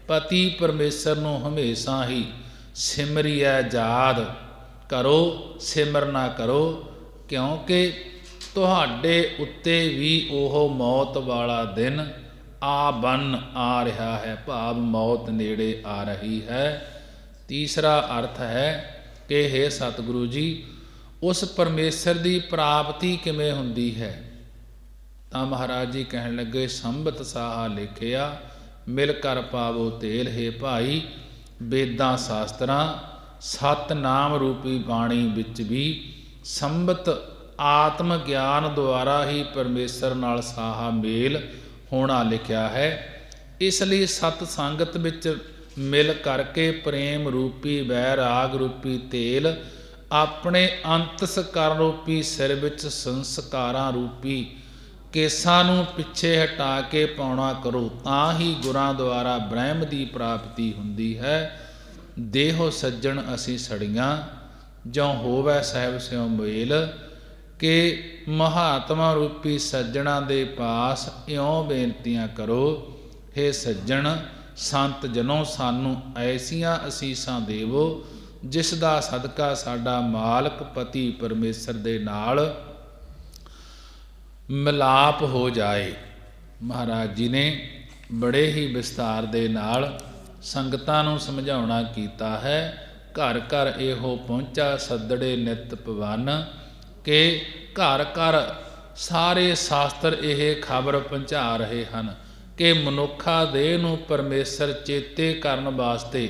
A: ਪਤੀ ਪਰਮੇਸ਼ਰ ਨੂੰ ਹਮੇਸ਼ਾ ਹੀ ਸਿਮਰਿਐ ਯਾਦ ਕਰੋ, ਸਿਮਰਨਾ ਕਰੋ, ਕਿਉਂਕਿ ਤੁਹਾਡੇ ਉੱਤੇ ਵੀ ਉਹ ਮੌਤ ਵਾਲਾ ਦਿਨ ਆ ਰਿਹਾ ਹੈ, ਭਾਵ ਮੌਤ ਨੇੜੇ ਆ ਰਹੀ ਹੈ। ਤੀਸਰਾ ਅਰਥ ਹੈ ਕਿ ਹੇ ਸਤਿਗੁਰੂ ਜੀ, ਉਸ ਪਰਮੇਸ਼ਰ ਦੀ ਪ੍ਰਾਪਤੀ ਕਿਵੇਂ ਹੁੰਦੀ ਹੈ? ਤਾਂ ਮਹਾਰਾਜ ਜੀ ਕਹਿਣ ਲੱਗੇ ਸੰਬਤ ਸਾਹਾ ਲਿਖਿਆ ਮਿਲ ਕਰ ਪਾਵੋ ਤੇਲ। ਹੇ ਭਾਈ, ਵੇਦਾਂ ਸ਼ਾਸਤਰਾਂ ਸਤਨਾਮ ਰੂਪੀ ਬਾਣੀ ਵਿੱਚ ਵੀ ਸੰਬਤ ਆਤਮ ਗਿਆਨ ਦੁਆਰਾ ਹੀ ਪਰਮੇਸ਼ਰ ਨਾਲ ਸਾਹਾ ਮੇਲ ਹੋਣਾ ਲਿਖਿਆ ਹੈ। ਇਸ ਲਈ ਸਤ ਸੰਗਤ ਵਿੱਚ ਮਿਲ ਕਰਕੇ ਪ੍ਰੇਮ ਰੂਪੀ ਵੈਰਾਗ ਰੂਪੀ ਤੇਲ ਆਪਣੇ ਅੰਤਸਕਰਨ ਰੂਪੀ ਸਿਰ ਵਿੱਚ ਸੰਸਕਾਰਾਂ ਰੂਪੀ ਕੇਸਾਂ ਨੂੰ ਪਿੱਛੇ ਹਟਾ ਕੇ ਪਾਉਣਾ ਕਰੋ, ਤਾਂ ਹੀ ਗੁਰਾਂ ਦੁਆਰਾ ਬ੍ਰਹਮ ਦੀ ਪ੍ਰਾਪਤੀ ਹੁੰਦੀ ਹੈ। ਦੇਹੋ ਸੱਜਣ ਅਸੀਂ ਸੜੀਆਂ, ਜੋ ਹੋਵੇ ਸਾਹਿਬ ਸਿਉ ਮੇਲ, ਕਿ ਮਹਾਤਮਾ ਰੂਪੀ ਸੱਜਣਾ ਦੇ ਪਾਸ ਇਉਂ ਬੇਨਤੀਆਂ ਕਰੋ, ਹੇ ਸੱਜਣ ਸੰਤ ਜਨੋ ਸਾਨੂੰ ਐਸੀਆਂ ਅਸੀਸਾਂ ਦੇਵੋ, ਜਿਸ ਦਾ ਸਦਕਾ ਸਾਡਾ ਮਾਲਕ ਪਤੀ ਪਰਮੇਸ਼ਰ ਦੇ ਨਾਲ ਮਿਲਾਪ ਹੋ ਜਾਏ। ਮਹਾਰਾਜ ਜੀ ਨੇ ਬੜੇ ਹੀ ਵਿਸਤਾਰ ਦੇ ਨਾਲ ਸੰਗਤਾਂ ਨੂੰ ਸਮਝਾਉਣਾ ਕੀਤਾ ਹੈ। ਘਰ ਘਰ ਇਹੋ ਪਹੁੰਚਾ ਸੱਦੜੇ ਨਿਤ ਪਵਨ, ਕਿ ਘਰ ਘਰ ਸਾਰੇ ਸ਼ਾਸਤਰ ਇਹ ਖਬਰ ਪਹੁੰਚਾ ਰਹੇ ਹਨ ਕਿ ਮਨੁੱਖਾ ਦੇਹ ਨੂੰ ਪਰਮੇਸ਼ਰ ਚੇਤੇ ਕਰਨ ਵਾਸਤੇ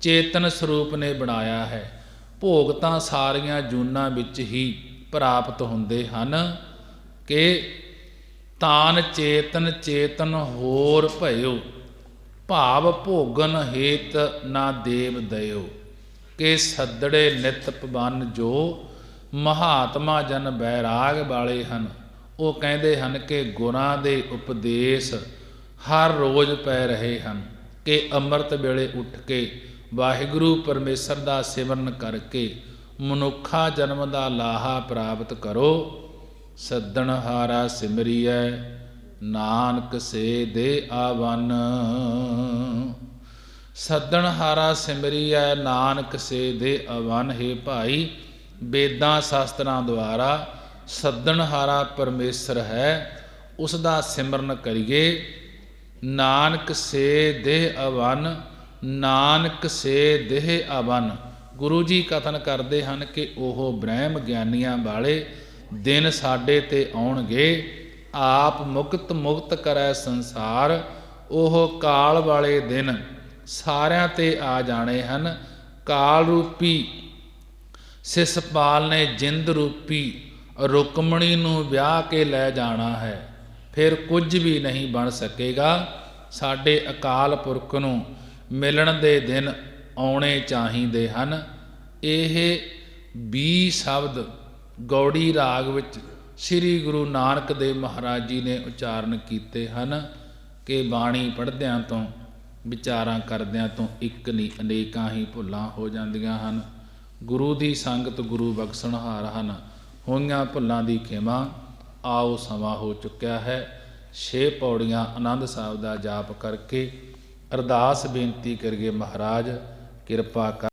A: ਚੇਤਨ ਸਰੂਪ ਨੇ ਬਣਾਇਆ ਹੈ। ਭੋਗ ਤਾਂ ਸਾਰੀਆਂ ਜੂਨਾਂ ਵਿੱਚ ਹੀ ਪ੍ਰਾਪਤ ਹੁੰਦੇ ਹਨ, ਕਿ ਤਾਨ ਚੇਤਨ ਚੇਤਨ ਹੋਰ ਭਇਓ, ਭਾਵ ਭੋਗਨ ਹੇਤ ਨਾ ਦੇਵ ਦਇਓ, ਕਿ ਸੱਦੜੇ ਨਿਤ ਪਵਨ ਜੋ ਮਹਾਤਮਾ ਜਨ ਬੈਰਾਗ ਵਾਲੇ ਹਨ। ਉਹ ਕਹਿੰਦੇ ਹਨ ਕਿ ਗੁਰਾਂ ਦੇ ਉਪਦੇਸ਼ ਹਰ ਰੋਜ਼ ਪੈ ਰਹੇ ਹਨ, ਕਿ ਅੰਮ੍ਰਿਤ ਵੇਲੇ ਉੱਠ ਕੇ ਵਾਹਿਗੁਰੂ ਪਰਮੇਸ਼ਰ ਦਾ ਸਿਮਰਨ ਕਰਕੇ ਮਨੁੱਖਾ ਜਨਮ ਦਾ ਲਾਹਾ ਪ੍ਰਾਪਤ ਕਰੋ। ਸੱਦਣ ਹਾਰਾ ਸਿਮਰੀਐ ਨਾਨਕ ਸੇ ਦੇ ਆਵਨ, ਸੱਦਣ ਹਾਰਾ ਸਿਮਰੀਐ ਨਾਨਕ ਸੇ ਦੇ ਆਵਨ। ਹੈ ਭਾਈ, ਵੇਦਾਂ ਸ਼ਾਸਤਰਾਂ ਦੁਆਰਾ ਸੱਦਣ ਹਾਰਾ ਪਰਮੇਸ਼ਰ ਹੈ, ਉਸ ਦਾ ਸਿਮਰਨ ਕਰੀਏ। ਨਾਨਕ ਸੇ ਦੇਹ ਅਵਨ, ਨਾਨਕ ਸੇ ਦੇਹ ਅਵਨ। ਗੁਰੂ ਜੀ ਕਥਨ ਕਰਦੇ ਹਨ ਕਿ ਉਹ ਬ੍ਰਹਮ ਗਿਆਨੀਆਂ ਵਾਲੇ ਦਿਨ ਸਾਡੇ ਤੇ ਆਉਣਗੇ। ਆਪ ਮੁਕਤ ਮੁਕਤ ਕਰੈ ਸੰਸਾਰ, ਉਹ ਕਾਲ ਵਾਲੇ ਦਿਨ ਸਾਰਿਆਂ ਤੇ ਆ ਜਾਣੇ ਹਨ। ਕਾਲ ਰੂਪੀ ਸਿਸਪਾਲ ਨੇ ਜਿੰਦ ਰੂਪੀ ਰੁਕਮਣੀ ਨੂੰ ਵਿਆਹ ਕੇ ਲੈ ਜਾਣਾ ਹੈ, ਫਿਰ ਕੁਝ ਵੀ ਨਹੀਂ ਬਣ ਸਕੇਗਾ। ਸਾਡੇ ਅਕਾਲ ਪੁਰਖ ਨੂੰ ਮਿਲਣ ਦੇ ਦਿਨ ਆਉਣੇ ਚਾਹੀਦੇ ਹਨ। ਇਹ 20 ਸ਼ਬਦ ਗੌੜੀ ਰਾਗ ਵਿੱਚ ਸ੍ਰੀ ਗੁਰੂ ਨਾਨਕ ਦੇਵ ਮਹਾਰਾਜ ਜੀ ਨੇ ਉਚਾਰਨ ਕੀਤੇ ਹਨ, ਕਿ ਬਾਣੀ ਪੜ੍ਹਦਿਆਂ ਤੋਂ ਵਿਚਾਰਾਂ ਕਰਦਿਆਂ ਤੋਂ ਇੱਕ ਨਹੀਂ ਅਨੇਕਾਂ ਹੀ ਭੁੱਲਾਂ ਹੋ ਜਾਂਦੀਆਂ ਹਨ। ਗੁਰੂ ਦੀ ਸੰਗਤ ਗੁਰੂ ਬਖਸ਼ਣਹਾਰ ਹਨ, ਹੋਈਆਂ ਭੁੱਲਾਂ ਦੀ ਖਿਮਾ। ਆਓ ਸਮਾਂ ਹੋ ਚੁੱਕਿਆ ਹੈ। 6 ਪੌੜੀਆਂ ਆਨੰਦ ਸਾਹਿਬ ਦਾ ਜਾਪ ਕਰਕੇ ਅਰਦਾਸ ਬੇਨਤੀ ਕਰੀਏ। ਮਹਾਰਾਜ ਕਿਰਪਾ ਕਰ